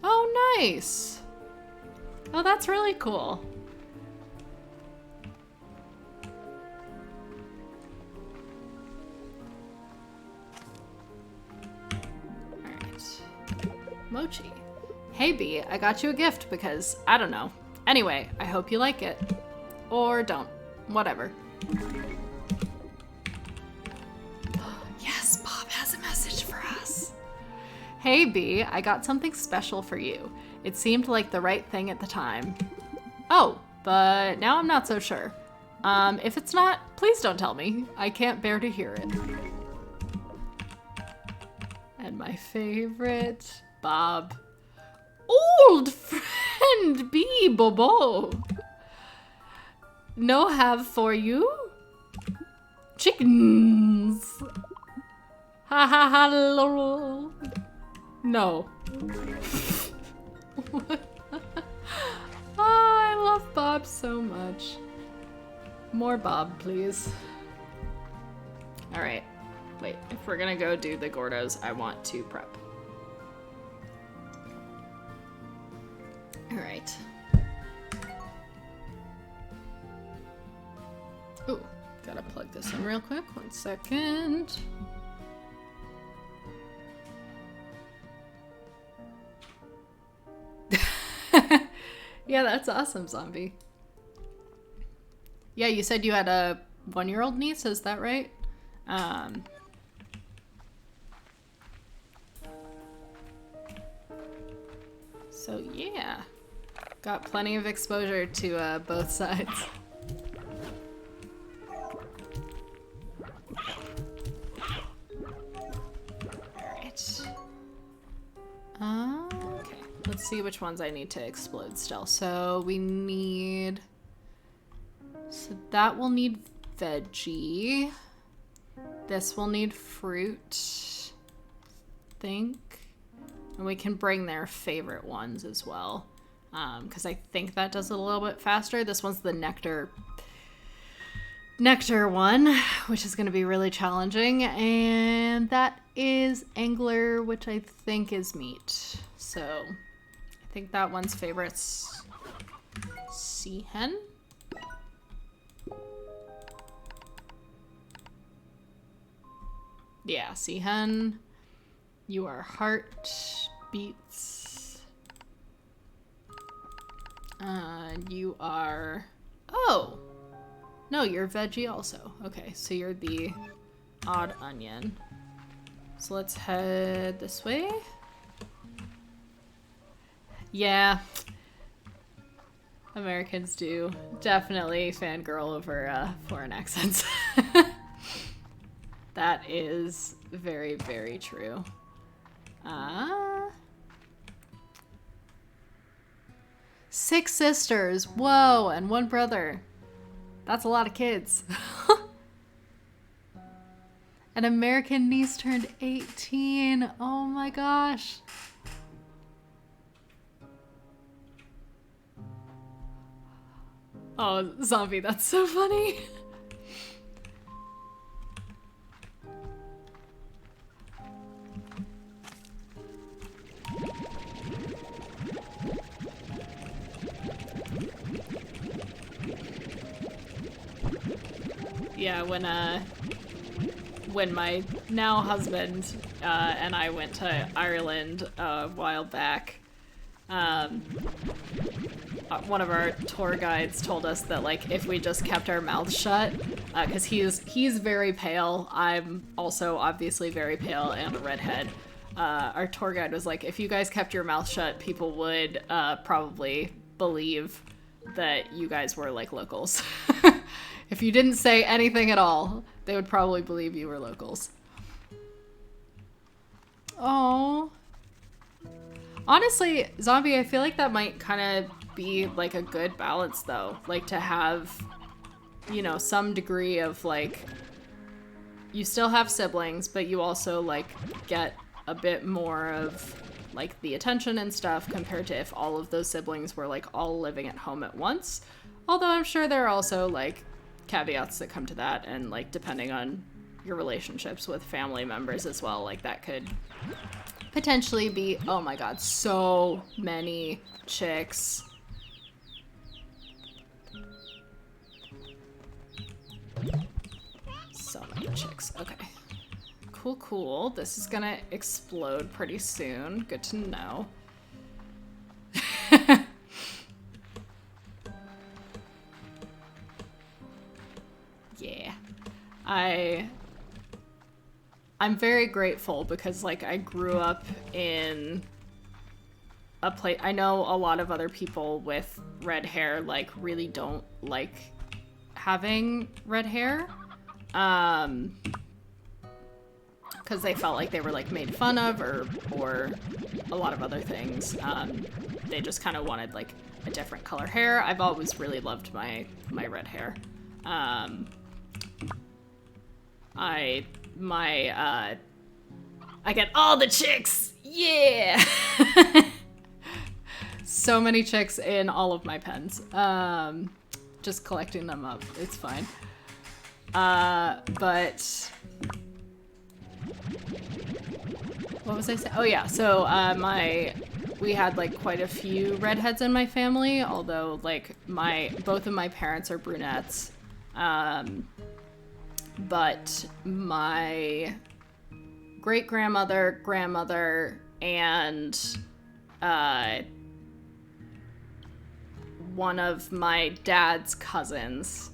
Oh, nice. Oh, that's really cool. Alright. Mochi. Hey, Bee, I got you a gift because, I don't know. Anyway, I hope you like it. Or don't. Whatever. Yes, Bob has a message for us. Hey, Bee, I got something special for you. It seemed like the right thing at the time. Oh, but now I'm not so sure. If it's not, please don't tell me. I can't bear to hear it. And my favorite, Bob. Old friend Bee Bobo. No have for you? Chickens. Ha ha ha lol. No. Oh, I love Bob so much. More Bob, please. Alright. Wait, if we're gonna go do the Gordos, I want to prep. Alright. Ooh, gotta plug this in real quick. 1 second. Yeah, that's awesome, Zombie. Yeah, you said you had a 1-year-old niece, is that right? So yeah, got plenty of exposure to both sides. Alright. Okay, let's see which ones I need to explode still. So we need... So that will need veggie. This will need fruit, I think. And we can bring their favorite ones as well. Because I think that does it a little bit faster. This one's the nectar one, which is going to be really challenging. And that is angler, which I think is meat. So I think that one's favorite's sea hen. Yeah, sea hen. You are heart, beets. You are... Oh! No, you're veggie also. Okay, so you're the odd onion. So let's head this way. Yeah. Americans do definitely fangirl over foreign accents. That is very, very true. 6 sisters. Whoa, and 1 brother. That's a lot of kids. An American niece turned 18. Oh my gosh. Oh, Zombie, that's so funny. Yeah, when my now husband and I went to Ireland a while back, one of our tour guides told us that like if we just kept our mouths shut, because he's very pale, I'm also obviously very pale and a redhead. Our tour guide was like, if you guys kept your mouth shut, people would probably believe that you guys were like locals. If you didn't say anything at all, they would probably believe you were locals. Oh. Honestly, Zombie, I feel like that might kind of be like a good balance though. Like to have, you know, some degree of like, you still have siblings, but you also like get a bit more of like the attention and stuff compared to if all of those siblings were like all living at home at once. Although I'm sure there are also like caveats that come to that, and like depending on your relationships with family members as well, like that could potentially be, oh my god, so many chicks. So many chicks. Okay. Cool. This is gonna explode pretty soon. Good to know. Yeah. I'm very grateful because, like, I grew up in a place. I know a lot of other people with red hair, like, really don't like having red hair. Because they felt like they were, like, made fun of or a lot of other things. They just kind of wanted, like, a different color hair. I've always really loved my red hair. I get all the chicks! Yeah! So many chicks in all of my pens. Just collecting them up. It's fine. But... what was I saying? Oh yeah, so we had like quite a few redheads in my family, although like both of my parents are brunettes. But my great-grandmother, grandmother, and one of my dad's cousins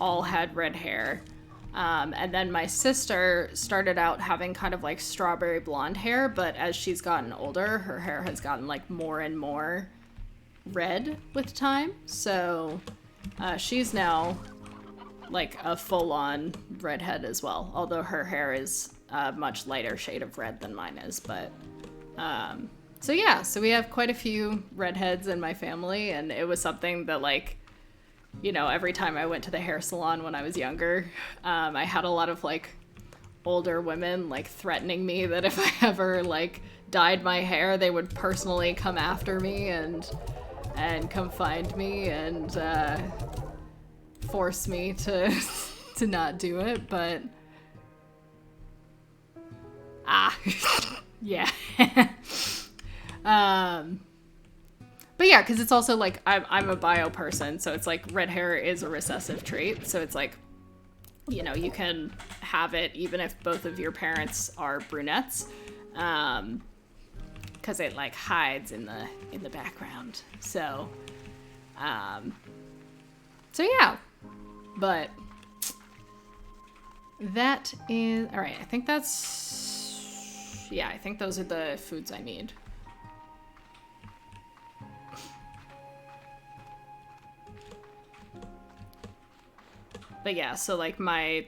all had red hair. And then my sister started out having kind of like strawberry blonde hair, but as she's gotten older, her hair has gotten like more and more red with time. So she's now like a full-on redhead as well, although her hair is a much lighter shade of red than mine is. But so yeah, so we have quite a few redheads in my family, and it was something that, like, you know, every time I went to the hair salon when I was younger, I had a lot of like older women like threatening me that if I ever like dyed my hair, they would personally come after me and come find me and force me to not do it. But yeah. But yeah, because it's also like I'm a bio person, so it's like red hair is a recessive trait. So it's like, you know, you can have it even if both of your parents are brunettes, because it like hides in the background. So, so yeah. But that is all right. I think that's I think those are the foods I need. But yeah, so like my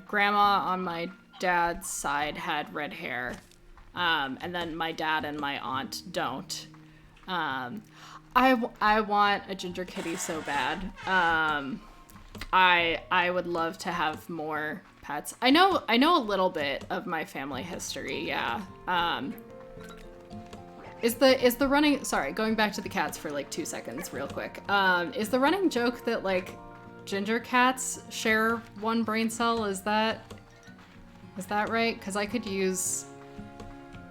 grandma on my dad's side had red hair, and then my dad and my aunt don't. I want a ginger kitty so bad. I would love to have more pets. I know a little bit of my family history. Yeah. Is the running, sorry, going back to the cats for like 2 seconds real quick. Is the running joke that like ginger cats share one brain cell? Is that right? Because I could use,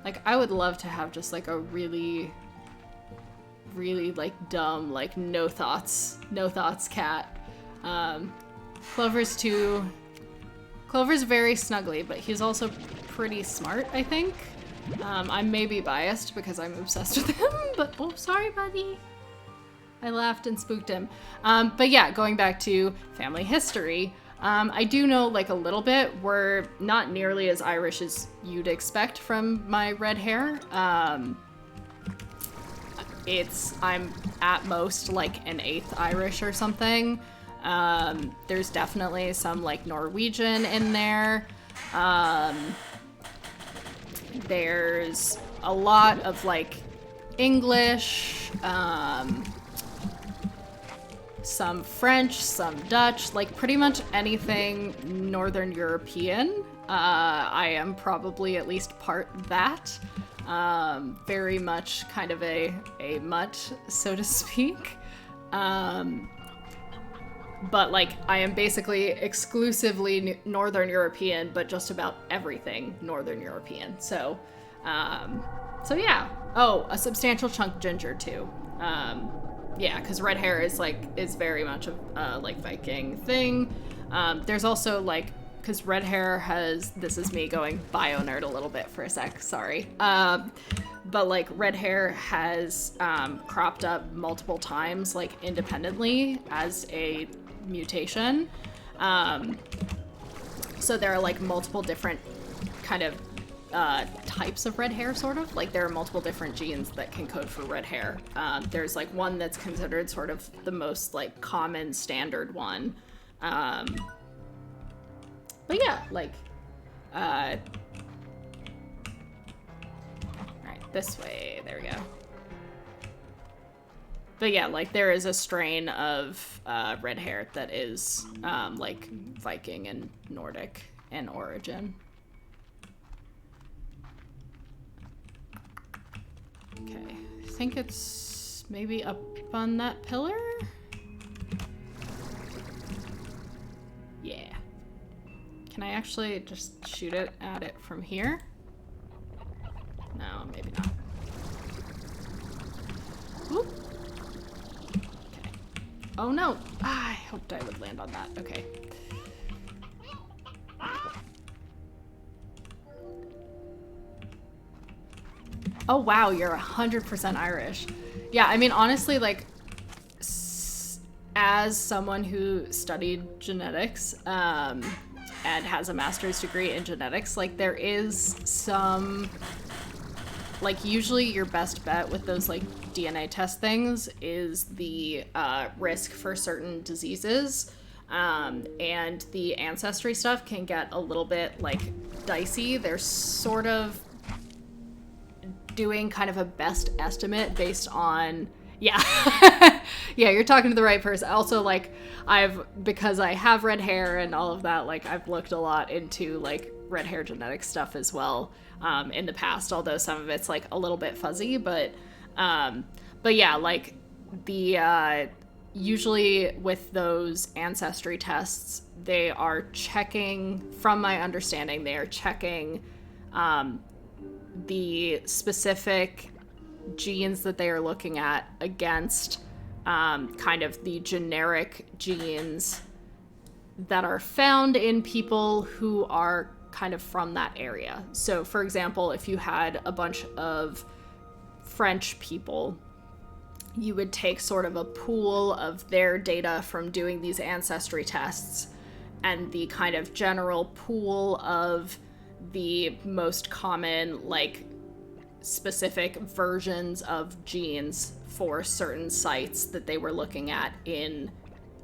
like, I would love to have just like a really like dumb, like no thoughts cat. Clover's very snuggly, but he's also pretty smart, I think. I may be biased because I'm obsessed with him, but oh, sorry, buddy. I laughed and spooked him. But yeah, going back to family history, I do know like a little bit. We're not nearly as Irish as you'd expect from my red hair. I'm at most like an eighth Irish or something. There's definitely some like Norwegian in there. There's a lot of like English, some French, some Dutch, like pretty much anything Northern European. I am probably at least part that. Very much kind of a mutt, so to speak. But like I am basically exclusively Northern European, but just about everything Northern European. So yeah. Oh, a substantial chunk ginger too. Yeah, because red hair is very much a like Viking thing. There's also like, because red hair has, this is me going bio nerd a little bit for a sec, sorry. But like red hair has cropped up multiple times like independently as a mutation. So there are like multiple different kind of types of red hair, sort of. Like there are multiple different genes that can code for red hair. There's like one that's considered sort of the most like common standard one. But yeah, like, all right, this way, there we go. But yeah, like there is a strain of red hair that is like Viking and Nordic in origin. Okay, I think it's maybe up on that pillar? Yeah. Can I actually just shoot it at it from here? No, maybe not. Whoop. Okay. Oh no! Ah, I hoped I would land on that. Okay. Oh wow, you're 100% Irish. Yeah, I mean, honestly, like, as someone who studied genetics, and has a master's degree in genetics, like, there is some, like, usually your best bet with those, like, DNA test things is the risk for certain diseases, and the ancestry stuff can get a little bit, like, dicey. They're sort of doing kind of a best estimate based on, yeah. Yeah, you're talking to the right person. Also, like, because I have red hair and all of that, like, I've looked a lot into, like, red hair genetic stuff as well, in the past, although some of it's, like, a little bit fuzzy, but yeah, like, the, usually with those ancestry tests, they are checking, from my understanding, they are checking, the specific genes that they are looking at against kind of the generic genes that are found in people who are kind of from that area. So, for example, if you had a bunch of French people, you would take sort of a pool of their data from doing these ancestry tests and the kind of general pool of the most common, like, specific versions of genes for certain sites that they were looking at in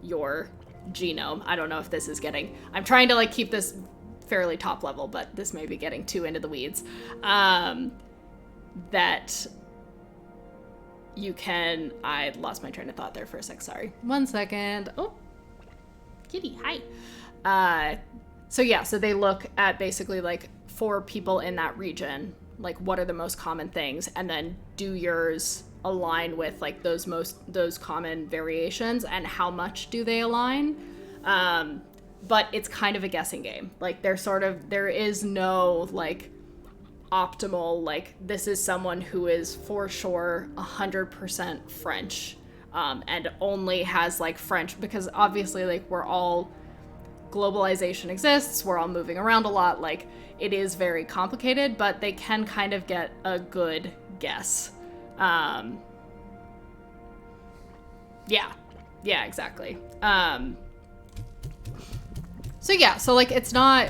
your genome. I don't know if this is getting... I'm trying to, like, keep this fairly top level, but this may be getting too into the weeds. That you can... I lost my train of thought there for a sec, sorry. 1 second. Oh, kitty, hi. So yeah, so they look at basically, like, for people in that region, like, what are the most common things, and then do yours align with, like, those common variations, and how much do they align? But it's kind of a guessing game. Like, there is no, like, optimal, like, this is someone who is for sure 100% French, and only has, like, French, because obviously, like, we're all globalization exists, we're all moving around a lot, like, it is very complicated, but they can kind of get a good guess. Yeah, exactly. So like it's not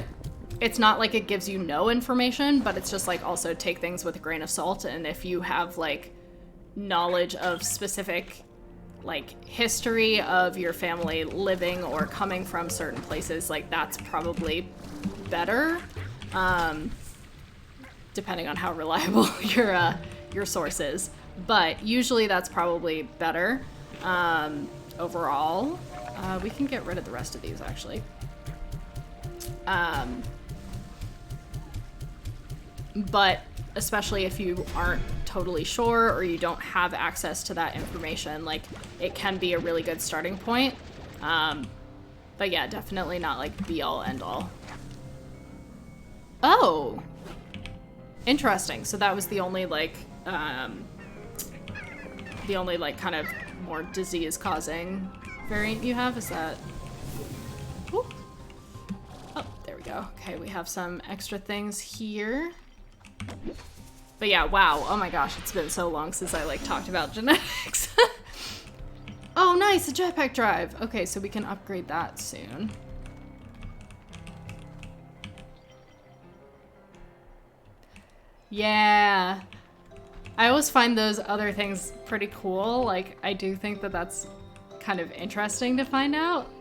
like it gives you no information, but it's just like also take things with a grain of salt, and if you have like knowledge of specific like history of your family living or coming from certain places, like that's probably better, depending on how reliable your source is, but usually that's probably better. Overall, we can get rid of the rest of these actually. But especially if you aren't totally sure or you don't have access to that information, like it can be a really good starting point. But yeah, definitely not like be all end all. Oh, interesting. So that was the only like kind of more disease causing variant you have, is that? Ooh. Oh, there we go. Okay, we have some extra things here. But yeah, wow. Oh my gosh, it's been so long since I like talked about genetics. Oh, nice, a jetpack drive. Okay, so we can upgrade that soon. Yeah. I always find those other things pretty cool. Like, I do think that that's kind of interesting to find out.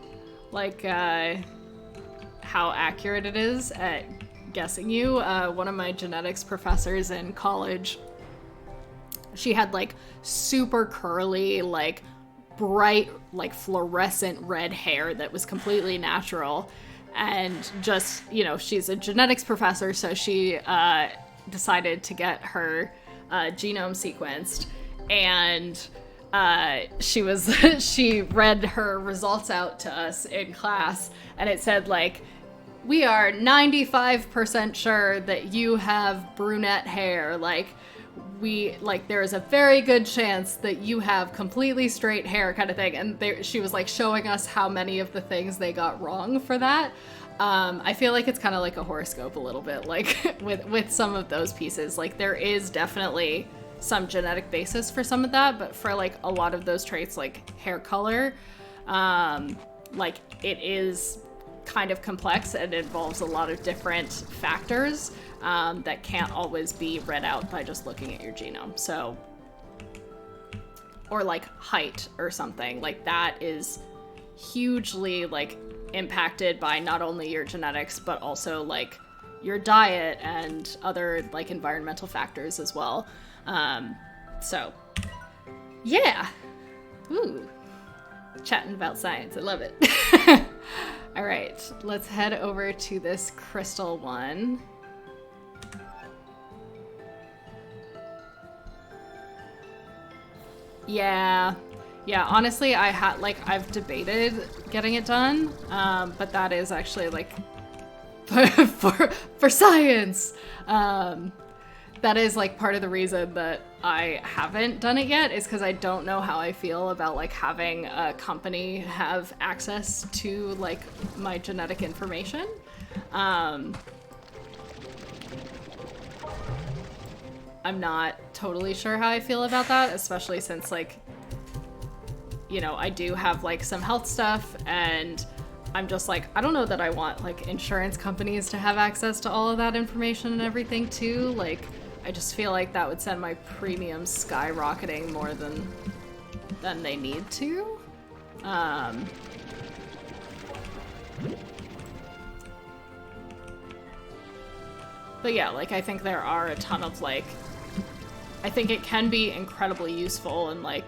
Like, how accurate it is at guessing you. One of my genetics professors in college, she had like super curly, like bright, like fluorescent red hair that was completely natural. And just, you know, she's a genetics professor, so she decided to get her genome sequenced, and she read her results out to us in class, and it said like, we are 95% sure that you have brunette hair. Like, there is a very good chance that you have completely straight hair, kind of thing. And she was like showing us how many of the things they got wrong for that. I feel like it's kind of like a horoscope a little bit, like with some of those pieces. Like, there is definitely some genetic basis for some of that, but for like a lot of those traits, like hair color, like it is kind of complex and involves a lot of different factors that can't always be read out by just looking at your genome. So, or like height or something like that is hugely like impacted by not only your genetics but also like your diet and other like environmental factors as well. So yeah, ooh, chatting about science, I love it. All right, let's head over to this crystal one. Yeah, honestly, I've debated getting it done, but that is actually like for science. That is like part of the reason that I haven't done it yet, is because I don't know how I feel about like having a company have access to like my genetic information. I'm not totally sure how I feel about that, especially since like, you know, I do have like some health stuff, and I'm just like, I don't know that I want like insurance companies to have access to all of that information and everything too. Like, I just feel like that would send my premiums skyrocketing more than they need to. But yeah, like I think there are a ton of like, I think it can be incredibly useful, and like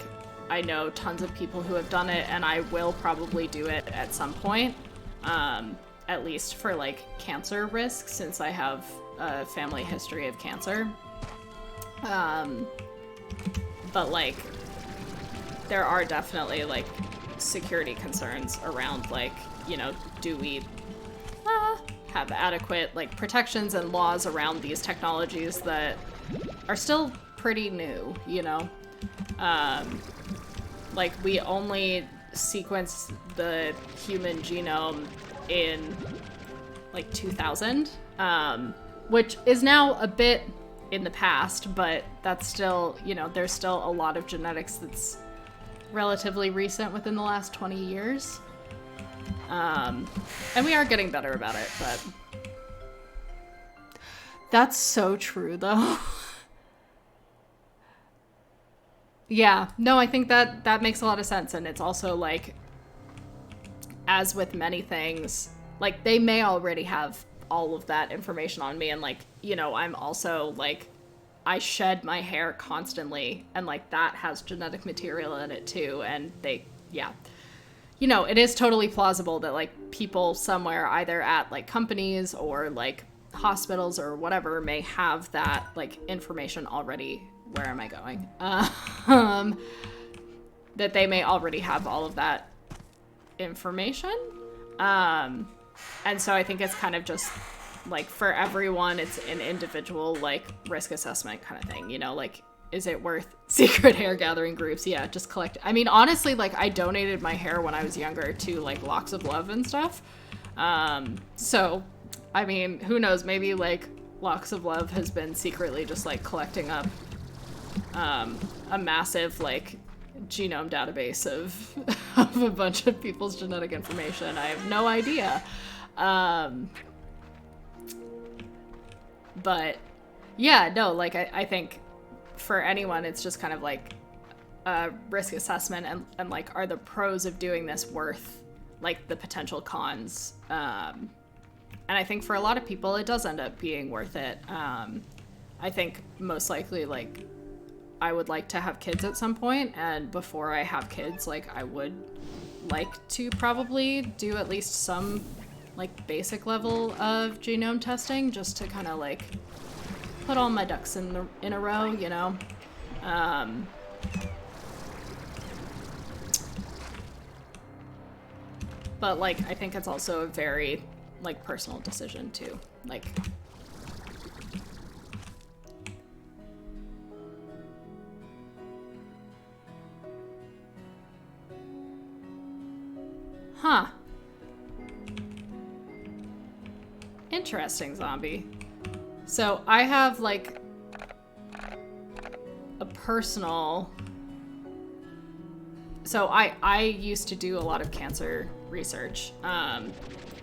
I know tons of people who have done it, and I will probably do it at some point, at least for like cancer risk, since I have a family history of cancer. But like there are definitely like security concerns around like, you know, do we have adequate like protections and laws around these technologies that are still pretty new, you know? Like we only sequence the human genome in like 2000, which is now a bit in the past, but that's still, there's still a lot of genetics that's relatively recent within the last 20 years. And we are getting better about it, but that's so true though. Yeah, no, I think that makes a lot of sense. And it's also like, as with many things, like they may already have all of that information on me. And like, I'm also like, I shed my hair constantly, and like that has genetic material in it too. And it is totally plausible that like people somewhere, either at like companies or like hospitals or whatever, may have that like information already. Where am I going? That they may already have all of that information. And so I think it's kind of just like for everyone, it's an individual like risk assessment kind of thing, like, is it worth secret hair gathering groups? Yeah, just collect. I mean, honestly, like I donated my hair when I was younger to like Locks of Love and stuff. So, I mean, who knows? Maybe like Locks of Love has been secretly just like collecting up a massive like genome database of a bunch of people's genetic information. I have no idea. But yeah, no, like I think for anyone, it's just kind of like a risk assessment and like, are the pros of doing this worth like the potential cons? And I think for a lot of people, it does end up being worth it. I think most likely, like, I would like to have kids at some point, and before I have kids, like, I would like to probably do at least some, like, basic level of genome testing, just to kind of, like, put all my ducks in a row, But, like, I think it's also a very, like, personal decision, too. Like... Huh. Interesting, zombie. So I have like a personal... So I used to do a lot of cancer research.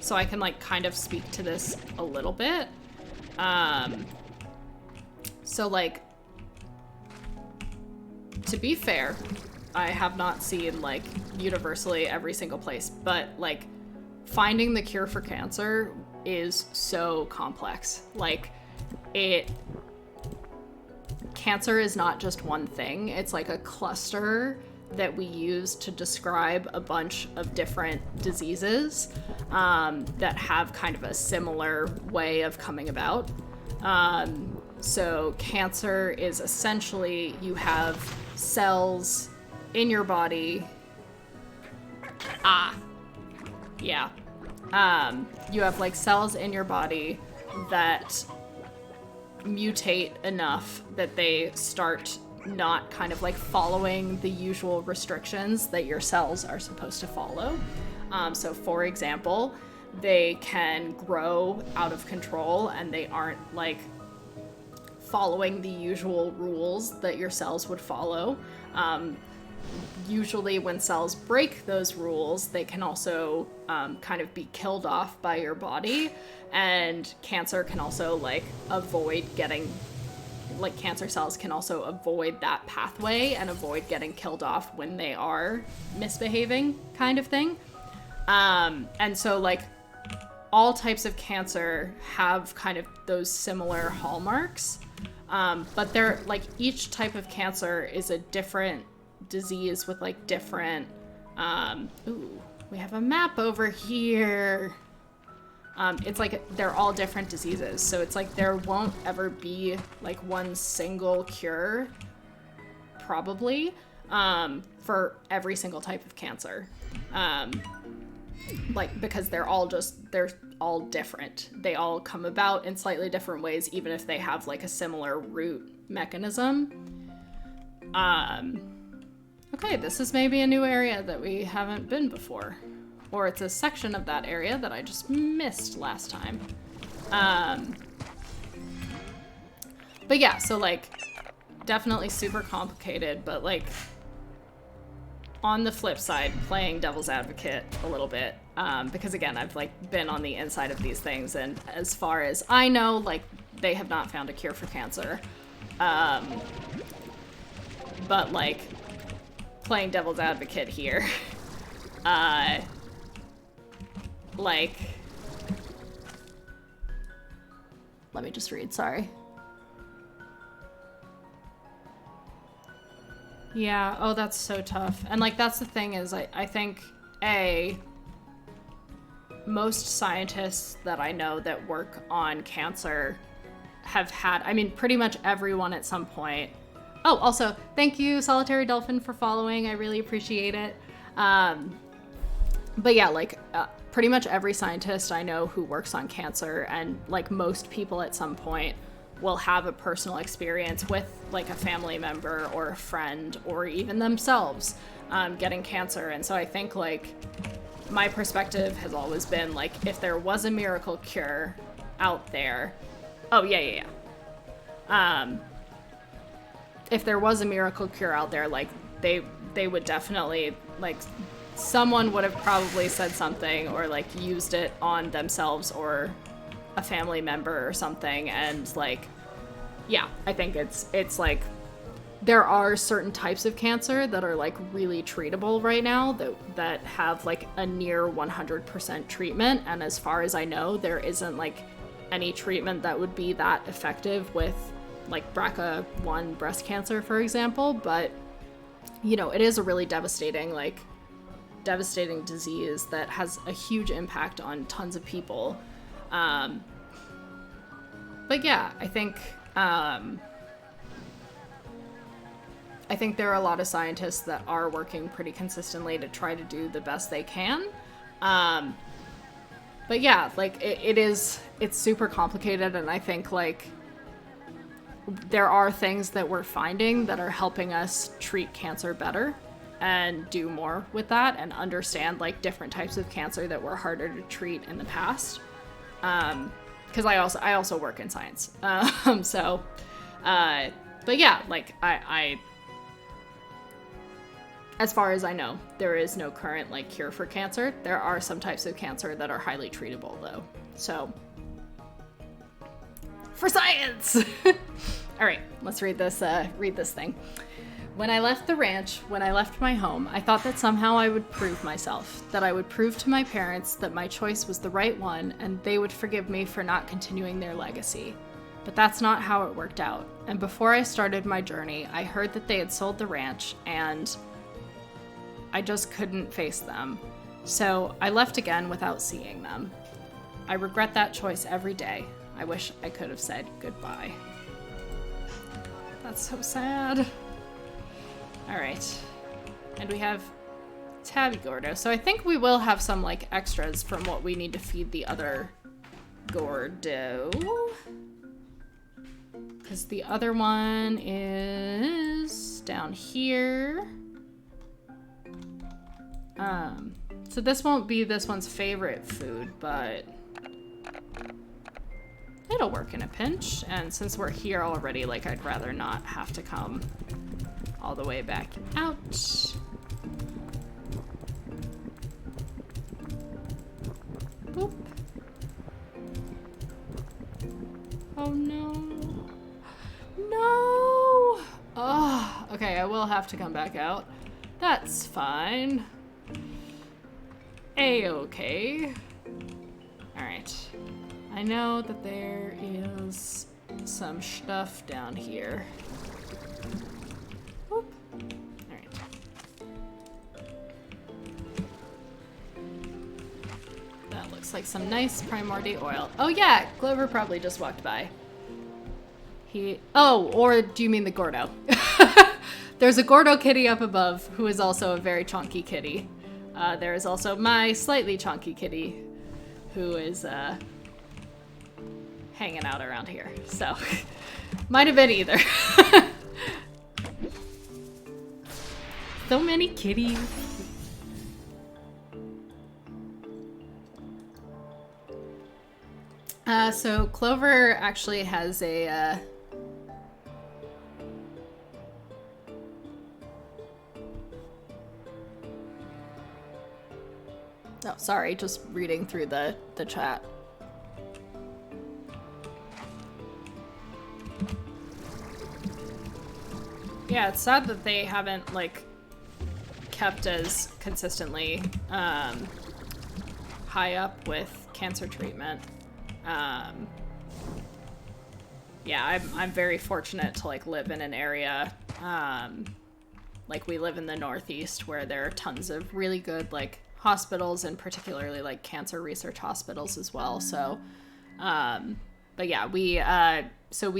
So I can like kind of speak to this a little bit. So like, to be fair, I have not seen like universally every single place, but like finding the cure for cancer is so complex. Like cancer is not just one thing. It's like a cluster that we use to describe a bunch of different diseases that have kind of a similar way of coming about. So cancer is essentially, you have cells in your body. You have like cells in your body that mutate enough that they start not kind of like following the usual restrictions that your cells are supposed to follow. So for example, they can grow out of control and they aren't like following the usual rules that your cells would follow. Usually when cells break those rules, they can also kind of be killed off by your body, and cancer can also like avoid getting, like cancer cells can also avoid that pathway and avoid getting killed off when they are misbehaving, kind of thing. And so like all types of cancer have kind of those similar hallmarks, but they're like, each type of cancer is a different disease with like different we have a map over here. It's like they're all different diseases, so it's like there won't ever be like one single cure probably for every single type of cancer, like because they're all different. They all come about in slightly different ways, even if they have like a similar root mechanism. Okay, this is maybe a new area that we haven't been before. or it's a section of that area that I just missed last time. But yeah, so like definitely super complicated, but like on the flip side, playing devil's advocate a little bit, because again, I've like been on the inside of these things, and as far as I know, like they have not found a cure for cancer. But like playing devil's advocate here, like, let me just read, sorry. Yeah, oh, that's so tough. And like, that's the thing is, I think, most scientists that I know that work on cancer have had, I mean, pretty much everyone at some point. Oh, also, thank you, Solitary Dolphin, for following. I really appreciate it. But yeah, like, pretty much every scientist I know who works on cancer, and like most people at some point, will have a personal experience with like a family member or a friend or even themselves getting cancer. And so I think like my perspective has always been like, if there was a miracle cure out there, if there was a miracle cure out there, like they would definitely, like, someone would have probably said something or like used it on themselves or a family member or something. And like, yeah, I think it's like there are certain types of cancer that are like really treatable right now that have like a near 100% treatment. And as far as I know, there isn't like any treatment that would be that effective with like BRCA1 breast cancer, for example. But you know, it is a really devastating disease that has a huge impact on tons of people. But yeah, I think there are a lot of scientists that are working pretty consistently to try to do the best they can. But yeah, like it's super complicated, and I think like there are things that we're finding that are helping us treat cancer better and do more with that and understand like different types of cancer that were harder to treat in the past. Because I also work in science. But yeah, like I as far as I know, there is no current like cure for cancer. There are some types of cancer that are highly treatable though. So for science. All right, let's read this thing. When I left the ranch, when I left my home, I thought that somehow I would prove myself, that I would prove to my parents that my choice was the right one, and they would forgive me for not continuing their legacy. But that's not how it worked out. And before I started my journey, I heard that they had sold the ranch, and I just couldn't face them. So I left again without seeing them. I regret that choice every day. I wish I could have said goodbye. That's so sad. All right, and we have Tabby Gordo. So I think we will have some like extras from what we need to feed the other Gordo, because the other one is down here. So this won't be this one's favorite food, but it'll work in a pinch. And since we're here already, like I'd rather not have to come all the way back out. Boop. Oh no. No! Oh, okay, I will have to come back out. That's fine. A-okay. Alright. I know that there is some stuff down here. Whoop. Alright. That looks like some nice Primordi oil. Oh yeah, Glover probably just walked by. Oh, or do you mean the Gordo? There's a Gordo kitty up above who is also a very chonky kitty. There is also my slightly chonky kitty who is hanging out around here. So, might have been either. So many kitties. So Clover actually has a, oh, sorry, just reading through the chat. Yeah, it's sad that they haven't, like, kept as consistently high up with cancer treatment. Yeah, I'm very fortunate to, like, live in an area, like, we live in the Northeast where there are tons of really good, like, hospitals, and particularly, like, cancer research hospitals as well. So, but yeah, we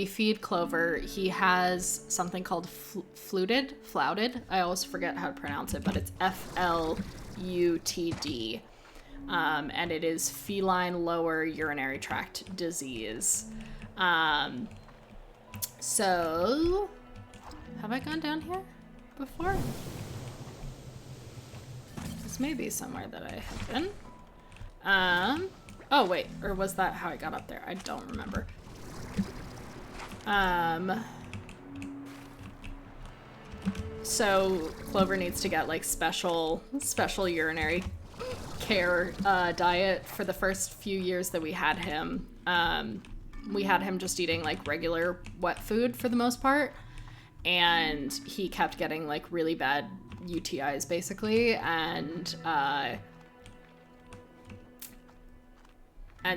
feed Clover. He has something called fluted. I always forget how to pronounce it, but it's FLUTD. And it is feline lower urinary tract disease. So, have I gone down here before? This may be somewhere that I have been. Oh wait, or was that how I got up there? I don't remember. So Clover needs to get like special urinary care diet for the first few years that we had him. We had him just eating like regular wet food for the most part, and he kept getting like really bad UTIs basically, and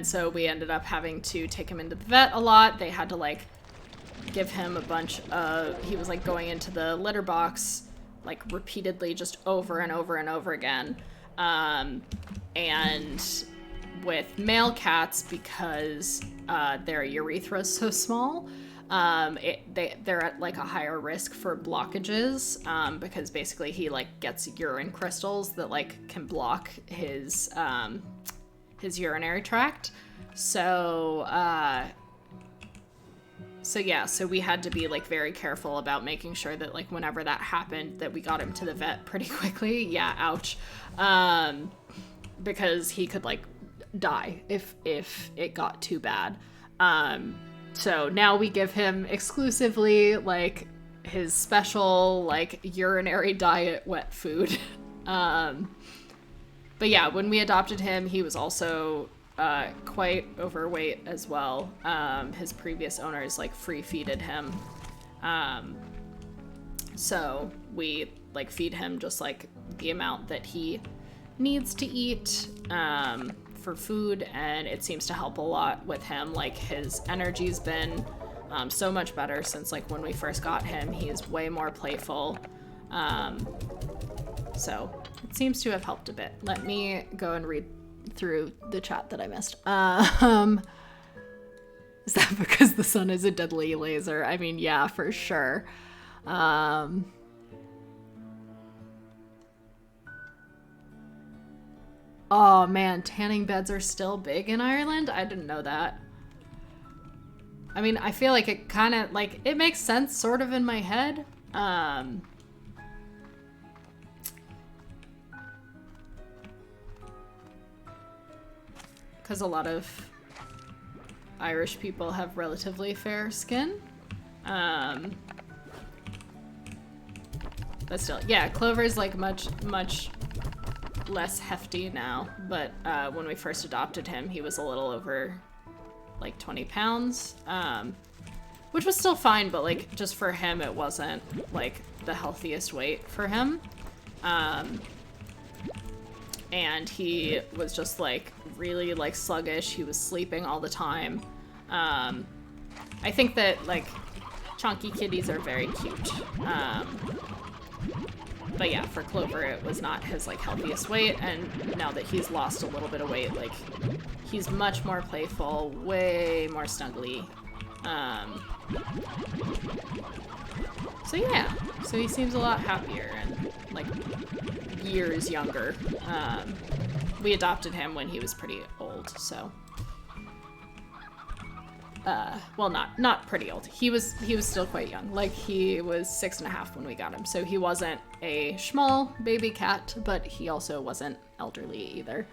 so we ended up having to take him into the vet a lot. They had to like give him a bunch of, he was like going into the litter box like repeatedly, just over and over and over again. And with male cats, because their urethra is so small, they're at like a higher risk for blockages, because basically he like gets urine crystals that like can block his urinary tract. So we had to be like very careful about making sure that like whenever that happened that we got him to the vet pretty quickly. Yeah, ouch. Because he could like die if it got too bad. So now we give him exclusively like his special like urinary diet wet food. But yeah, when we adopted him, he was also quite overweight as well. His previous owners like free-feeded him. So we like feed him just like the amount that he needs to eat for food, and it seems to help a lot with him. Like his energy's been so much better since like when we first got him. He's way more playful. So it seems to have helped a bit. Let me go and read through the chat that I missed. Is that because the sun is a deadly laser? I mean, yeah, for sure. Oh man, tanning beds are still big in Ireland? I didn't know that. I mean, I feel like it kind of, like, it makes sense sort of in my head. Because a lot of Irish people have relatively fair skin. But still, yeah, Clover's like much less hefty now. But when we first adopted him, he was a little over like 20 pounds, which was still fine, but like just for him, it wasn't like the healthiest weight for him. And he was just like really like sluggish. He was sleeping all the time. I think that like chunky kitties are very cute. But yeah, for Clover, it was not his like healthiest weight. And now that he's lost a little bit of weight, like he's much more playful, way more snuggly. So yeah, so he seems a lot happier and like years younger. We adopted him when he was pretty old, so well, not pretty old. He was still quite young. Like he was 6.5 when we got him, so he wasn't a small baby cat, but he also wasn't elderly either.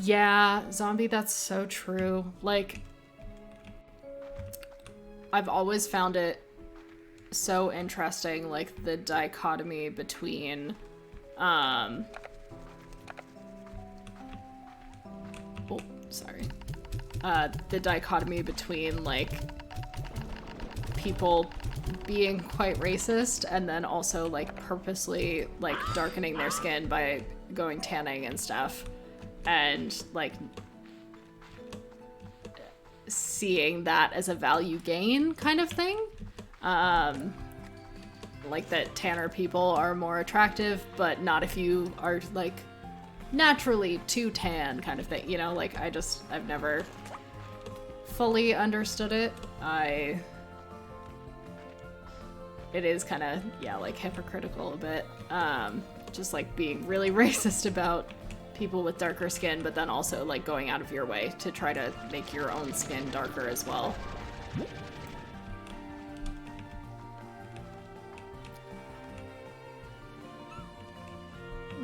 Yeah, zombie, that's so true. Like, I've always found it so interesting, like, the dichotomy between, oh, sorry. The dichotomy between, like, people being quite racist and then also, like, purposely, like, darkening their skin by going tanning and stuff. And, like, seeing that as a value gain kind of thing. Like that tanner people are more attractive, but not if you are, like, naturally too tan kind of thing. You know, like, I've never fully understood it. It is kind of, yeah, like, hypocritical a bit. Just, like, being really racist about people with darker skin, but then also, like, going out of your way to try to make your own skin darker as well.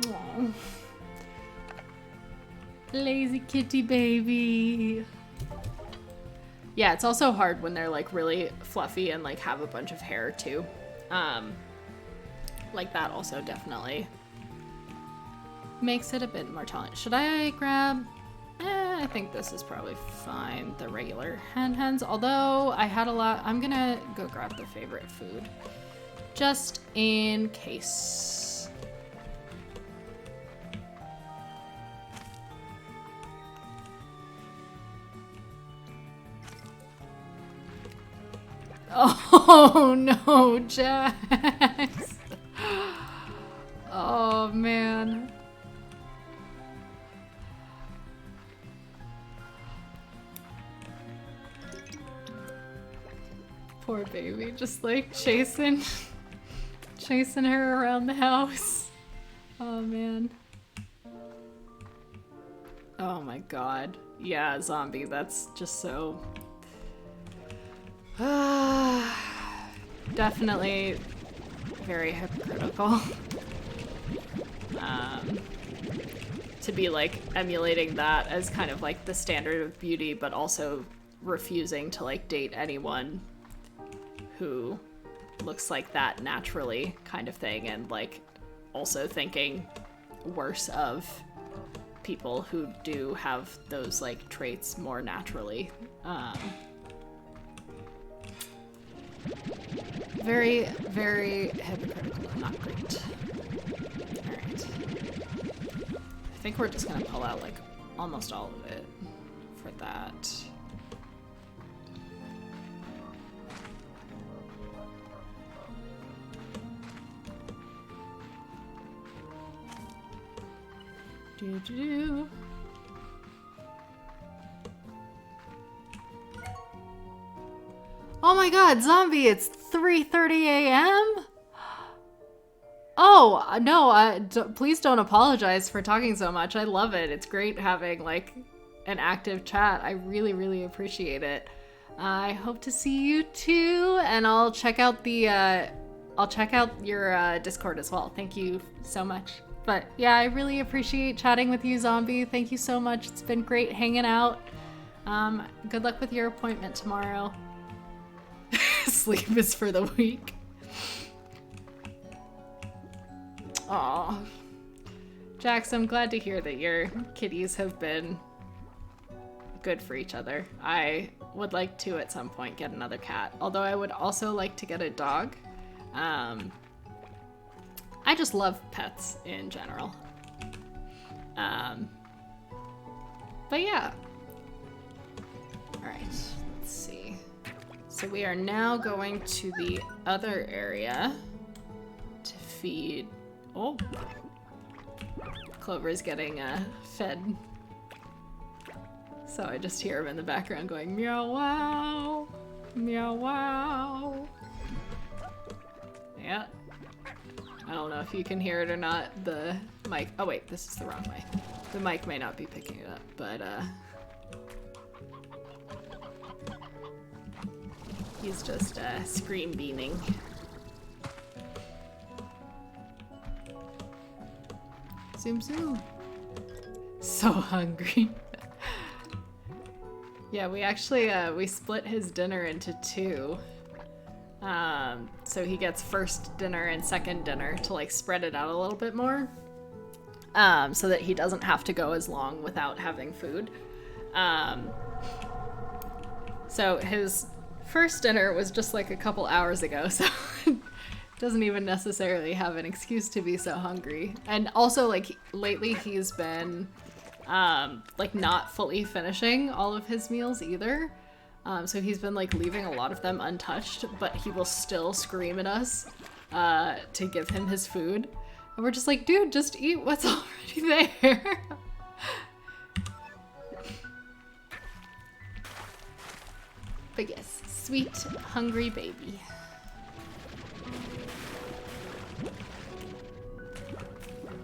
Aww. Lazy kitty baby. Yeah, it's also hard when they're, like, really fluffy and, like, have a bunch of hair too. Like, that also definitely makes it a bit more challenging. Should I grab... I think this is probably fine. The regular hens. Although I had a lot... I'm gonna go grab the favorite food. Just in case. Oh no, Jax. Oh man. Poor baby, just like chasing her around the house. Oh man. Oh my god. Yeah, zombie, that's just so... Definitely very hypocritical. To be, like, emulating that as kind of, like, the standard of beauty, but also refusing to, like, date anyone who looks like that naturally, kind of thing, and, like, also thinking worse of people who do have those, like, traits more naturally. Very, very hypocritical. Not great. Alright. I think we're just gonna pull out, like, almost all of it for that. Do-do-do. Oh my god, zombie, it's 3:30 a.m.? Oh, no, please don't apologize for talking so much. I love it. It's great having, like, an active chat. I really, really appreciate it. I hope to see you too, and I'll check out the, I'll check out your Discord as well. Thank you so much. But yeah, I really appreciate chatting with you, zombie. Thank you so much. It's been great hanging out. Good luck with your appointment tomorrow. Sleep is for the weak. Aw. Jax, I'm glad to hear that your kitties have been good for each other. I would like to, at some point, get another cat. Although I would also like to get a dog. I just love pets in general. But yeah. Alright, let's see. So we are now going to the other area to feed... Oh! Clover's getting fed. So I just hear him in the background going, meow wow! Meow wow! Yeah. I don't know if you can hear it or not. The mic... Oh wait, this is the wrong way. The mic may not be picking it up, but he's just scream beaming. Zoom zoom. so hungry. Yeah, we actually, we split his dinner into two. So he gets first dinner and second dinner to like spread it out a little bit more. So that he doesn't have to go as long without having food. So his first dinner was just like a couple hours ago, so doesn't even necessarily have an excuse to be so hungry. And also, like, lately he's been, like, not fully finishing all of his meals either. So he's been, like, leaving a lot of them untouched, but he will still scream at us to give him his food. And we're just like, dude, just eat what's already there. But yes, sweet, hungry baby.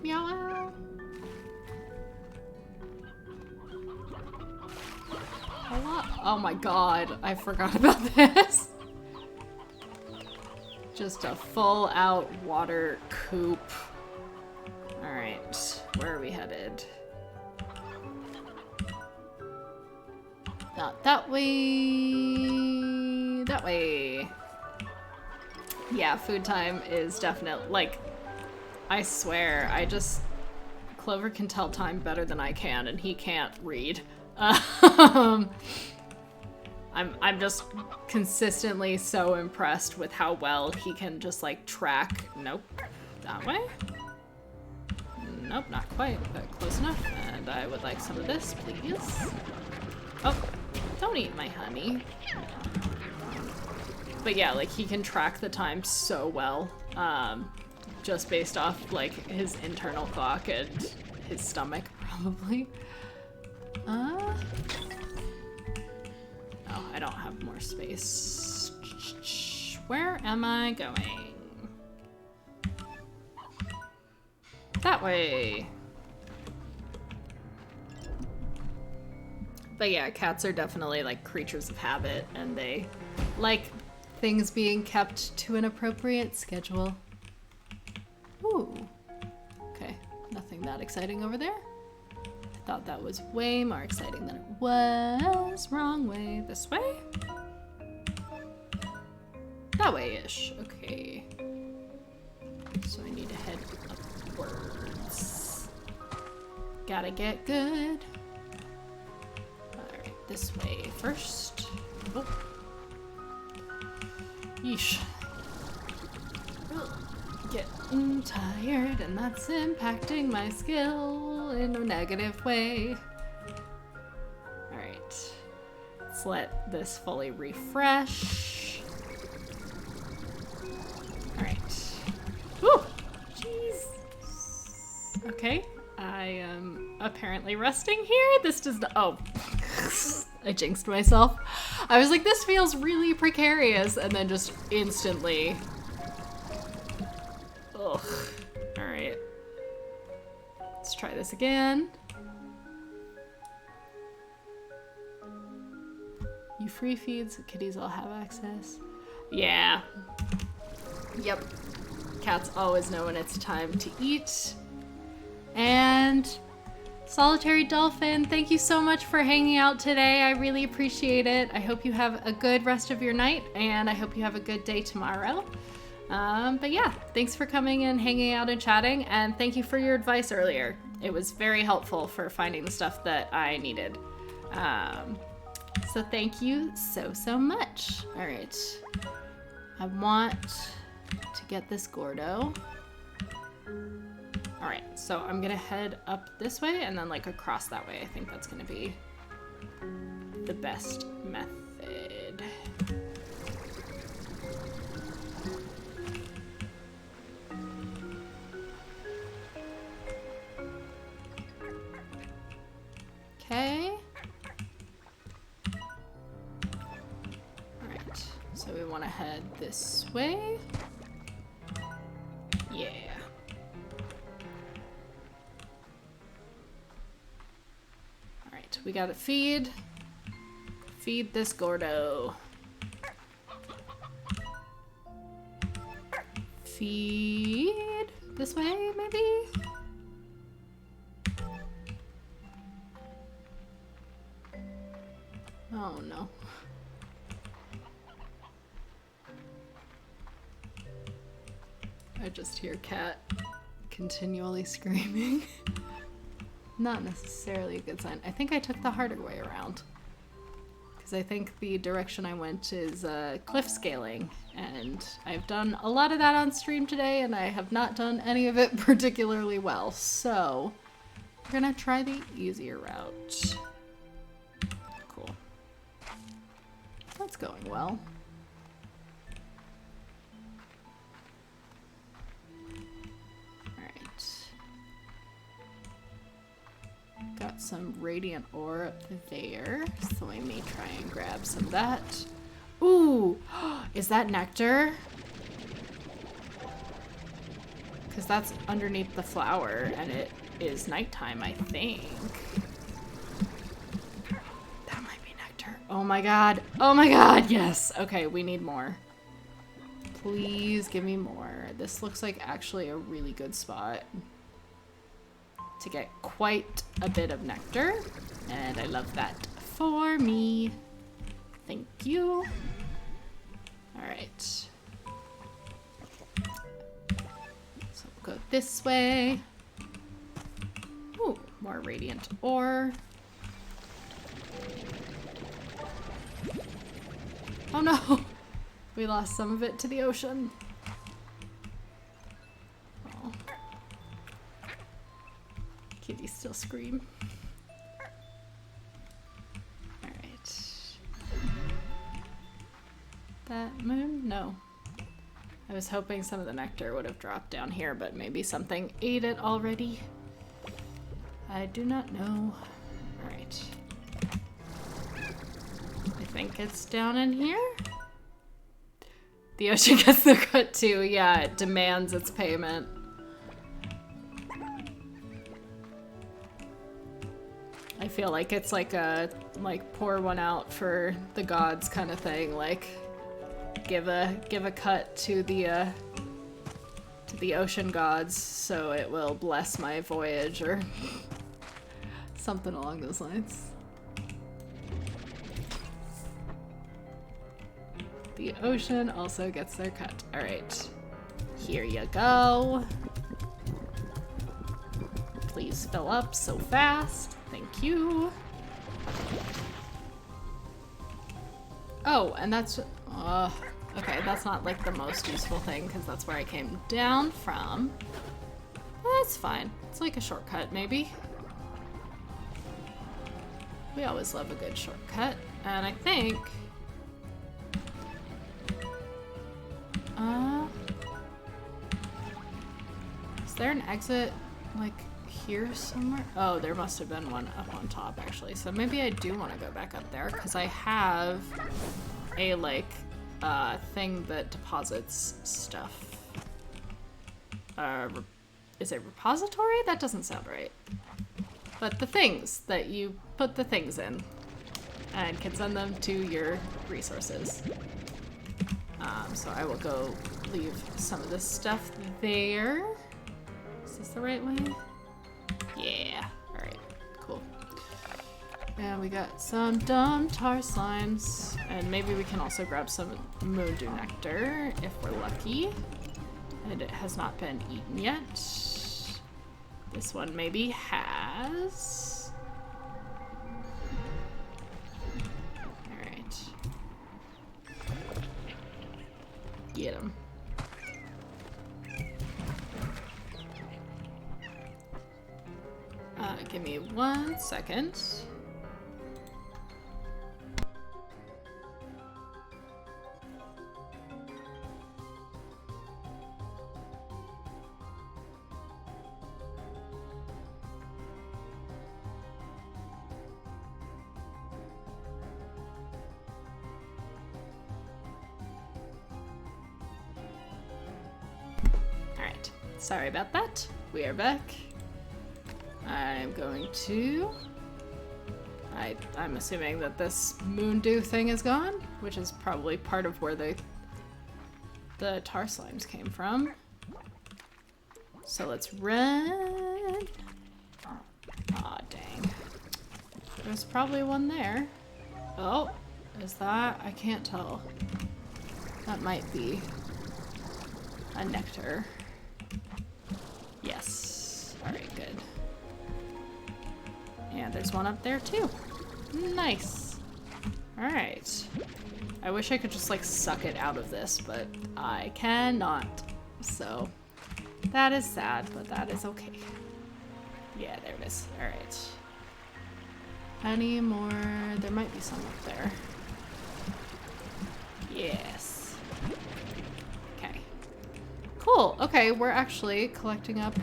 Meow. Oh my god, I forgot about this. Just a full out water coop. Alright, where are we headed? Not that way. That way. Yeah, food time is definitely, like, I swear, Clover can tell time better than I can, and he can't read. I'm just consistently so impressed with how well he can just, like, track. Nope. That way? Nope, not quite, but close enough. And I would like some of this, please. Oh, don't eat my honey. But yeah, like, he can track the time so well. Just based off, like, his internal clock and his stomach, probably. Oh, I don't have more space. Where am I going? That way. But yeah, cats are definitely, like, creatures of habit, and they like things being kept to an appropriate schedule. Ooh. Okay, nothing that exciting over there. I thought that was way more exciting than it was. Wrong way. This way? That way-ish. Okay. So I need to head upwards. Gotta get good. Alright, this way first. Oh. Yeesh. Getting tired, and that's impacting my skill in a negative way. Alright. Let's let this fully refresh. Alright. Woo! Jeez. Okay. I am apparently resting here. This does not. Oh. I jinxed myself. I was like, this feels really precarious, and then just instantly. Ugh. Alright. Let's try this again. You free feeds, kitties all have access. Yeah. Yep. Cats always know when it's time to eat. And Solitary Dolphin, thank you so much for hanging out today. I really appreciate it. I hope you have a good rest of your night, and I hope you have a good day tomorrow. But yeah, thanks for coming and hanging out and chatting, and thank you for your advice earlier. It was very helpful for finding the stuff that I needed. So thank you so much. All right, I want to get this Gordo. All right, so I'm gonna head up this way and then like across that way. I think that's gonna be the best method. Okay. All right, so we want to head this way. Yeah. All right, we gotta feed this Gordo. Feed this way, maybe? I just hear cat continually screaming. Not necessarily a good sign. I think I took the harder way around. Because I think the direction I went is cliff scaling. And I've done a lot of that on stream today, and I have not done any of it particularly well. So, we're gonna try the easier route. Cool. That's going well. Got some radiant ore up there, so I may try and grab some of that. Ooh, is that nectar? Because that's underneath the flower, and it is nighttime, I think. That might be nectar. Oh my god. Oh my god, yes. Okay, we need more. Please give me more. This looks like actually a really good spot to get quite a bit of nectar, and I love that for me. Thank you. All right. So we'll go this way. Ooh, more radiant ore. Oh no, we lost some of it to the ocean. Kitties still scream. Alright. That moon? No. I was hoping some of the nectar would have dropped down here, but maybe something ate it already. I do not know. Alright. I think it's down in here? The ocean gets the cut too. Yeah, it demands its payment. I feel like it's like a pour one out for the gods kind of thing, like give a cut to the ocean gods so it will bless my voyage or something along those lines. The ocean also gets their cut. All right, here you go. Please fill up so fast. Thank you. Oh, and that's... okay, that's not like the most useful thing because that's where I came down from. Well, that's fine. It's like a shortcut, maybe. We always love a good shortcut. And I think... is there an exit, like... here somewhere? Oh, there must have been one up on top actually. So maybe I do want to go back up there because I have a thing that deposits stuff. Is it repository? That doesn't sound right. But the things that you put the things in and can send them to your resources. So I will go leave some of this stuff there. Is this the right way? Yeah. Alright. Cool. And we got some dumb tar slimes. And maybe we can also grab some moondew nectar if we're lucky. And it has not been eaten yet. This one maybe has. Alright. Get him. Give me 1 second. Alright, sorry about that. We are back. I'm going to... I'm assuming that this moondew thing is gone, which is probably part of where the tar slimes came from. So let's run. Aw, dang. There's probably one there. Oh, is that? I can't tell. That might be a nectar. Yes. All right, good. And there's one up there too. Nice. All right. I wish I could just like suck it out of this, but I cannot. So that is sad, but that is okay. Yeah, there it is. All right. Any more? There might be some up there. Yes. Okay. Cool. Okay, we're actually collecting up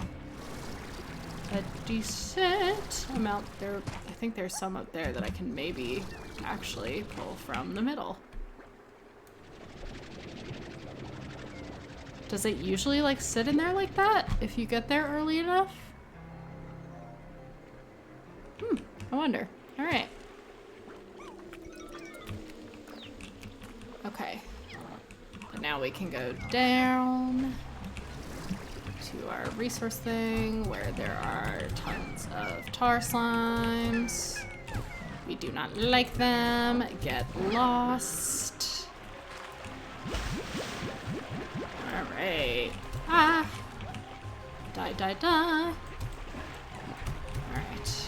a decent amount there. I think there's some up there that I can maybe actually pull from the middle. Does it usually like sit in there like that if you get there early enough? I wonder. All right. Okay. But now we can go down to our resource thing where there are tons of tar slimes. We do not like them. Get lost. All right. Ah. Die, die, die. All right.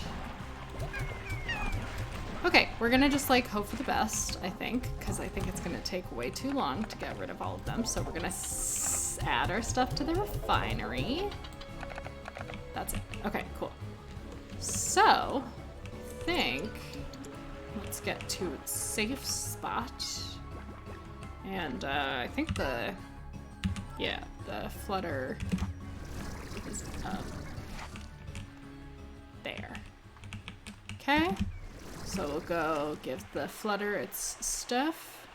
Okay, we're gonna just like hope for the best, I think, because I think it's gonna take way too long to get rid of all of them. So we're gonna add our stuff to the refinery. That's it. Okay, cool. So, I think let's get to a safe spot. And I think the flutter is up there. Okay. So we'll go give the flutter its stuff.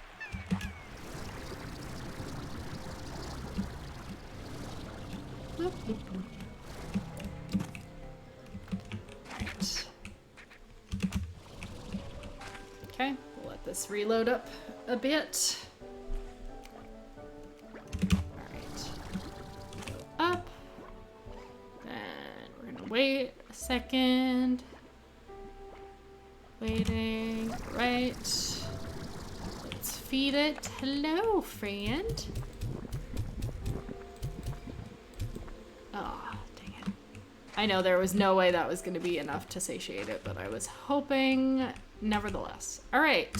Boop, boop, boop. Alright. Okay, we'll let this reload up a bit. Alright. Go up. Then we're gonna wait a second. Waiting. Right. Let's feed it. Hello, friend. Oh, dang it. I know there was no way that was going to be enough to satiate it, but I was hoping nevertheless. All right.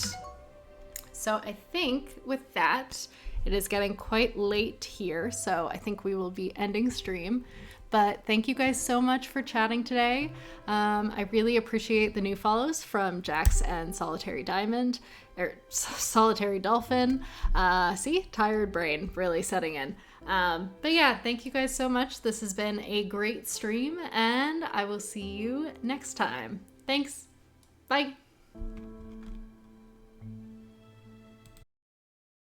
So I think with that, it is getting quite late here, so I think we will be ending stream. But thank you guys so much for chatting today. I really appreciate the new follows from Jax and Solitary Diamond, or Solitary Dolphin. See, tired brain really setting in. But yeah, thank you guys so much. This has been a great stream, and I will see you next time. Thanks. Bye.